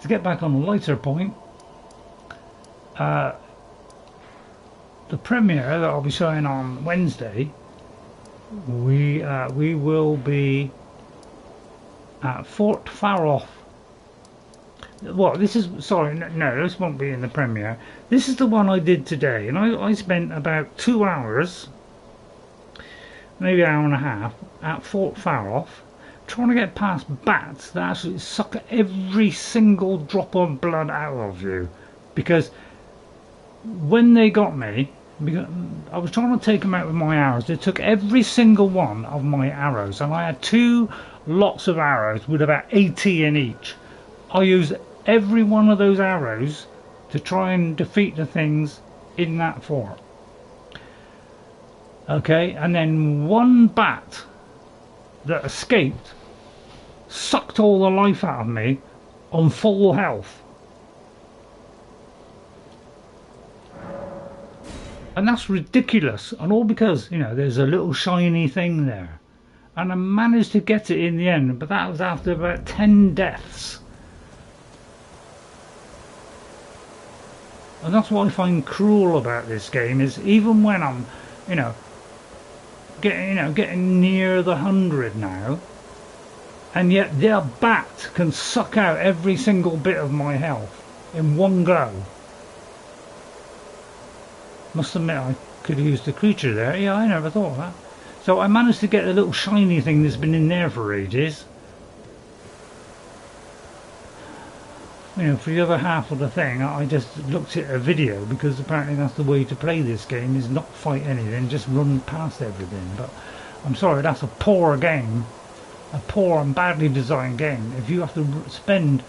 to get back on a lighter point, the premiere that I'll be showing on Wednesday, we will be at Fort Faroth. Well, this is, sorry, no, this won't be in the premiere. This is the one I did today, and I spent about 2 hours, maybe an hour and a half, at Fort Faroth, trying to get past bats that actually suck every single drop of blood out of you. Because when they got me, because I was trying to take them out with my arrows, they took every single one of my arrows, and I had 2 lots of arrows with about 80 in each. I used every one of those arrows to try and defeat the things in that fort. Okay, and then one bat that escaped sucked all the life out of me on full health. And that's ridiculous, and all because, there's a little shiny thing there. And I managed to get it in the end, but that was after about 10 deaths. And that's what I find cruel about this game, is even when I'm, you know, getting near the 100 now, and yet their bat can suck out every single bit of my health in one go. Must admit, I could have used the creature there. Yeah, I never thought of that. So I managed to get the little shiny thing that's been in there for ages. You know, for the other half of the thing, I just looked at a video, because apparently that's the way to play this game, is not fight anything, just run past everything. But I'm sorry, that's a poor game, a poor and badly designed game. If you have to spend,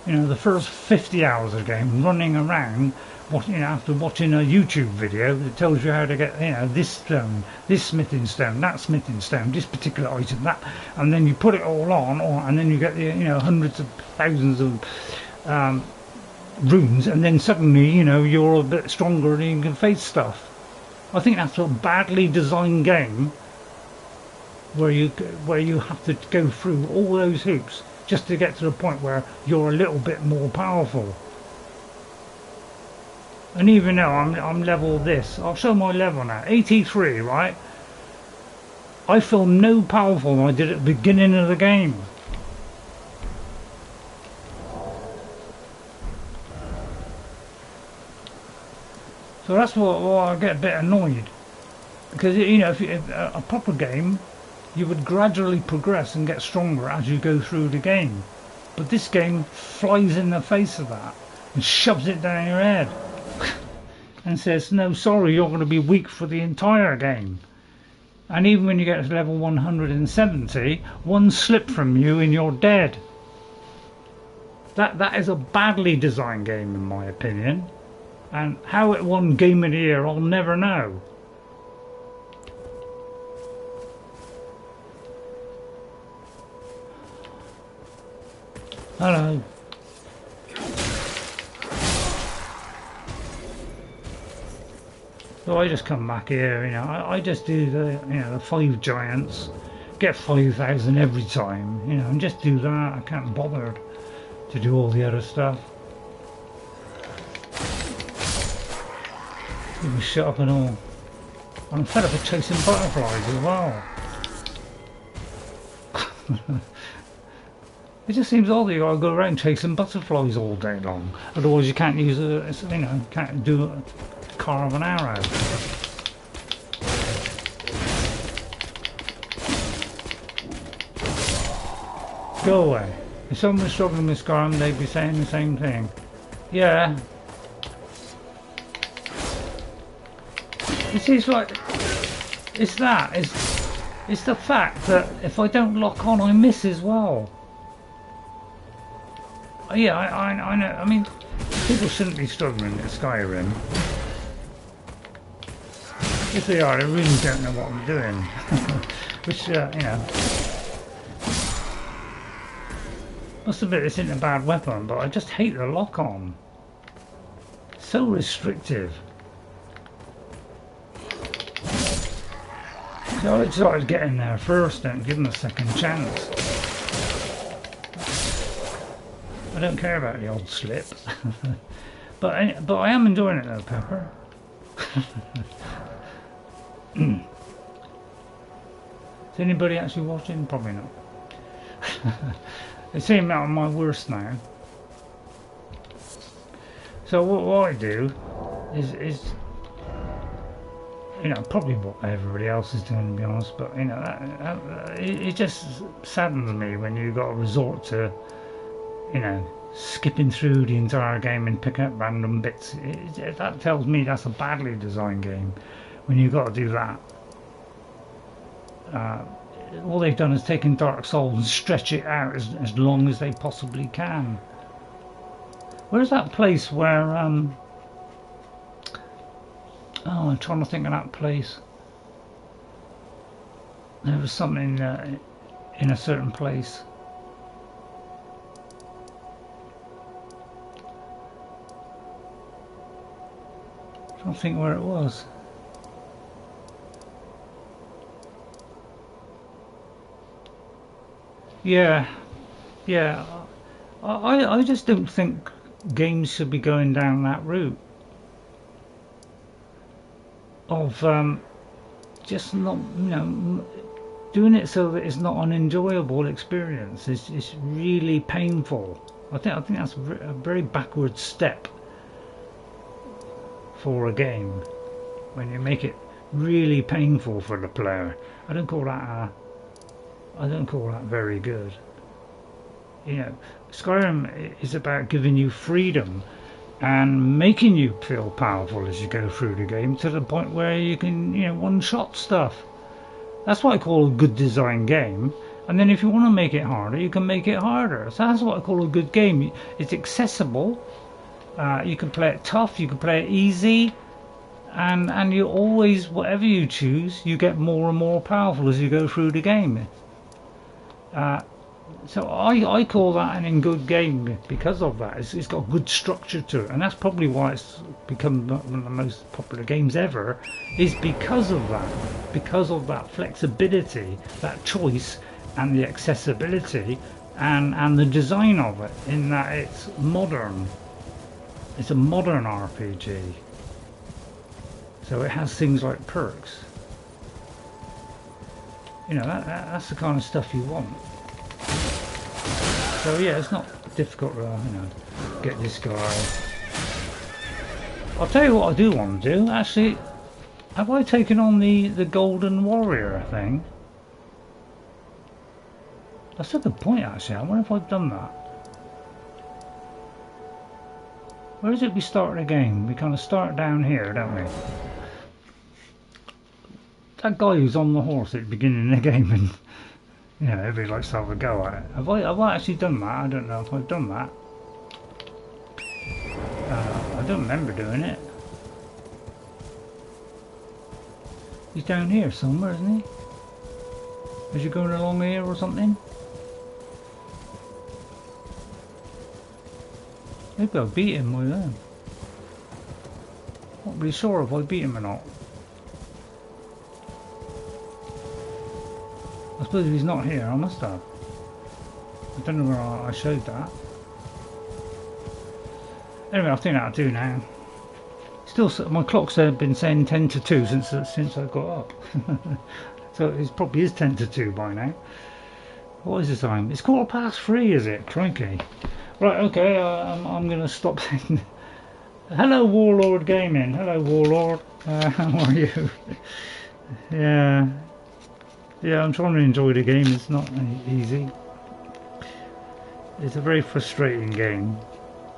you know, the first 50 hours of the game running around, after watching a YouTube video that tells you how to get, you know, this stone, this smithing stone, that smithing stone, this particular item, that, and then you put it all on, and then you get the, you know, hundreds of thousands of runes, and then suddenly, you know, you're a bit stronger and you can face stuff. I think that's a badly designed game where you have to go through all those hoops just to get to the point where you're a little bit more powerful. And even though I'm level this, I'll show my level now, 83, right? I feel no powerful than I did at the beginning of the game. So that's why I get a bit annoyed, because, you know, if a proper game, you would gradually progress and get stronger as you go through the game. But this game flies in the face of that and shoves it down your head and says, no, sorry, you're going to be weak for the entire game. And even when you get to level 170, one slip from you and you're dead. That is a badly designed game, in my opinion. And how it won Game of the Year, I'll never know. Hello. So I just come back here, you know, I just do the, you know, the 5 giants, get 5,000 every time, you know, and just do that. I can't bother to do all the other stuff. Give me shut up and all. I'm fed up of chasing butterflies as well. It just seems odd that you gotta go around chasing butterflies all day long. Otherwise you can't use a, you know, can't do a carve an arrow. Go away. If someone was struggling with Skyrim, they'd be saying the same thing. Yeah. You see, it's like, it's the fact that if I don't lock on, I miss as well. Yeah, I know. I mean, people shouldn't be struggling at Skyrim. If they are, they really don't know what I'm doing. Which, you know. Must admit, this isn't a bad weapon, but I just hate the lock on. So restrictive. So I decided to get in there first and give them a second chance. I don't care about the old slip. but I am enjoying it though, Pepper. Is anybody actually watching? Probably not. They say I'm at my worst now. So what I do is you know, probably what everybody else is doing, to be honest, but you know, it just saddens me when you got to resort to, you know, skipping through the entire game and picking up random bits. That tells me that's a badly designed game when you got to do that. All they've done is taken Dark Souls and stretch it out as long as they possibly can. Where's that place where oh, I'm trying to think of that place. There was something in a certain place. I'm trying to think where it was. Yeah, yeah. I just don't think games should be going down that route. of just not, you know, doing it so that it's not an enjoyable experience. It's really painful. I think that's a very backward step for a game when you make it really painful for the player. I don't call that very good. You know, Skyrim is about giving you freedom and making you feel powerful as you go through the game to the point where you can, you know, one-shot stuff. That's what I call a good design game. And then if you want to make it harder, you can make it harder. So that's what I call a good game. It's accessible. You can play it tough, you can play it easy, and you always, whatever you choose, you get more and more powerful as you go through the game. So I call that an good game because of that. It's got good structure to it, and that's probably why it's become one of the most popular games ever, is because of that flexibility, that choice, and the accessibility, and the design of it, in that it's modern. It's a modern RPG, so it has things like perks. You know, that's the kind of stuff you want. So yeah, it's not difficult to, you know, get this guy. I'll tell you what I do want to do. Actually, have I taken on the Golden Warrior thing? That's a good point, actually. I wonder if I've done that. Where is it we start the game? We kind of start down here, don't we? That guy who's on the horse at the beginning of the game, and you know, everybody likes to have a go at it. Have I actually done that? I don't know if I've done that. I don't remember doing it. He's down here somewhere, isn't he? Is he going along here or something? Maybe I beat him with them. Not really sure if I beat him or not. I suppose if he's not here, I must have. I don't know where I showed that. Anyway, I think that'll do now. Still, my clock's been saying 10 to 2 since I got up. So it probably is 10 to 2 by now. What is the time? It's 3:15, is it? Crikey. Right, okay, I'm going to stop saying... Hello, Warlord Gaming. Hello, Warlord. How are you? Yeah, I'm trying to enjoy the game. It's not easy. It's a very frustrating game.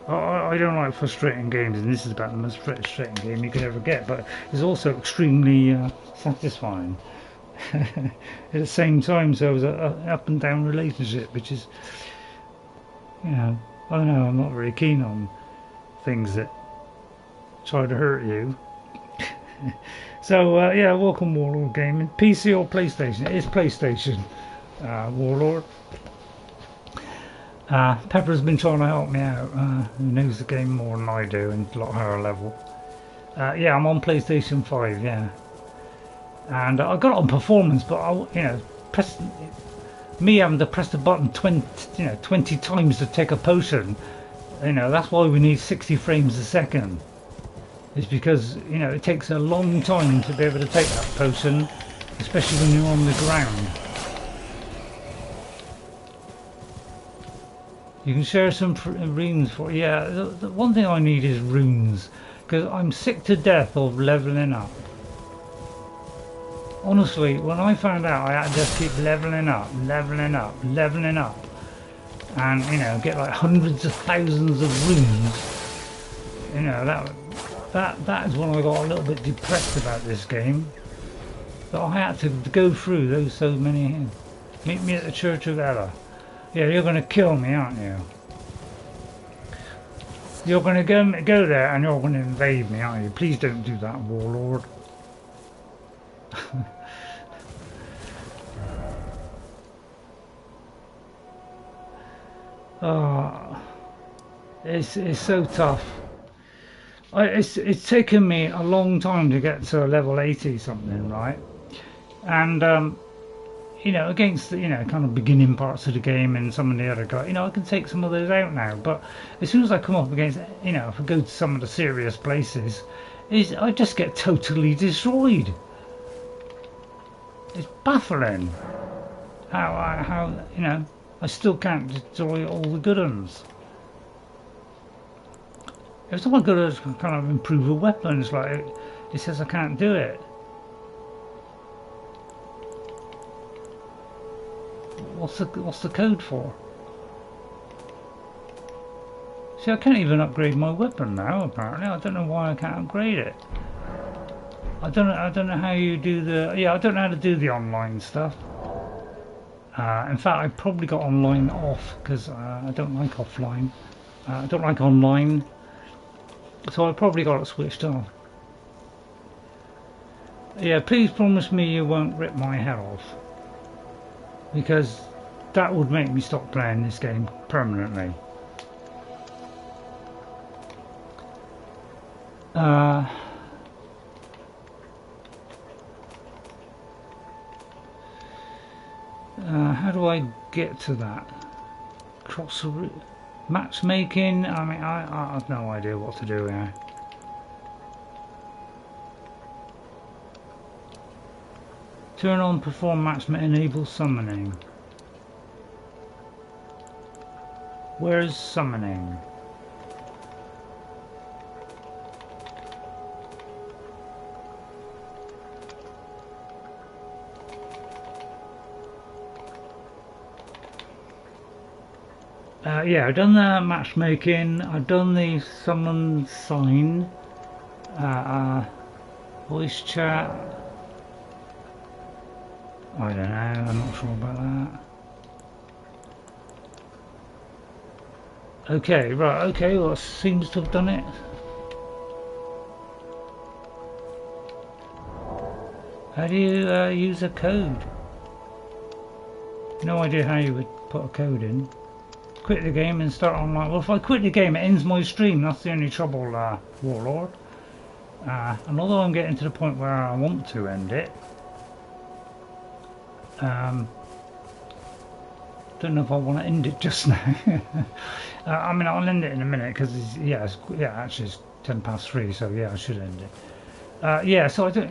I don't like frustrating games, and this is about the most frustrating game you could ever get, but it's also extremely satisfying at the same time. So it's an up and down relationship, which is, you know, I don't know, I'm not very keen on things that try to hurt you. So yeah, welcome Warlord Gaming. PC or PlayStation? It is PlayStation, Warlord. Pepper's been trying to help me out, who knows the game more than I do, and a lot higher level. Yeah, I'm on PlayStation 5, yeah. And I got it on performance, but you know, me having to press the button 20 times to take a potion, you know, that's why we need 60 frames a second. It's because, you know, it takes a long time to be able to take that potion, especially when you're on the ground. You can share some runes for, yeah, the one thing I need is runes, because I'm sick to death of leveling up. Honestly, when I found out I had to just keep leveling up, and, you know, get like hundreds of thousands of runes, you know, that is when I got a little bit depressed about this game. That I had to go through those so many. Meet me at the Church of Ella. Yeah, you're going to kill me, aren't you? You're going to go there and you're going to invade me, aren't you? Please don't do that, Warlord. Oh, it's so tough. It's taken me a long time to get to level 80 something, right? And you know, against the, you know, kind of beginning parts of the game and some of the other guys, you know, I can take some of those out now. But as soon as I come up against, you know, if I go to some of the serious places, is I just get totally destroyed. It's baffling how you know, I still can't destroy all the good ones. Every time I go to kind of improve a weapon, it's like it says I can't do it. What's the code for? See, I can't even upgrade my weapon now. Apparently, I don't know why I can't upgrade it. I don't know how you do the. Yeah, I don't know how to do the online stuff. In fact, I probably got online off because I don't like offline. I don't like online, so I probably got it switched off. Yeah, please promise me you won't rip my head off, because that would make me stop playing this game permanently. How do I get to that? Cross the route? Matchmaking? I mean, I have no idea what to do here. Turn on perform matchmaking, enable summoning. Where's summoning? Yeah, I've done the matchmaking, I've done the summon sign, voice chat. I don't know, I'm not sure about that. Okay, right, okay, well, it seems to have done it. How do you use a code? No idea how you would put a code in. Quit the game and start online. Well, if I quit the game, it ends my stream. That's the only trouble, Warlord. And although I'm getting to the point where I want to end it, don't know if I want to end it just now. I mean, I'll end it in a minute because actually it's 3:10, so yeah, I should end it. Yeah, so I don't.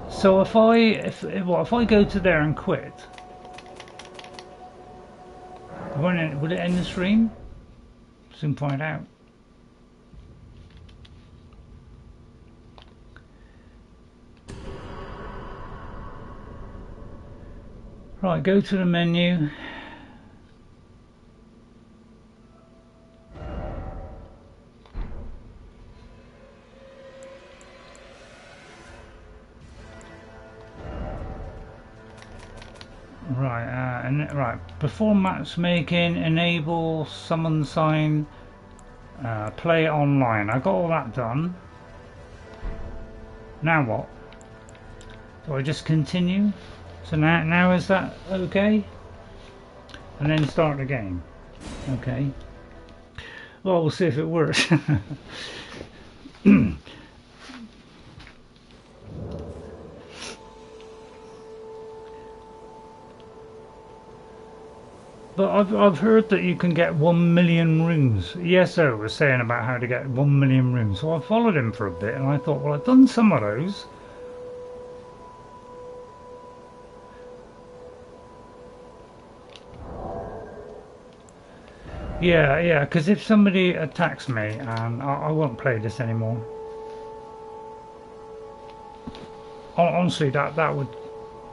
So if I go to there and quit, will it end the stream? Soon find out. Right, go to the menu. Right, perform matchmaking, enable summon sign, play online. I got all that done. Now what? Do I just continue? So now is that okay? And then start the game. Okay. Well, we'll see if it works. But I've heard that you can get 1 million runes. ESO was saying about how to get 1 million runes, so I followed him for a bit, and I thought, well, I've done some of those. Yeah, because if somebody attacks me, and I won't play this anymore. Honestly, that would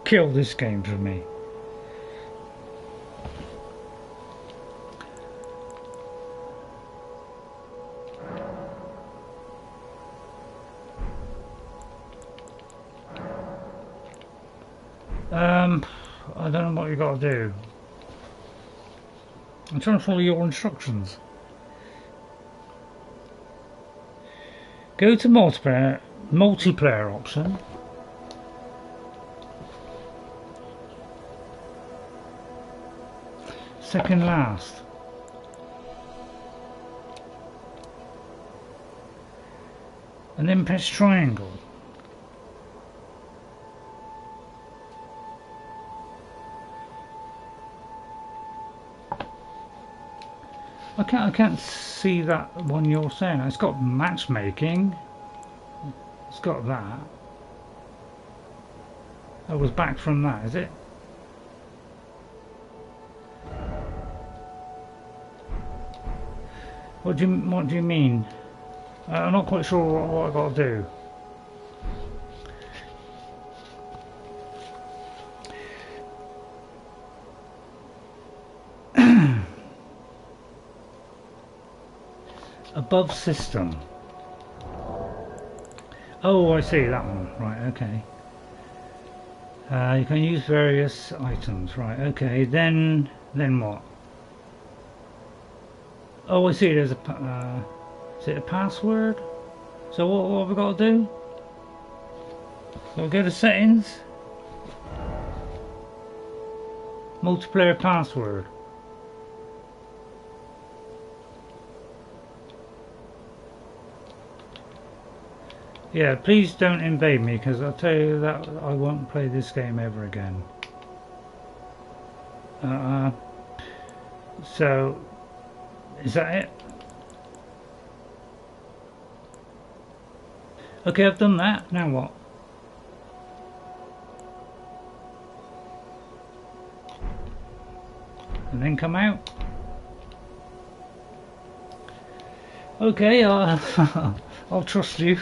kill this game for me. I don't know what you got to do. I'm trying to follow your instructions. Go to multiplayer option. Second last. And then press triangle. I can't see that one you're saying. It's got matchmaking. It's got that. I was back from that, is it? What do you mean? I'm not quite sure what I got to do. Above system. Oh, I see that one. Right, okay. You can use various items. Right, okay. Then what? Oh, I see. There's a. Is it a password? So what have we got to do? So go to settings. Multiplayer password. Yeah, please don't invade me, because I'll tell you that I won't play this game ever again. So, is that it? Okay, I've done that. Now what? And then come out. Okay, I'll trust you.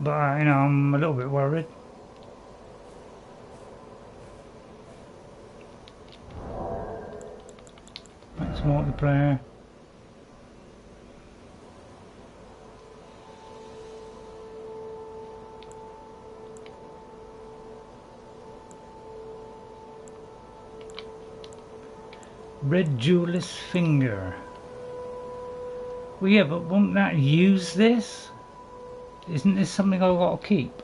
But you know, I'm a little bit worried. That's multiplayer. Red jeweller's finger. Well, yeah, but won't that use this? Isn't this something I've got to keep?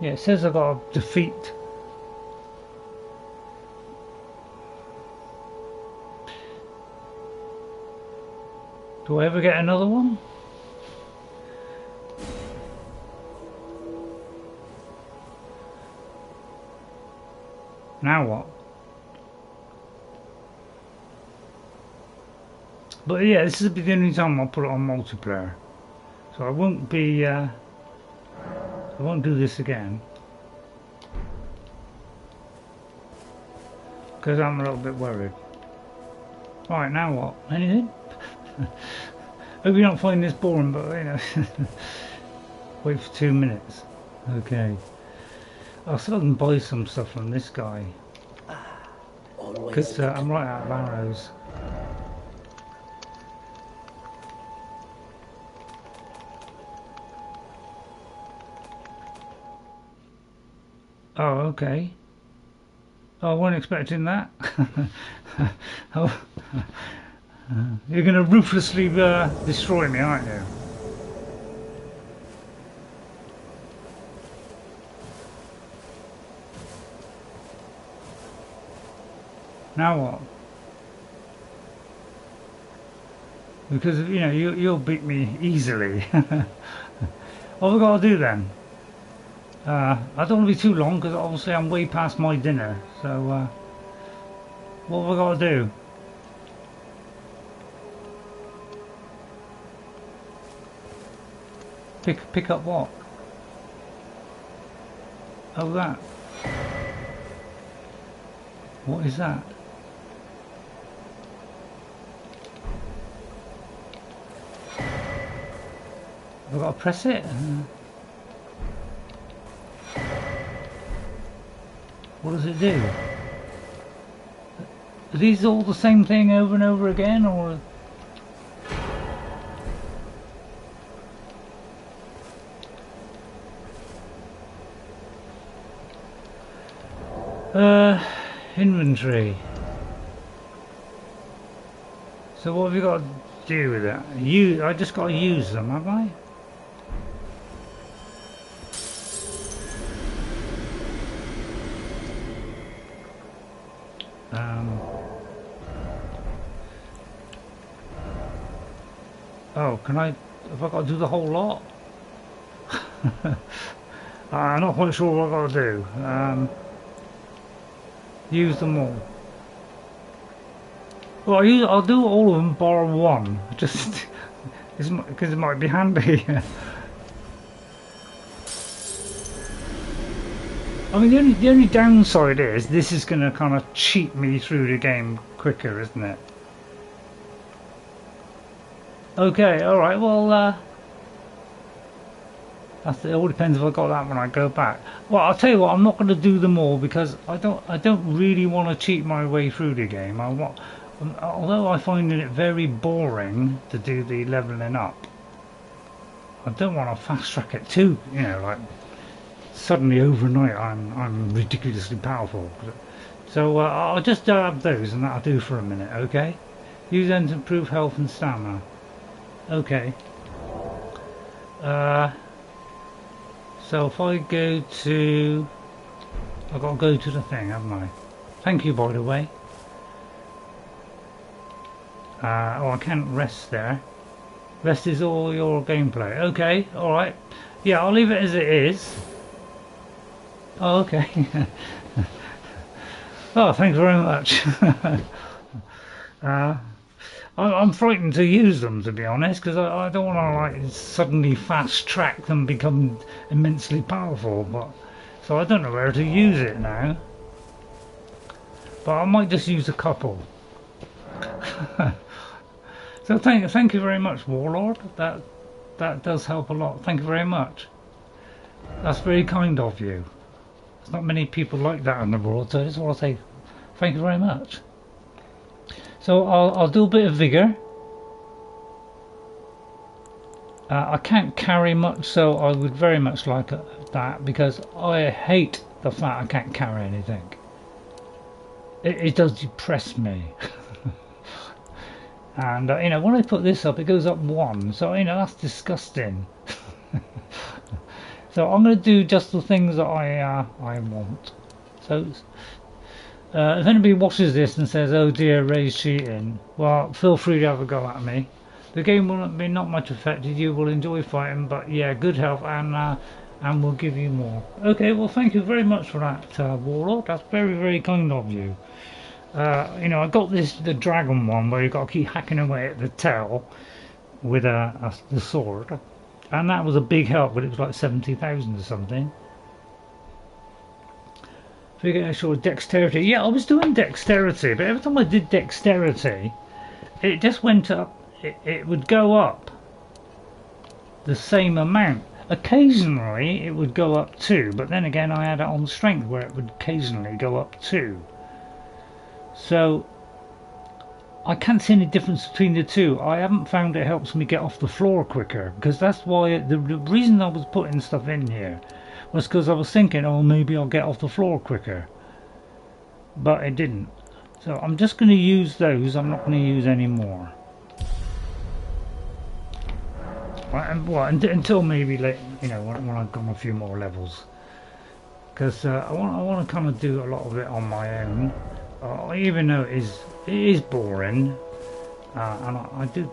Yeah, it says I've got to defeat. Do I ever get another one? Now what? But yeah, this is the only time I'll put it on multiplayer. So I won't be, I won't do this again. Because I'm a little bit worried. Right, now what? Anything? Hope you don't find this boring, but you know. Wait for 2 minutes. Okay. I'll see if I can buy some stuff from this guy. Because I'm right out of arrows. Oh, okay. Oh, I wasn't expecting that. Oh, you're going to ruthlessly destroy me, aren't you? Now what? Because you know you'll beat me easily. What have we got to do then? I don't want to be too long because obviously I'm way past my dinner. So what have I got to do? Pick up what? Oh, that. What is that? Have I got to press it? What does it do? Are these all the same thing over and over again, or? Inventory. So what have you got to do with that? I just got to use them, have I? Oh, can I? Have I got to do the whole lot? I'm not quite sure what I've got to do. Use them all. Well, I'll do all of them bar one, just because it might be handy. I mean, the only downside is this is going to kind of cheat me through the game quicker, isn't it? Okay, all right. Well, it all depends if I got that when I go back. Well, I'll tell you what. I'm not going to do them all because I don't really want to cheat my way through the game. Although I find it very boring to do the leveling up, I don't want to fast track it too. You know, like suddenly overnight I'm ridiculously powerful. So I'll just have those, and that'll do for a minute. Okay. Use them to improve health and stamina. Okay. So if I go to... I've got to go to the thing, haven't I? Thank you, by the way. Oh, I can't rest there. Rest is all your gameplay. Okay, alright. Yeah, I'll leave it as it is. Oh, okay. Oh, thanks very much. I'm frightened to use them, to be honest, because I don't want to like suddenly fast track them, become immensely powerful. But so I don't know where to use it now. But I might just use a couple. So thank you very much, Warlord. That does help a lot. Thank you very much. That's very kind of you. There's not many people like that in the world, so I just want to say thank you very much. So I'll do a bit of vigour. I can't carry much, so I would very much like that, because I hate the fact I can't carry anything. It does depress me. And you know, when I put this up, it goes up one, so you know that's disgusting. So I'm going to do just the things that I want. So if anybody watches this and says, "Oh dear, Ray's cheating," well, feel free to have a go at me. The game will be not much affected. You will enjoy fighting, but yeah, good health, and we'll give you more. Okay, well, thank you very much for that, Warlord. That's very, very kind of you. You know, I got the dragon one where you got to keep hacking away at the tail with the sword, and that was a big help, but it was like 70,000 or something. Figure out sort of dexterity. Yeah, I was doing dexterity, but every time I did dexterity, it just went up. It would go up the same amount. Occasionally, it would go up 2, but then again, I had it on strength where it would occasionally go up 2. So I can't see any difference between the two. I haven't found it helps me get off the floor quicker, because that's why the reason I was putting stuff in here was because I was thinking, oh, maybe I'll get off the floor quicker, but it didn't. So I'm just going to use those. I'm not going to use any more. Right, and well, until maybe you know, when I've gone a few more levels, because I want to kind of do a lot of it on my own. Even though it is boring, and I do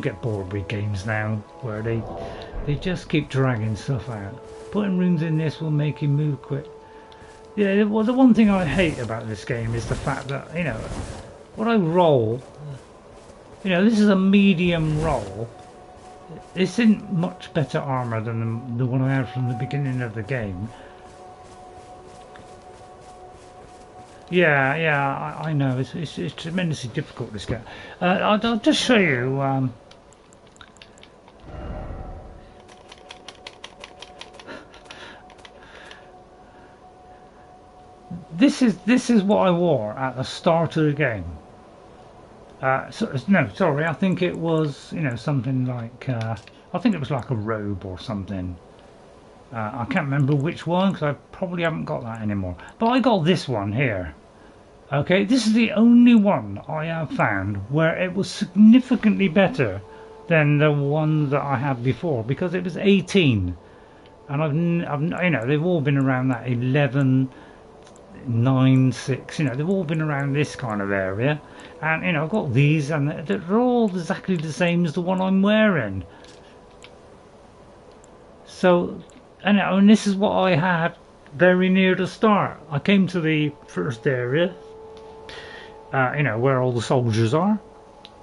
get bored with games now where they just keep dragging stuff out. Putting runes in this will make you move quick. Yeah, well, the one thing I hate about this game is the fact that, you know, when I roll, you know, this is a medium roll. This isn't much better armour than the one I had from the beginning of the game. Yeah, I know. It's tremendously difficult, this game. I'll just show you. This is what I wore at the start of the game. No, sorry. I think it was, you know, something like I think it was like a robe or something. I can't remember which one because I probably haven't got that anymore. But I got this one here. Okay, this is the only one I have found where it was significantly better than the one that I had before, because it was 18, and I've you know, they've all been around that 11, 9, 6. You know, they've all been around this kind of area, and you know, I've got these, and they're all exactly the same as the one I'm wearing. So And this is what I had very near the start. I came to the first area, you know, where all the soldiers are,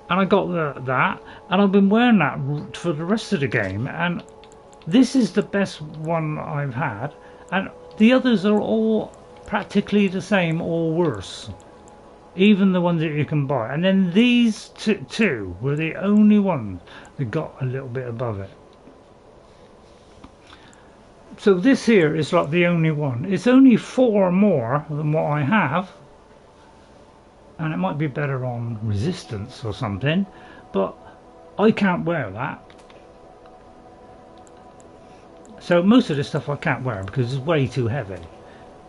and I got that, and I've been wearing that for the rest of the game, and this is the best one I've had, and the others are all practically the same or worse, even the ones that you can buy. And then these two were the only ones that got a little bit above it. So this here is like the only one. It's only 4 more than what I have, and it might be better on resistance or something, but I can't wear that. So most of this stuff I can't wear because it's way too heavy,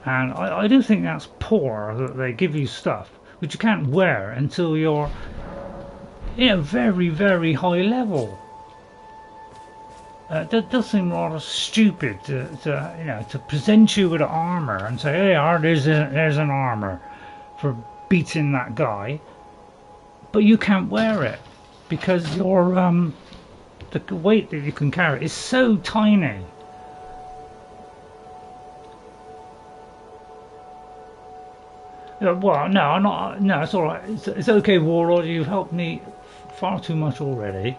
and I do think that's poor that they give you stuff which you can't wear until you're, you know, very, very high level. That does seem rather stupid to you know, to present you with an armour and say, hey, there's an armour for beating that guy, but you can't wear it because your the weight that you can carry is so tiny. Well, no, I'm not. No, it's all right. It's okay, Warlord. You've helped me far too much already.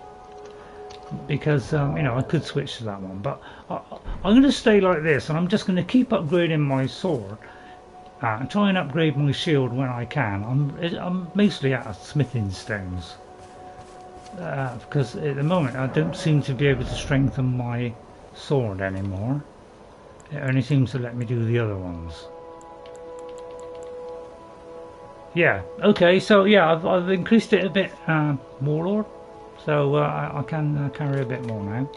Because you know, I could switch to that one, but I'm going to stay like this, and I'm just going to keep upgrading my sword and try and upgrade my shield when I can. I'm mostly out of smithing stones because at the moment I don't seem to be able to strengthen my sword anymore. It only seems to let me do the other ones. Yeah. Okay. So yeah, I've increased it a bit, Warlord. So I can carry a bit more now.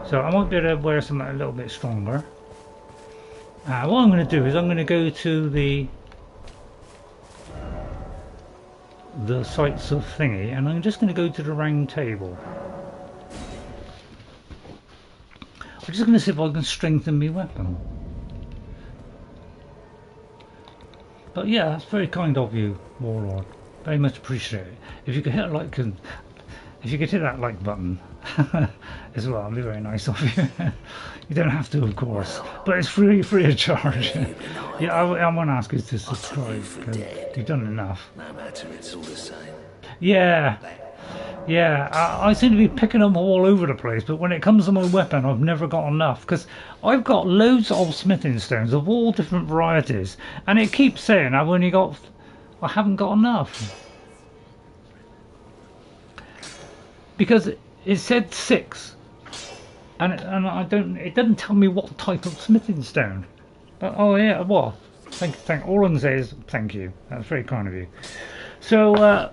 So I might be able to wear something a little bit stronger. What I'm going to do is I'm going to go to the sites of thingy, and I'm just going to go to the Roundtable. I'm just going to see if I can strengthen my weapon. But yeah, that's very kind of you, Warlord. Very much appreciated. If you could hit like and if you could hit that like button as well, it'd be very nice of you. You don't have to, of course, but it's free of charge. Yeah, I won't ask you to subscribe because you've done enough. No matter, it's all the same. Yeah, I seem to be picking them all over the place, but when it comes to my weapon, I've never got enough because I've got loads of smithing stones of all different varieties, and it keeps saying I haven't got enough. Because it said 6, and it doesn't tell me what type of smithing stone. But oh yeah, well, all I can say is thank you. That's very kind of you. So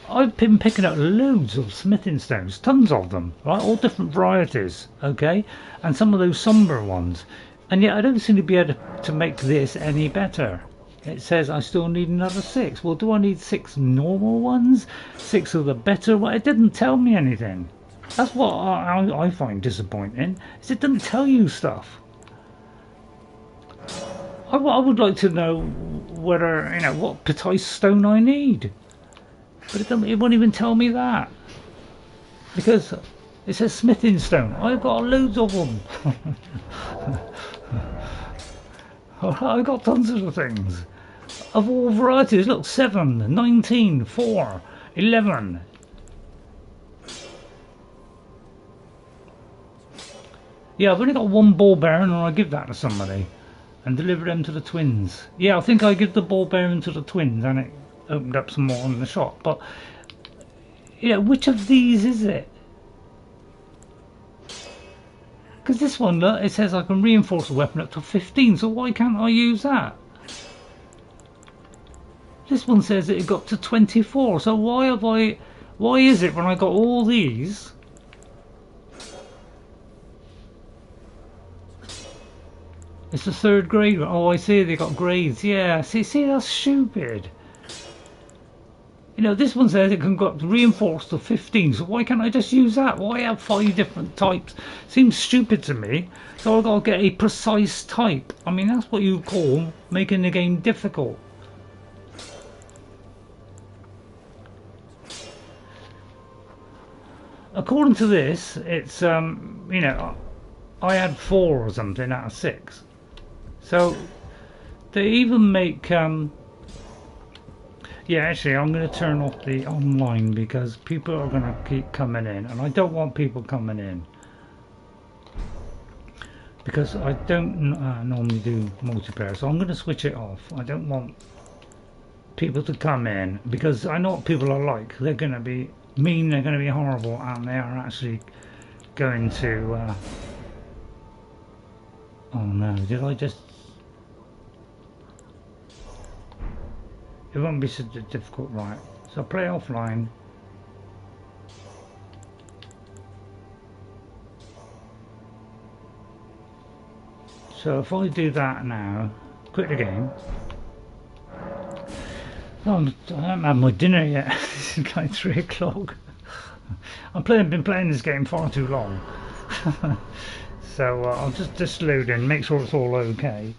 I've been picking up loads of smithing stones, tons of them, right? All different varieties, okay, and some of those somber ones, and yet I don't seem to be able to make this any better. It says I still need another 6. Well, do I need 6 normal ones? 6 of the better ones? It didn't tell me anything. That's what I find disappointing, is it doesn't tell you stuff. I would like to know whether, you know, what precise stone I need. But it won't even tell me that. Because it says smithing stone. I've got loads of them. I've got tons of the things. Of all varieties. Look, 7, 19, 4, 11. Yeah, I've only got 1 ball bearing, and I give that to somebody and deliver them to the twins. Yeah, I think I give the ball bearing to the twins, and it opened up some more in the shop. But yeah, which of these is it? Because this one, look, it says I can reinforce the weapon up to 15, so why can't I use that? This one says it got to 24, so why is it when I got all these? It's the 3rd grade one. Oh, I see, they got grades. Yeah, see, that's stupid. You know, this one says it can go up to reinforced to 15, so why can't I just use that? Why have 5 different types? Seems stupid to me. So I've got to get a precise type. I mean, that's what you call making the game difficult. According to this, it's, you know, I had 4 or something out of 6. So they even make yeah, actually I'm going to turn off the online because people are going to keep coming in and I don't want people coming in because I don't normally do multiplayer, so I'm going to switch it off. I don't want people to come in because I know what people are like. They're going to be mean, they're going to be horrible, and they are actually going to oh no, did I just... It won't be such a difficult, right? So play offline. So if I do that now, quit the game. Oh, I haven't had my dinner yet. It's like 3 o'clock. Been playing this game far too long. So I'll just load in, make sure it's all okay.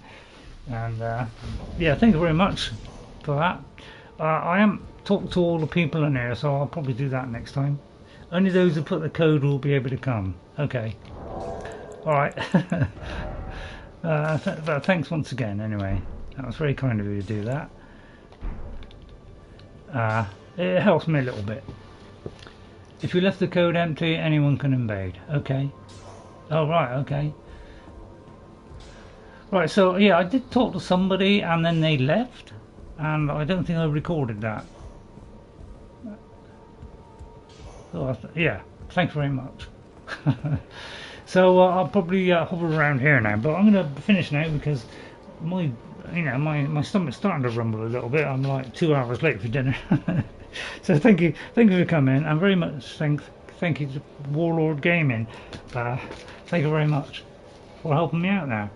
And yeah, thank you very much for that. I haven't talked to all the people in here, so I'll probably do that next time. Only those who put the code will be able to come. Okay. Alright. But thanks once again anyway. That was very kind of you to do that. It helps me a little bit. If you left the code empty, anyone can invade. Okay. Oh right, okay. Right, so yeah, I did talk to somebody and then they left, and I don't think I recorded that. So yeah, thanks very much. So I'll probably hover around here now, but I'm going to finish now because my stomach's starting to rumble a little bit. I'm like 2 hours late for dinner. So thank you for coming, and very much thank you to Warlord Gaming. Thank you very much for helping me out now.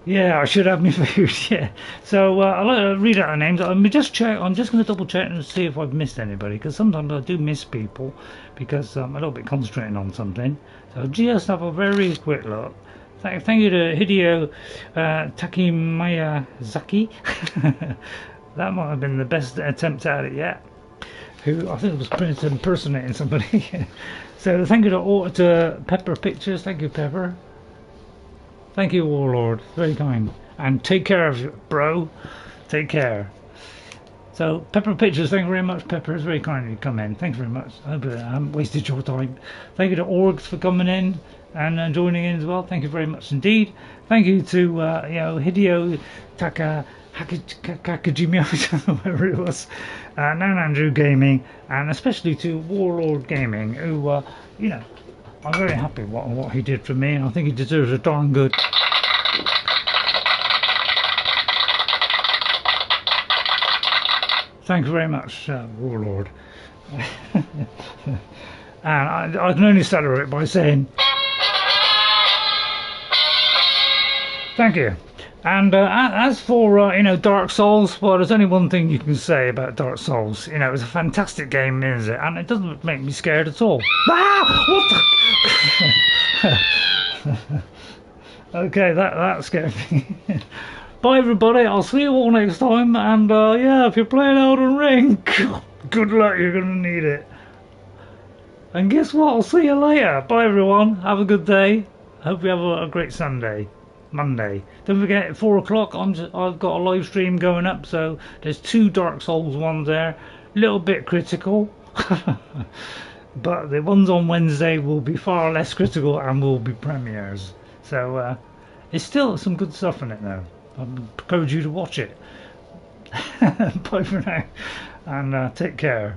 Yeah, I should have my food. Yeah. So I'll read out the names. I'm just going to double check and see if I've missed anybody, because sometimes I do miss people because I'm a little bit concentrating on something. So just have a very quick look. Thank you to Hideo Takimiyazaki. That might have been the best attempt at it yet. Who I think was impersonating somebody. So thank you to Pepper Pictures. Thank you, Pepper. Thank you, Warlord. Very kind. And take care of you, bro. Take care. So Pepper Pictures, thank you very much, Pepper. It's very kind of you to come in. Thanks very much. I hope I haven't wasted your time. Thank you to Orgs for coming in and joining in as well. Thank you very much indeed. Thank you to Hideo Takajima, whoever it was, Andrew Gaming, and especially to Warlord Gaming, who I'm very happy what he did for me, and I think he deserves a darn good. Thank you very much, Warlord. And I can only celebrate by saying thank you. And as for Dark Souls, well, there's only one thing you can say about Dark Souls. It's a fantastic game, isn't it? And it doesn't make me scared at all. Ah! What the? Okay, that scared me. Bye everybody, I'll see you all next time, and yeah, if you're playing Elden Ring, good luck, you're going to need it. And guess what, I'll see you later. Bye everyone, have a good day. Hope you have a great Monday. Don't forget, at 4 o'clock, I've got a live stream going up, so there's 2 Dark Souls ones there. A little bit critical. But the ones on Wednesday will be far less critical and will be premieres. So it's still some good stuff in it though. I encourage you to watch it. Bye for now, and take care.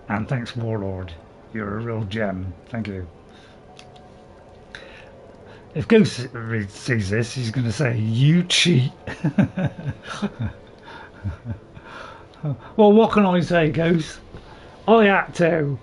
And thanks, Warlord. You're a real gem. Thank you. If Ghost sees this, he's going to say, "You cheat." Well, what can I say, Ghost? I had to.